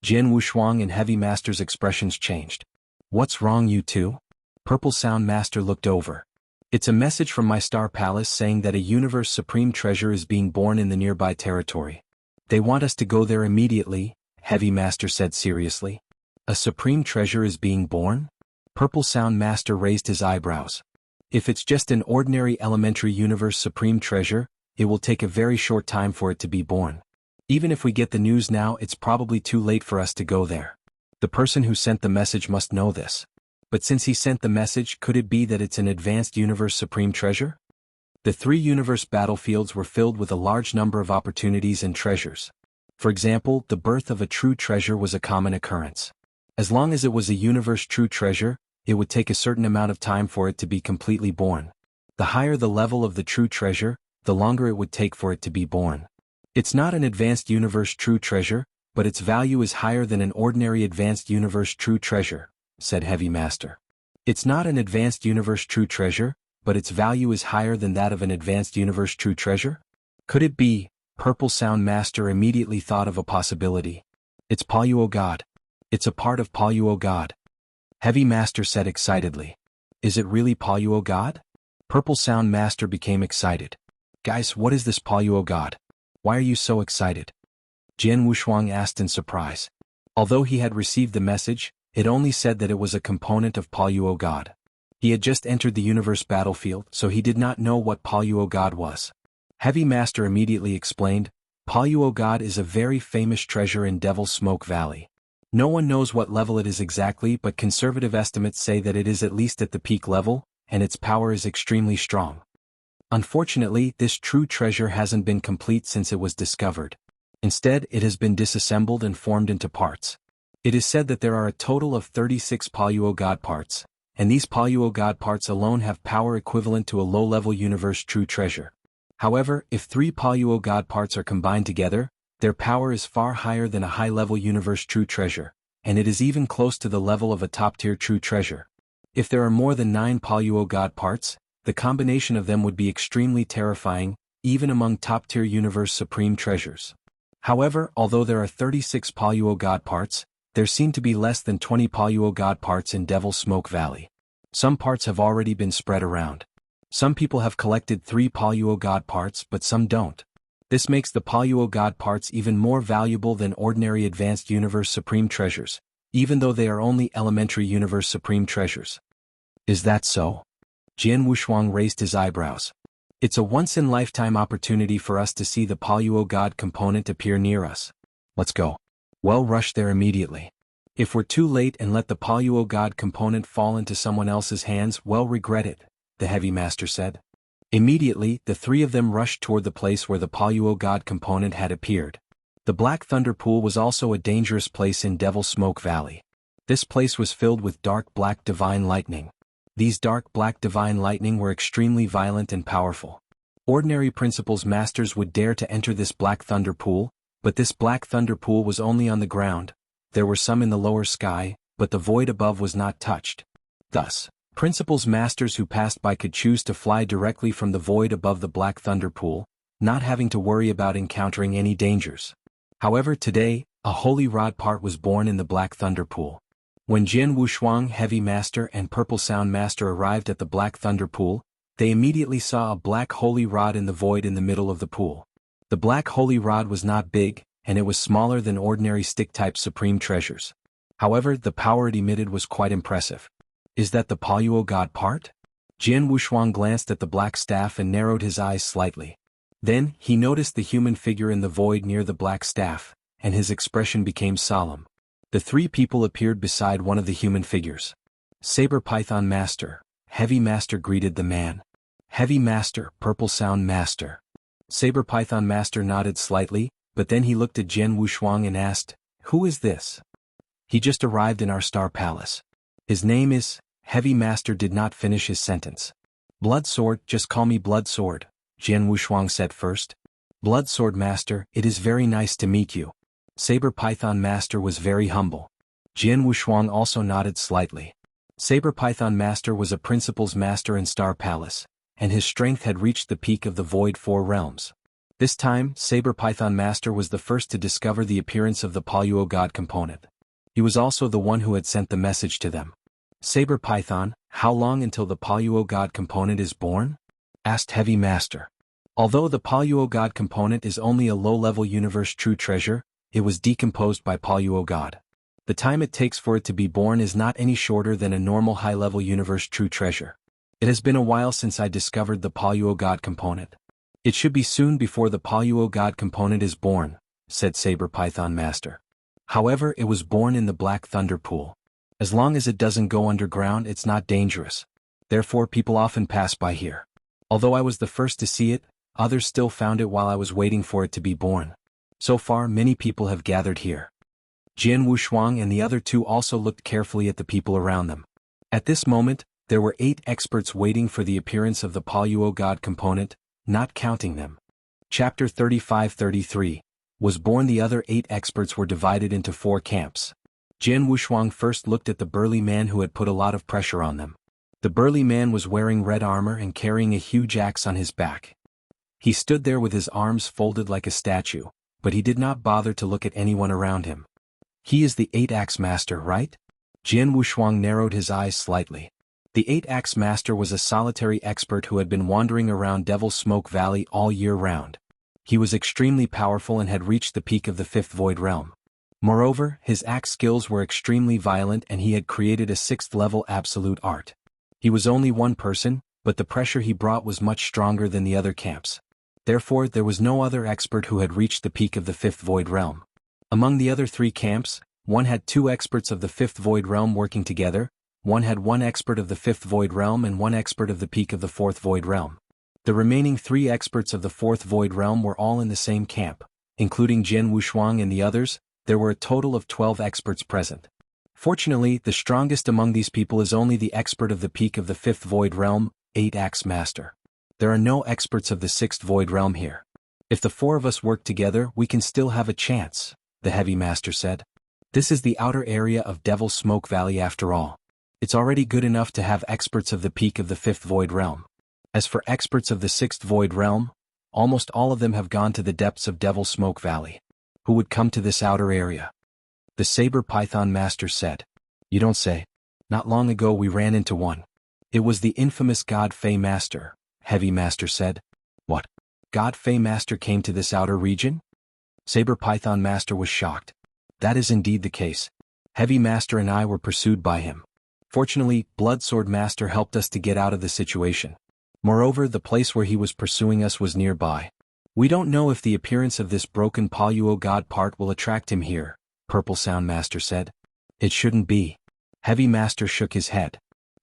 Jianghu Shuang and Heavy Master's expressions changed. What's wrong, you two? Purple Sound Master looked over. It's a message from my Star Palace saying that a universe supreme treasure is being born in the nearby territory. They want us to go there immediately, Heavy Master said seriously. A supreme treasure is being born? Purple Sound Master raised his eyebrows. If it's just an ordinary elementary universe supreme treasure, it will take a very short time for it to be born. Even if we get the news now, it's probably too late for us to go there. The person who sent the message must know this. But since he sent the message, could it be that it's an advanced universe supreme treasure? The 3 universe battlefields were filled with a large number of opportunities and treasures. For example, the birth of a true treasure was a common occurrence. As long as it was a universe true treasure, it would take a certain amount of time for it to be completely born. The higher the level of the true treasure, the longer it would take for it to be born. It's not an advanced universe true treasure, but its value is higher than an ordinary advanced universe true treasure, said Heavy Master. It's not an advanced universe true treasure, but its value is higher than that of an advanced universe true treasure? Could it be? Purple Sound Master immediately thought of a possibility. It's Poluo God. It's a part of Poluo God. Heavy Master said excitedly. Is it really Poluo God? Purple Sound Master became excited. Guys, what is this Poluo God? Why are you so excited? Jian Wushuang asked in surprise. Although he had received the message, it only said that it was a component of Poluo God. He had just entered the universe battlefield, so he did not know what Poluo God was. Heavy Master immediately explained, Poluo God is a very famous treasure in Devil's Smoke Valley. No one knows what level it is exactly, but conservative estimates say that it is at least at the peak level, and its power is extremely strong. Unfortunately, this true treasure hasn't been complete since it was discovered. Instead, it has been disassembled and formed into parts. It is said that there are a total of 36 Poluo God parts, and these Poluo God parts alone have power equivalent to a low-level universe true treasure. However, if 3 Poluo God parts are combined together, their power is far higher than a high-level universe true treasure, and it is even close to the level of a top-tier true treasure. If there are more than 9 Poluo God parts, the combination of them would be extremely terrifying, even among top-tier universe supreme treasures. However, although there are 36 Poluo God parts, there seem to be less than 20 Poluo God parts in Devil's Smoke Valley. Some parts have already been spread around. Some people have collected 3 Poluo God parts, but some don't. This makes the Poluo God parts even more valuable than ordinary advanced universe supreme treasures, even though they are only elementary universe supreme treasures. Is that so? Jian Wushuang raised his eyebrows. It's a once-in-lifetime opportunity for us to see the Poluo God component appear near us. Let's go. Well, rush there immediately. If we're too late and let the Poluo God component fall into someone else's hands, well, regret it, the Heavy Master said. Immediately, the 3 of them rushed toward the place where the Poluo God component had appeared. The Black Thunder Pool was also a dangerous place in Devil's Smoke Valley. This place was filled with dark black divine lightning. These dark black divine lightning were extremely violent and powerful. Ordinary Principles Masters would dare to enter this Black Thunder Pool, but this Black Thunder Pool was only on the ground. There were some in the lower sky, but the void above was not touched. Thus, Principles Masters who passed by could choose to fly directly from the void above the Black Thunder Pool, not having to worry about encountering any dangers. However, today, a Holy Rod part was born in the Black Thunder Pool. When Jian Wushuang, Heavy Master, and Purple Sound Master arrived at the Black Thunder Pool, they immediately saw a black Holy Rod in the void in the middle of the pool. The black Holy Rod was not big, and it was smaller than ordinary stick-type supreme treasures. However, the power it emitted was quite impressive. Is that the Poluo God part? Jian Wushuang glanced at the black staff and narrowed his eyes slightly. Then, he noticed the human figure in the void near the black staff, and his expression became solemn. The 3 people appeared beside one of the human figures. Saber Python Master, Heavy Master greeted the man. Heavy Master, Purple Sound Master. Saber Python Master nodded slightly, but then he looked at Jian Wushuang and asked, Who is this? He just arrived in our Star Palace. His name is... Heavy Master did not finish his sentence. Blood Sword, just call me Blood Sword, Jian Wushuang said first. Blood Sword Master, it is very nice to meet you. Saber Python Master was very humble. Jian Wushuang also nodded slightly. Saber Python Master was a Principles Master in Star Palace, and his strength had reached the peak of the Void 4 realms. This time, Saber Python Master was the first to discover the appearance of the Poluo God component. He was also the one who had sent the message to them. Saber Python, how long until the Poluo God component is born? Asked Heavy Master. Although the Poluo God component is only a low-level universe true treasure, it was decomposed by Poluo God. The time it takes for it to be born is not any shorter than a normal high-level universe true treasure. It has been a while since I discovered the Poluo God component. It should be soon before the Poluo God component is born, said Saber Python Master. However, it was born in the Black Thunder Pool. As long as it doesn't go underground, it's not dangerous. Therefore, people often pass by here. Although I was the first to see it, others still found it while I was waiting for it to be born. So far, many people have gathered here. Jianghu Shuang and the other two also looked carefully at the people around them. At this moment, there were 8 experts waiting for the appearance of the Poluo God component, not counting them. Chapter 35-33 was born. The other 8 experts were divided into 4 camps. Jianghu Shuang first looked at the burly man who had put a lot of pressure on them. The burly man was wearing red armor and carrying a huge axe on his back. He stood there with his arms folded like a statue, but he did not bother to look at anyone around him. He is the 8-axe master, right? Jianghu Shuang narrowed his eyes slightly. The 8-axe master was a solitary expert who had been wandering around Devil's Smoke Valley all year round. He was extremely powerful and had reached the peak of the 5th Void Realm. Moreover, his axe skills were extremely violent and he had created a 6th-level absolute art. He was only one person, but the pressure he brought was much stronger than the other camps. Therefore, there was no other expert who had reached the peak of the 5th Void Realm. Among the other 3 camps, one had 2 experts of the 5th Void Realm working together, one had 1 expert of the 5th Void Realm and 1 expert of the peak of the 4th Void Realm. The remaining 3 experts of the 4th Void Realm were all in the same camp, including Jianghu Shuang and the others. There were a total of 12 experts present. Fortunately, the strongest among these people is only the expert of the peak of the 5th Void Realm, 8-axe master. There are no experts of the 6th Void Realm here. If the 4 of us work together, we can still have a chance, the Heavy Master said. This is the outer area of Devil's Smoke Valley after all. It's already good enough to have experts of the peak of the 5th Void Realm. As for experts of the 6th Void Realm, almost all of them have gone to the depths of Devil's Smoke Valley. Who would come to this outer area? The Saber Python Master said. You don't say. Not long ago we ran into one. It was the infamous God Fei Master, Heavy Master said. What? God Fei Master came to this outer region? Saber Python Master was shocked. That is indeed the case. Heavy Master and I were pursued by him. Fortunately, Bloodsword Master helped us to get out of the situation. Moreover, the place where he was pursuing us was nearby. We don't know if the appearance of this broken Poluo God part will attract him here, Purple Sound Master said. It shouldn't be. Heavy Master shook his head.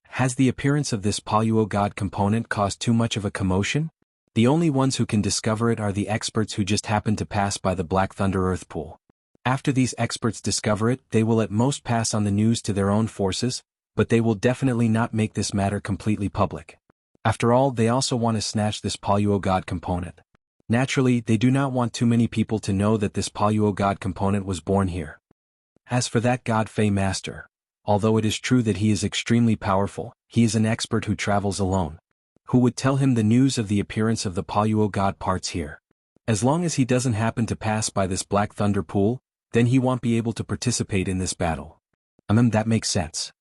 Has the appearance of this Poluo God component caused too much of a commotion? The only ones who can discover it are the experts who just happened to pass by the Black Thunder Earth Pool. After these experts discover it, they will at most pass on the news to their own forces, but they will definitely not make this matter completely public. After all, they also want to snatch this Poluo God component. Naturally, they do not want too many people to know that this Poluo God component was born here. As for that God Fei Master, although it is true that he is extremely powerful, he is an expert who travels alone. Who would tell him the news of the appearance of the Poluo God parts here? As long as he doesn't happen to pass by this Black Thunder Pool, then he won't be able to participate in this battle. That makes sense.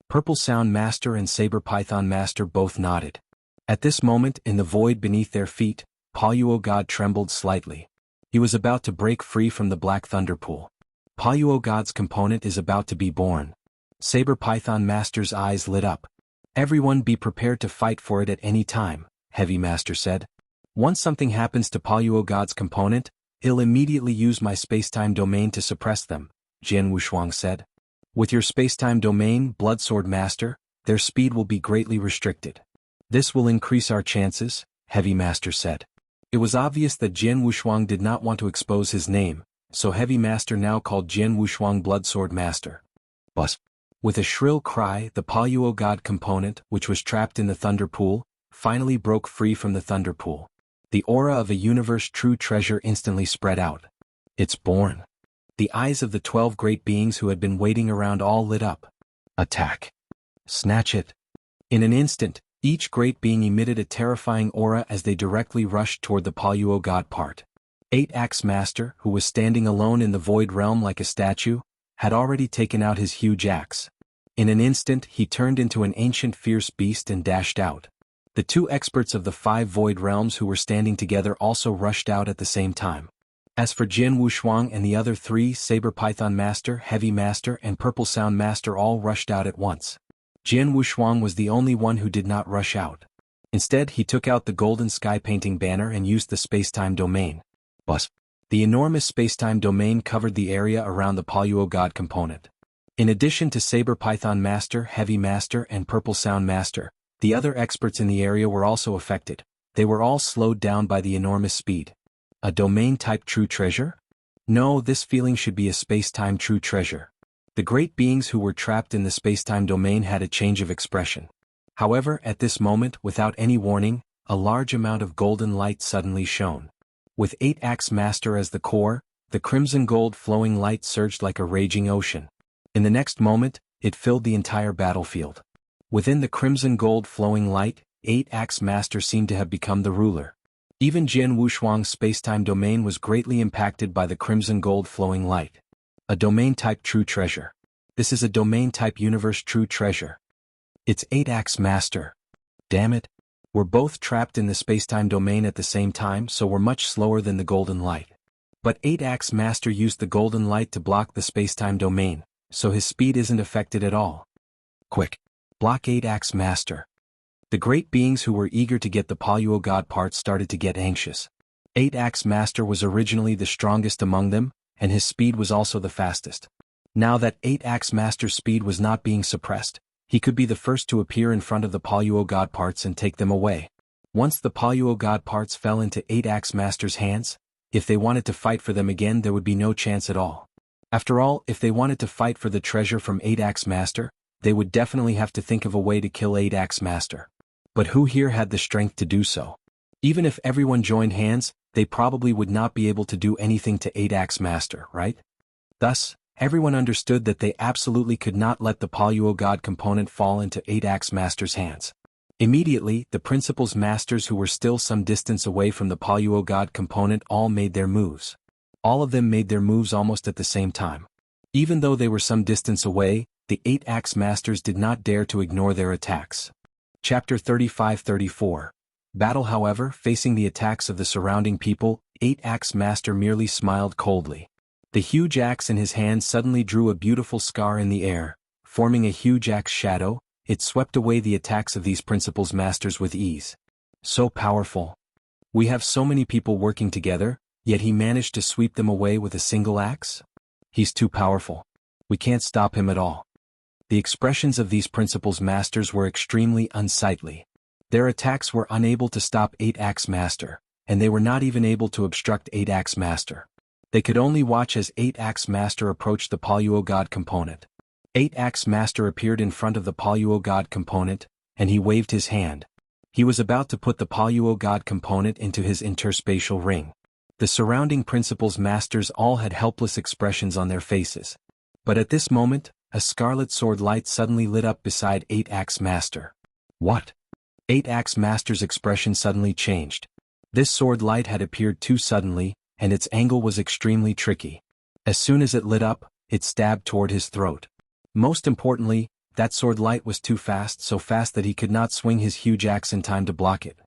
Purple Sound Master and Saber Python Master both nodded. At this moment, in the void beneath their feet, Poluo God trembled slightly. He was about to break free from the Black Thunder Pool. Poluo God's component is about to be born. Saber Python Master's eyes lit up. Everyone be prepared to fight for it at any time, Heavy Master said. Once something happens to Poluo God's component, I'll immediately use my spacetime domain to suppress them, Jianghu Shuang said. With your spacetime domain, Bloodsword Master, their speed will be greatly restricted. This will increase our chances, Heavy Master said. It was obvious that Jianghu Shuang did not want to expose his name, so Heavy Master now called Jianghu Shuang Bloodsword Master. But, with a shrill cry, the Poluo God component, which was trapped in the Thunder Pool, finally broke free from the Thunder Pool. The aura of a universe true treasure instantly spread out. It's born. The eyes of the 12 great beings who had been waiting around all lit up. Attack. Snatch it. In an instant, each great being emitted a terrifying aura as they directly rushed toward the Poluo God part. 8-axe Master, who was standing alone in the void realm like a statue, had already taken out his huge axe. In an instant, he turned into an ancient fierce beast and dashed out. The 2 experts of the 5 void realms who were standing together also rushed out at the same time. As for Jianghu Shuang and the other three, Saber Python Master, Heavy Master, and Purple Sound Master all rushed out at once. Jianghu Shuang was the only one who did not rush out. Instead, he took out the golden sky painting banner and used the spacetime domain. But the enormous spacetime domain covered the area around the Poluo God component. In addition to Saber Python Master, Heavy Master, and Purple Sound Master, the other experts in the area were also affected. They were all slowed down by the enormous speed. A domain-type true treasure? No, this feeling should be a space-time true treasure. The great beings who were trapped in the space-time domain had a change of expression. However, at this moment, without any warning, a large amount of golden light suddenly shone. With 8-Axe Master as the core, the crimson gold flowing light surged like a raging ocean. In the next moment, it filled the entire battlefield. Within the crimson gold flowing light, 8-Axe Master seemed to have become the ruler. Even Jianghu Shuang's spacetime domain was greatly impacted by the crimson gold flowing light. A domain-type true treasure. This is a domain-type universe true treasure. It's 8-Axe Master. Damn it. We're both trapped in the spacetime domain at the same time, so we're much slower than the golden light. But 8-Axe Master used the golden light to block the spacetime domain, so his speed isn't affected at all. Quick. Block 8-Axe Master. The great beings who were eager to get the Poluo God parts started to get anxious. 8-Axe Master was originally the strongest among them, and his speed was also the fastest. Now that 8-Axe Master's speed was not being suppressed, he could be the first to appear in front of the Poluo God parts and take them away. Once the Poluo God parts fell into 8-Axe Master's hands, if they wanted to fight for them again there would be no chance at all. After all, if they wanted to fight for the treasure from 8-Axe Master, they would definitely have to think of a way to kill 8-Axe Master. But who here had the strength to do so? Even if everyone joined hands, they probably would not be able to do anything to 8-Axe Master, right? Thus, everyone understood that they absolutely could not let the Poluo God component fall into 8-Axe Master's hands. Immediately, the Principal's Masters who were still some distance away from the Poluo God component all made their moves. All of them made their moves almost at the same time. Even though they were some distance away, the 8-Axe Masters did not dare to ignore their attacks. Chapter 35-34. Battle. However, facing the attacks of the surrounding people, 8-Axe Master merely smiled coldly. The huge axe in his hand suddenly drew a beautiful scar in the air, forming a huge axe shadow. It swept away the attacks of these Principal's Masters with ease. So powerful. We have so many people working together, yet he managed to sweep them away with a single axe? He's too powerful. We can't stop him at all. The expressions of these Principal's Masters were extremely unsightly. Their attacks were unable to stop 8-Axe Master, and they were not even able to obstruct 8-Axe Master. They could only watch as 8-Axe Master approached the Poluo God component. 8-Axe Master appeared in front of the Poluo God component, and he waved his hand. He was about to put the Poluo God component into his interspatial ring. The surrounding Principal's Masters all had helpless expressions on their faces. But at this moment, a scarlet sword light suddenly lit up beside 8-Axe Master. What? 8-Axe Master's expression suddenly changed. This sword light had appeared too suddenly, and its angle was extremely tricky. As soon as it lit up, it stabbed toward his throat. Most importantly, that sword light was too fast, so fast that he could not swing his huge axe in time to block it.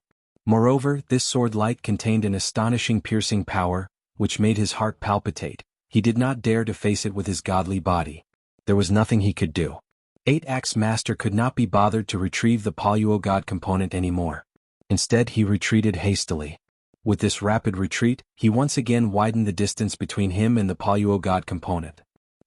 Moreover, this sword light contained an astonishing piercing power, which made his heart palpitate. He did not dare to face it with his godly body. There was nothing he could do. 8-Axe Master could not be bothered to retrieve the Poluo God component anymore. Instead, he retreated hastily. With this rapid retreat, he once again widened the distance between him and the Poluo God component.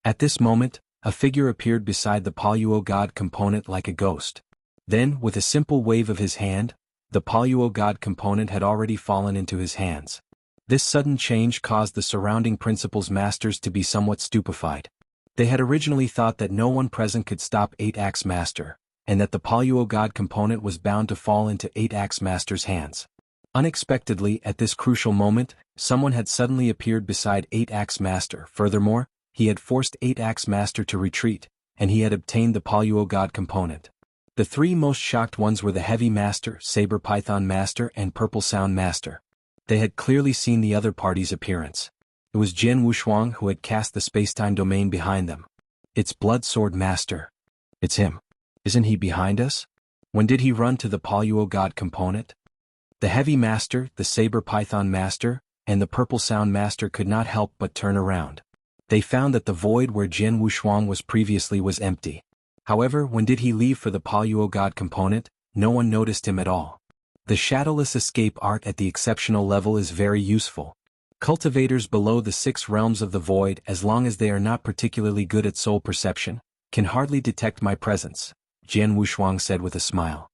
At this moment, a figure appeared beside the Poluo God component like a ghost. Then, with a simple wave of his hand, the Poluo God component had already fallen into his hands. This sudden change caused the surrounding Principal's Masters to be somewhat stupefied. They had originally thought that no one present could stop 8-Axe Master, and that the Poluo God component was bound to fall into 8-Axe Master's hands. Unexpectedly, at this crucial moment, someone had suddenly appeared beside 8-Axe Master. Furthermore, he had forced 8-Axe Master to retreat, and he had obtained the Poluo God component. The three most shocked ones were the Heavy Master, Saber Python Master, and Purple Sound Master. They had clearly seen the other party's appearance. It was Jianghu Shuang who had cast the spacetime domain behind them. It's Blood Sword Master. It's him. Isn't he behind us? When did he run to the Poluo God component? The Heavy Master, the Saber Python Master, and the Purple Sound Master could not help but turn around. They found that the void where Jian Wushuang was previously was empty. However, when did he leave for the Poluo God component? No one noticed him at all. The shadowless escape art at the exceptional level is very useful. Cultivators below the 6 realms of the void, as long as they are not particularly good at soul perception, can hardly detect my presence, Jian Wushuang said with a smile.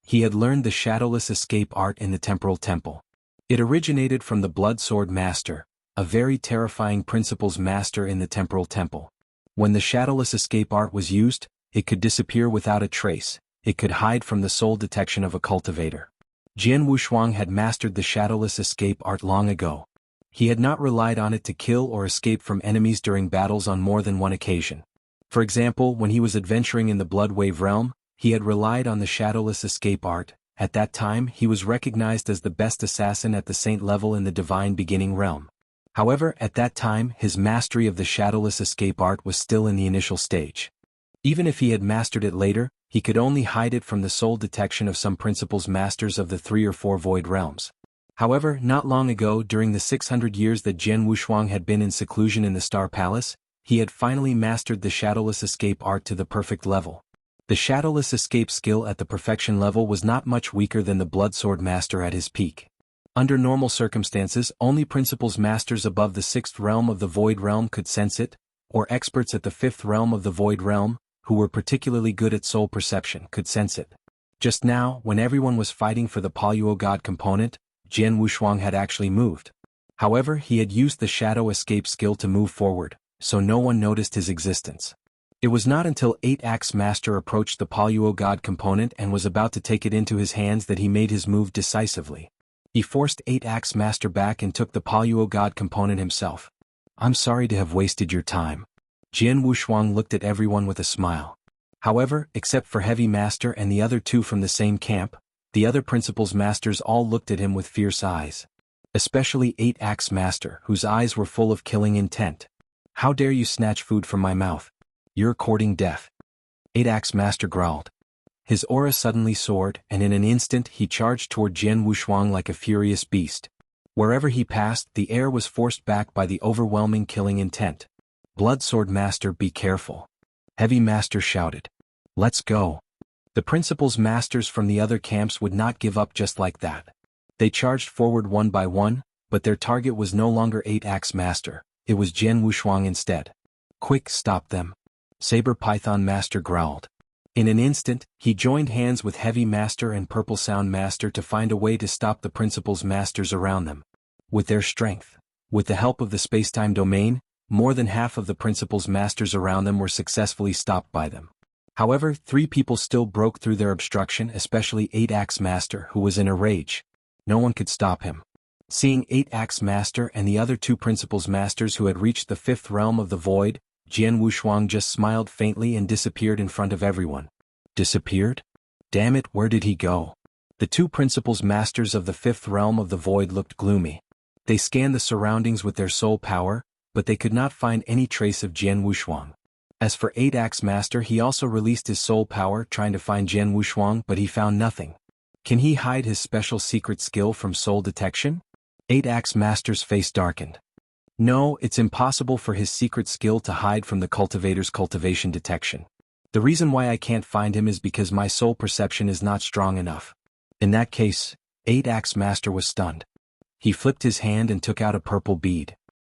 He had learned the shadowless escape art in the temporal temple. It originated from the Blood Sword Master, a very terrifying principles master in the temporal temple. When the shadowless escape art was used, it could disappear without a trace. It could hide from the soul detection of a cultivator. Jian Wushuang had mastered the shadowless escape art long ago. He had not relied on it to kill or escape from enemies during battles on more than one occasion. For example, when he was adventuring in the Blood Wave realm, he had relied on the shadowless escape art. At that time, he was recognized as the best assassin at the saint level in the divine beginning realm. However, at that time, his mastery of the shadowless escape art was still in the initial stage. Even if he had mastered it later, he could only hide it from the soul detection of some principles masters of the 3 or 4 void realms. However, not long ago, during the 600 years that Jian Wushuang had been in seclusion in the Star Palace, he had finally mastered the shadowless escape art to the perfect level. The shadowless escape skill at the perfection level was not much weaker than the Blood Sword Master at his peak. Under normal circumstances, only principles masters above the 6th realm of the void realm could sense it, or experts at the 5th realm of the void realm, who were particularly good at soul perception, could sense it. Just now, when everyone was fighting for the Poluo God component, Jian Wushuang had actually moved. However, he had used the shadow escape skill to move forward, so no one noticed his existence. It was not until 8-Axe Master approached the Poluo God component and was about to take it into his hands that he made his move decisively. He forced 8-Axe Master back and took the Poluo God component himself. "I'm sorry to have wasted your time." Jian Wushuang looked at everyone with a smile. However, except for Heavy Master and the other 2 from the same camp, the other principles masters all looked at him with fierce eyes. Especially 8-Axe Master, whose eyes were full of killing intent. "How dare you snatch food from my mouth? You're courting death." 8-Axe Master growled. His aura suddenly soared, and in an instant he charged toward Jian Wushuang like a furious beast. Wherever he passed, the air was forced back by the overwhelming killing intent. "Blood Sword Master, be careful." Heavy Master shouted. "Let's go." The principles masters from the other camps would not give up just like that. They charged forward one by one, but their target was no longer 8-Axe Master, it was Jian Wushuang instead. "Quick, stop them." Saber Python Master growled. In an instant, he joined hands with Heavy Master and Purple Sound Master to find a way to stop the principles masters around them. With their strength, with the help of the spacetime domain, more than half of the principles masters around them were successfully stopped by them. However, 3 people still broke through their obstruction, especially 8-Axe Master, who was in a rage. No one could stop him. Seeing 8-Axe Master and the other 2 principles masters who had reached the 5th realm of the void, Jian Wushuang just smiled faintly and disappeared in front of everyone. Disappeared? Damn it, where did he go? The 2 principles masters of the 5th realm of the void looked gloomy. They scanned the surroundings with their soul power, but they could not find any trace of Jian Wushuang. As for 8-Axe Master, he also released his soul power trying to find Jian Wushuang, but he found nothing. Can he hide his special secret skill from soul detection? 8-Axe Master's face darkened. No, it's impossible for his secret skill to hide from the cultivator's cultivation detection. The reason why I can't find him is because my soul perception is not strong enough. In that case, 8-Axe Master was stunned. He flipped his hand and took out a purple bead.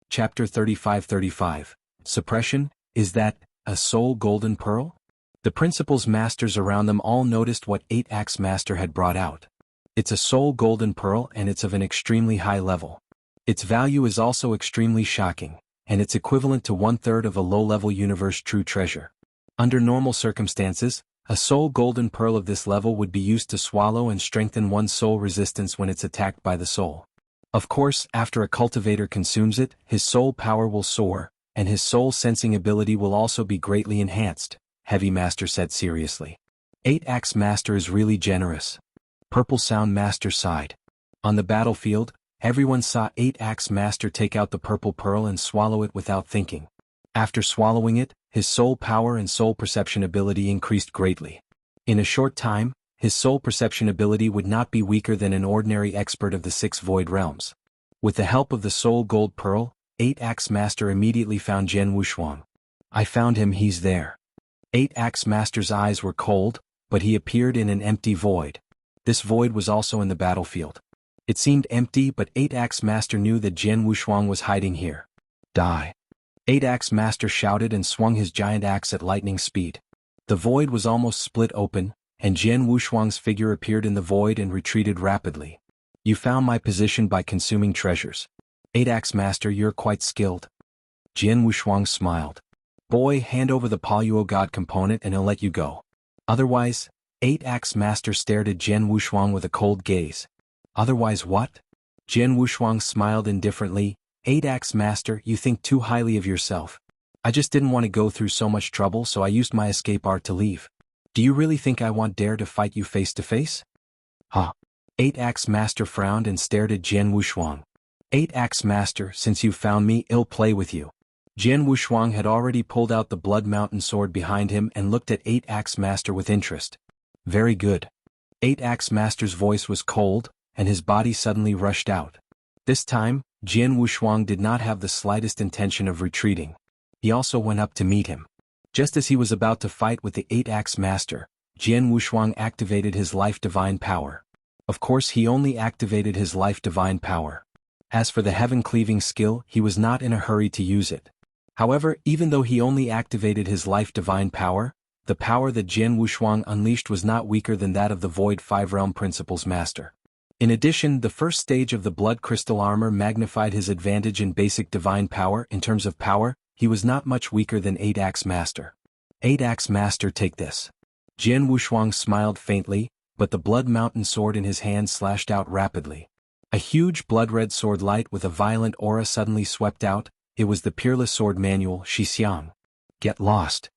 Chapter 35:35. Suppression, is that a soul golden pearl? The principles masters around them all noticed what 8-Axe Master had brought out. It's a soul golden pearl and it's of an extremely high level. Its value is also extremely shocking, and it's equivalent to 1/3 of a low-level universe true treasure. Under normal circumstances, a soul golden pearl of this level would be used to swallow and strengthen one's soul resistance when it's attacked by the soul. Of course, after a cultivator consumes it, his soul power will soar, and his soul sensing ability will also be greatly enhanced, Heavy Master said seriously. 8-Axe Master is really generous. Purple Sound Master sighed. On the battlefield, everyone saw 8-Axe Master take out the purple pearl and swallow it without thinking. After swallowing it, his soul power and soul perception ability increased greatly. In a short time, his soul perception ability would not be weaker than an ordinary expert of the 6 void realms. With the help of the Soul Gold Pearl, 8-Axe Master immediately found Jianghu Shuang. I found him, he's there. 8-Axe Master's eyes were cold, but he appeared in an empty void. This void was also in the battlefield. It seemed empty, but 8-Axe Master knew that Jianghu Shuang was hiding here. Die. 8-Axe Master shouted and swung his giant axe at lightning speed. The void was almost split open, and Jianghu Shuang's figure appeared in the void and retreated rapidly. You found my position by consuming treasures. 8-Axe Master, you're quite skilled. Jianghu Shuang smiled. Boy, hand over the Poluo God component and he'll let you go. Otherwise, 8-Axe Master stared at Jianghu Shuang with a cold gaze. Otherwise what? Jianghu Shuang smiled indifferently. 8-Axe Master, you think too highly of yourself. I just didn't want to go through so much trouble, so I used my escape art to leave. Do you really think I want dare to fight you face to face? Huh. 8-Axe Master frowned and stared at Jianghu Shuang. 8-Axe Master, since you found me, I'll play with you. Jianghu Shuang had already pulled out the Blood Mountain sword behind him and looked at 8-Axe Master with interest. Very good. 8-Axe Master's voice was cold, and his body suddenly rushed out. This time, Jianghu Shuang did not have the slightest intention of retreating. He also went up to meet him. Just as he was about to fight with the 8-Axe Master, Jianghu Shuang activated his Life Divine Power. Of course, he only activated his Life Divine Power. As for the Heaven-Cleaving skill, he was not in a hurry to use it. However, even though he only activated his Life Divine Power, the power that Jianghu Shuang unleashed was not weaker than that of the Void Five Realm Principles Master. In addition, the first stage of the Blood Crystal Armor magnified his advantage in basic divine power. In terms of power, he was not much weaker than 8-Axe Master. 8-Axe Master, take this. Jianghu Shuang smiled faintly, but the Blood Mountain sword in his hand slashed out rapidly. A huge blood-red sword light with a violent aura suddenly swept out. It was the Peerless Sword Manual, Shixiang. Get lost.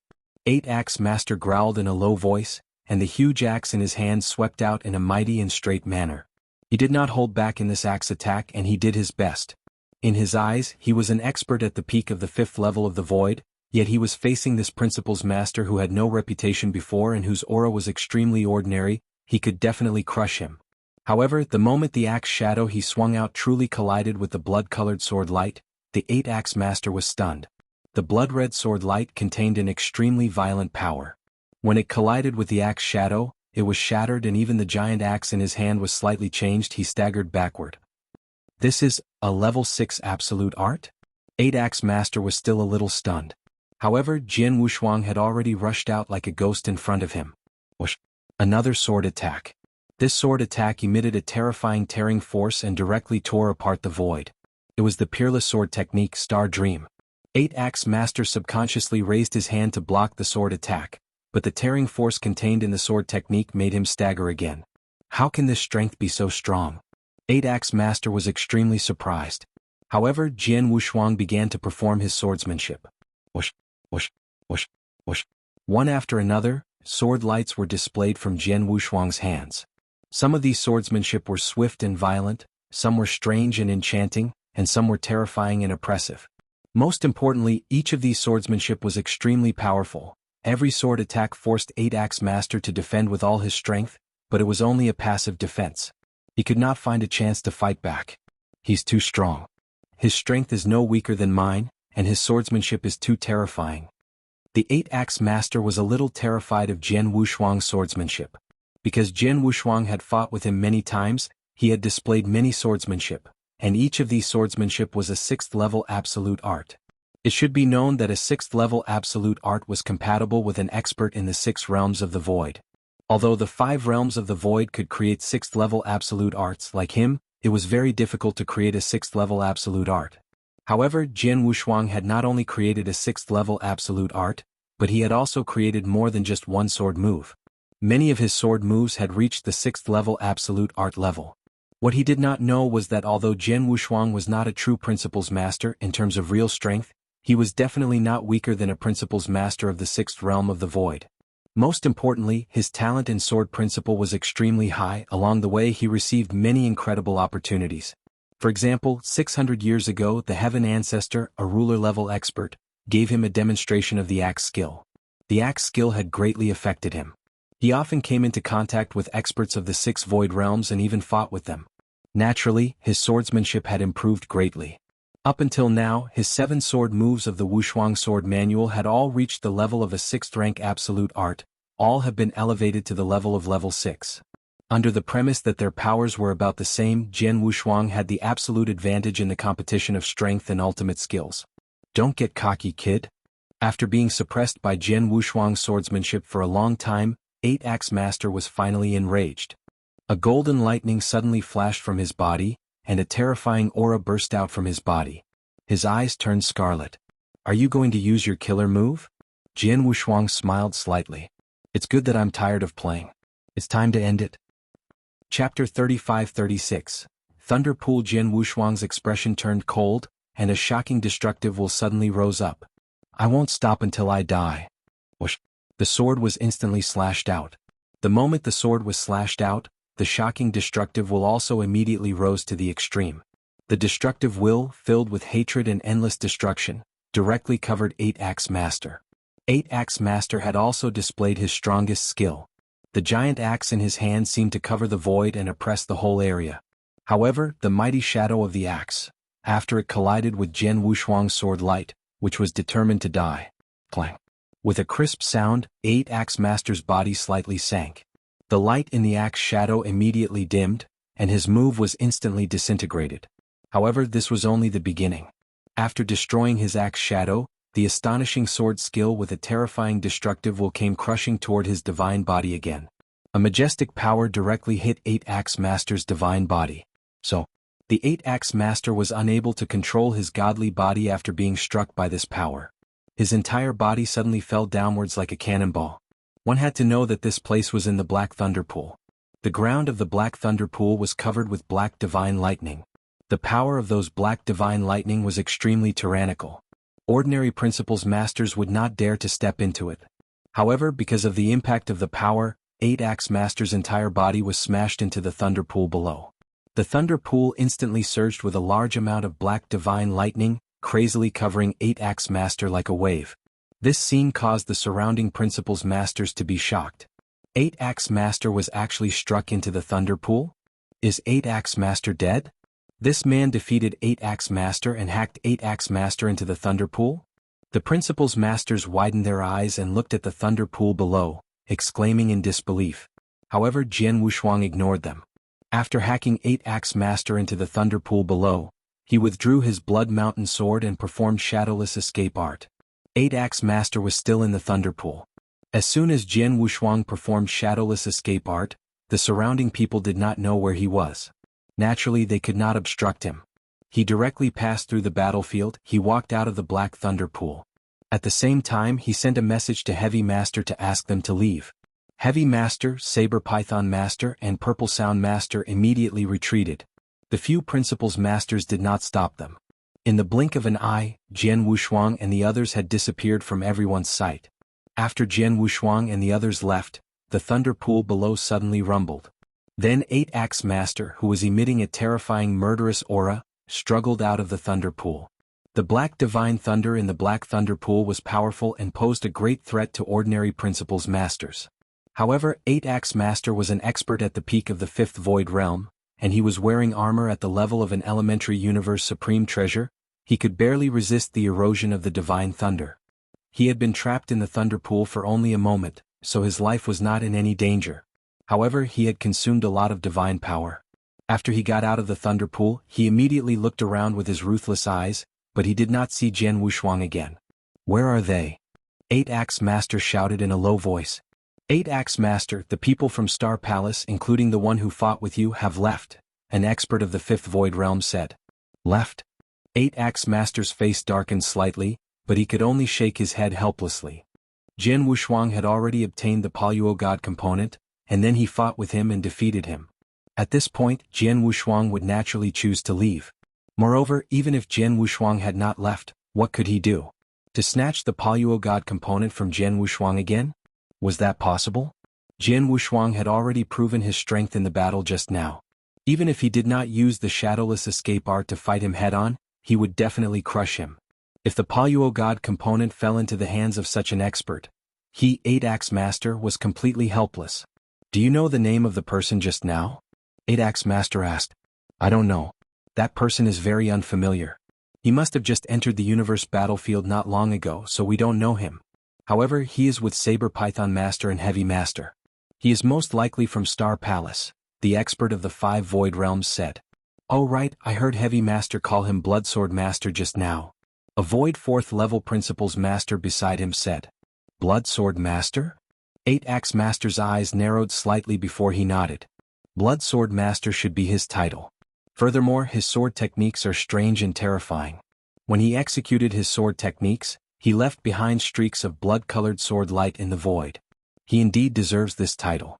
8-Axe Master growled in a low voice, and the huge axe in his hand swept out in a mighty and straight manner. He did not hold back in this axe attack, and he did his best. In his eyes, he was an expert at the peak of the 5th level of the Void, yet he was facing this Principles Master who had no reputation before and whose aura was extremely ordinary. He could definitely crush him. However, the moment the axe shadow he swung out truly collided with the blood-colored sword light, the 8-Axe Master was stunned. The blood-red sword light contained an extremely violent power. When it collided with the axe shadow, it was shattered, and even the giant axe in his hand was slightly changed. He staggered backward. This is a level 6 absolute art? 8-Axe Master was still a little stunned. However, Jianghu Shuang had already rushed out like a ghost in front of him. Whoosh! Another sword attack. This sword attack emitted a terrifying tearing force and directly tore apart the void. It was the Peerless Sword technique, Star Dream. 8-Axe Master subconsciously raised his hand to block the sword attack, but the tearing force contained in the sword technique made him stagger again. How can this strength be so strong? 8-Axe Master was extremely surprised. However, Jianghu Shuang began to perform his swordsmanship. Whoosh, whoosh, whoosh, whoosh. One after another, sword lights were displayed from Jianghu Shuang's hands. Some of these swordsmanship were swift and violent, some were strange and enchanting, and some were terrifying and oppressive. Most importantly, each of these swordsmanship was extremely powerful. Every sword attack forced 8-Axe Master to defend with all his strength, but it was only a passive defense. He could not find a chance to fight back. He's too strong. His strength is no weaker than mine, and his swordsmanship is too terrifying. The 8-Axe Master was a little terrified of Jianghu Shuang's swordsmanship. Because Jianghu Shuang had fought with him many times, he had displayed many swordsmanship, and each of these swordsmanship was a 6th level absolute art. It should be known that a 6th level absolute art was compatible with an expert in the 6 realms of the void. Although the 5 realms of the void could create 6th level absolute arts like him, it was very difficult to create a 6th level absolute art. However, Jianghu Shuang had not only created a 6th level absolute art, but he had also created more than just one sword move. Many of his sword moves had reached the 6th level absolute art level. What he did not know was that although Jianghu Shuang was not a true Principles Master in terms of real strength, he was definitely not weaker than a Principles Master of the 6th realm of the void. Most importantly, his talent in sword principle was extremely high. Along the way, he received many incredible opportunities. For example, 600 years ago, the Heaven Ancestor, a ruler-level expert, gave him a demonstration of the axe skill. The axe skill had greatly affected him. He often came into contact with experts of the 6 void realms and even fought with them. Naturally, his swordsmanship had improved greatly. Up until now, his 7 sword moves of the Wushuang sword manual had all reached the level of a 6th rank absolute art, all have been elevated to the level of level 6. Under the premise that their powers were about the same, Jian Wushuang had the absolute advantage in the competition of strength and ultimate skills. Don't get cocky, kid. After being suppressed by Jian Wushuang's swordsmanship for a long time, 8-Axe Master was finally enraged. A golden lightning suddenly flashed from his body, and a terrifying aura burst out from his body. His eyes turned scarlet. Are you going to use your killer move? Jian Wushuang smiled slightly. It's good that I'm tired of playing. It's time to end it. Chapter 35-36. Thunder Pool. Jian Wushuang's expression turned cold, and a shocking destructive will suddenly rose up. I won't stop until I die. Whoosh. The sword was instantly slashed out. The moment the sword was slashed out, the shocking destructive will also immediately rose to the extreme. The destructive will, filled with hatred and endless destruction, directly covered 8-Axe Master. 8-Axe Master had also displayed his strongest skill. The giant axe in his hand seemed to cover the void and oppress the whole area. However, the mighty shadow of the axe, after it collided with Jian Wushuang's sword light, which was determined to die. Clang. With a crisp sound, 8-Axe Master's body slightly sank. The light in the axe shadow immediately dimmed, and his move was instantly disintegrated. However, this was only the beginning. After destroying his axe shadow, the astonishing sword skill with a terrifying destructive will came crushing toward his divine body again. A majestic power directly hit 8-Axe Master's divine body. So, the 8-Axe Master was unable to control his godly body after being struck by this power. His entire body suddenly fell downwards like a cannonball. One had to know that this place was in the Black Thunder Pool. The ground of the Black Thunder Pool was covered with black divine lightning. The power of those black divine lightning was extremely tyrannical. Ordinary principles masters would not dare to step into it. However, because of the impact of the power, 8-Axe Master's entire body was smashed into the Thunder Pool below. The Thunder Pool instantly surged with a large amount of black divine lightning, crazily covering 8-Axe Master like a wave. This scene caused the surrounding principles masters to be shocked. 8-Axe Master was actually struck into the Thunder Pool? Is 8-Axe Master dead? This man defeated 8-Axe Master and hacked 8-Axe Master into the Thunder Pool? The principles masters widened their eyes and looked at the Thunder Pool below, exclaiming in disbelief. However, Jian Wushuang ignored them. After hacking 8-Axe Master into the Thunder Pool below, he withdrew his Blood Mountain sword and performed shadowless escape art. 8-Axe Master was still in the Thunder Pool. As soon as Jian Wushuang performed shadowless escape art, the surrounding people did not know where he was. Naturally, they could not obstruct him. He directly passed through the battlefield. He walked out of the Black Thunder Pool. At the same time, he sent a message to Heavy Master to ask them to leave. Heavy Master, Saber Python Master, and Purple Sound Master immediately retreated. The few principles masters did not stop them. In the blink of an eye, Jian Wushuang and the others had disappeared from everyone's sight. After Jian Wushuang and the others left, the Thunder Pool below suddenly rumbled. Then 8-Axe Master, who was emitting a terrifying murderous aura, struggled out of the Thunder Pool. The black divine thunder in the Black Thunder Pool was powerful and posed a great threat to ordinary principles masters. However, 8-Axe Master was an expert at the peak of the 5th Void Realm, and he was wearing armor at the level of an elementary universe supreme treasure. He could barely resist the erosion of the divine thunder. He had been trapped in the Thunder Pool for only a moment, so his life was not in any danger. However, he had consumed a lot of divine power. After he got out of the Thunder Pool, he immediately looked around with his ruthless eyes, but he did not see Jian Wushuang again. Where are they? 8-Axe Master shouted in a low voice. 8-Axe Master, the people from Star Palace, including the one who fought with you, have left, an expert of the 5th Void Realm said. Left? 8-Axe Master's face darkened slightly, but he could only shake his head helplessly. Jian Wushuang had already obtained the Poluo God component, and then he fought with him and defeated him. At this point, Jian Wushuang would naturally choose to leave. Moreover, even if Jian Wushuang had not left, what could he do? To snatch the Poluo God component from Jian Wushuang again? Was that possible? Jian Wushuang had already proven his strength in the battle just now. Even if he did not use the shadowless escape art to fight him head-on, he would definitely crush him. If the Poluo God component fell into the hands of such an expert, he, 8-Axe Master, was completely helpless. Do you know the name of the person just now? 8-Axe Master asked. I don't know. That person is very unfamiliar. He must have just entered the universe battlefield not long ago, so we don't know him. However, he is with Saber Python Master and Heavy Master. He is most likely from Star Palace, the expert of the 5 Void Realms said. Oh right, I heard Heavy Master call him Bloodsword Master just now. A Void 4th level Principles Master beside him said. Bloodsword Master? 8-Axe Master's eyes narrowed slightly before he nodded. Bloodsword Master should be his title. Furthermore, his sword techniques are strange and terrifying. When he executed his sword techniques, he left behind streaks of blood-colored sword light in the void. He indeed deserves this title.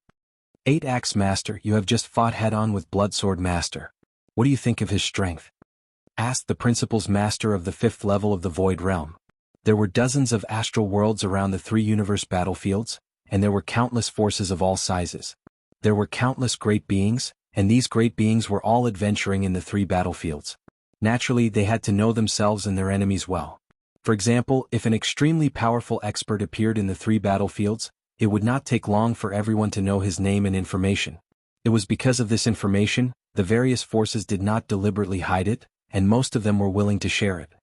8-Axe Master, you have just fought head-on with Bloodsword Master. What do you think of his strength? Asked the Principles Master of the 5th level of the Void Realm. There were dozens of astral worlds around the 3 universe battlefields, and there were countless forces of all sizes. There were countless great beings, and these great beings were all adventuring in the 3 battlefields. Naturally, they had to know themselves and their enemies well. For example, if an extremely powerful expert appeared in the 3 battlefields, it would not take long for everyone to know his name and information. It was because of this information, the various forces did not deliberately hide it, and most of them were willing to share it.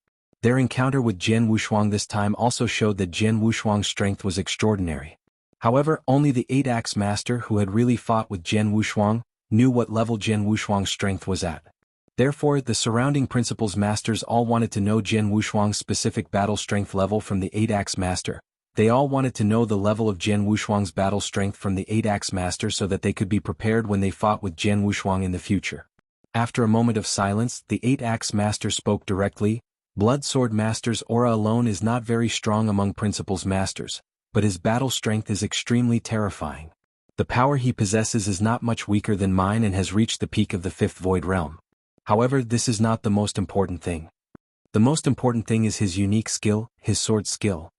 Their encounter with Jian Wushuang this time also showed that Jian Wushuang's strength was extraordinary. However, only the 8-Axe Master who had really fought with Jian Wushuang knew what level Jian Wushuang's strength was at. Therefore, the surrounding Principles Masters all wanted to know Jian Wushuang's specific battle strength level from the 8-Axe Master. They all wanted to know the level of Jian Wushuang's battle strength from the 8-Axe Master so that they could be prepared when they fought with Jian Wushuang in the future. After a moment of silence, the 8-Axe Master spoke directly. Bloodsword Master's aura alone is not very strong among Principles Masters, but his battle strength is extremely terrifying. The power he possesses is not much weaker than mine and has reached the peak of the 5th Void Realm. However, this is not the most important thing. The most important thing is his unique skill, his sword skill.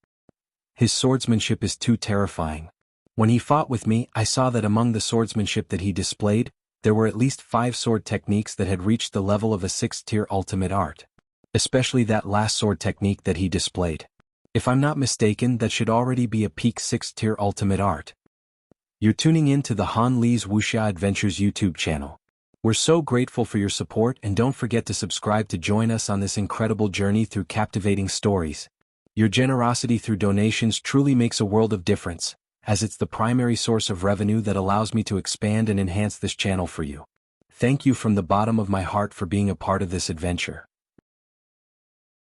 His swordsmanship is too terrifying. When he fought with me, I saw that among the swordsmanship that he displayed, there were at least 5 sword techniques that had reached the level of a 6th tier ultimate art. Especially that last sword technique that he displayed. If I'm not mistaken, that should already be a peak 6th tier ultimate art. You're tuning in to the Han Lee's Wuxia Adventures YouTube channel. We're so grateful for your support, and don't forget to subscribe to join us on this incredible journey through captivating stories. Your generosity through donations truly makes a world of difference, as it's the primary source of revenue that allows me to expand and enhance this channel for you. Thank you from the bottom of my heart for being a part of this adventure.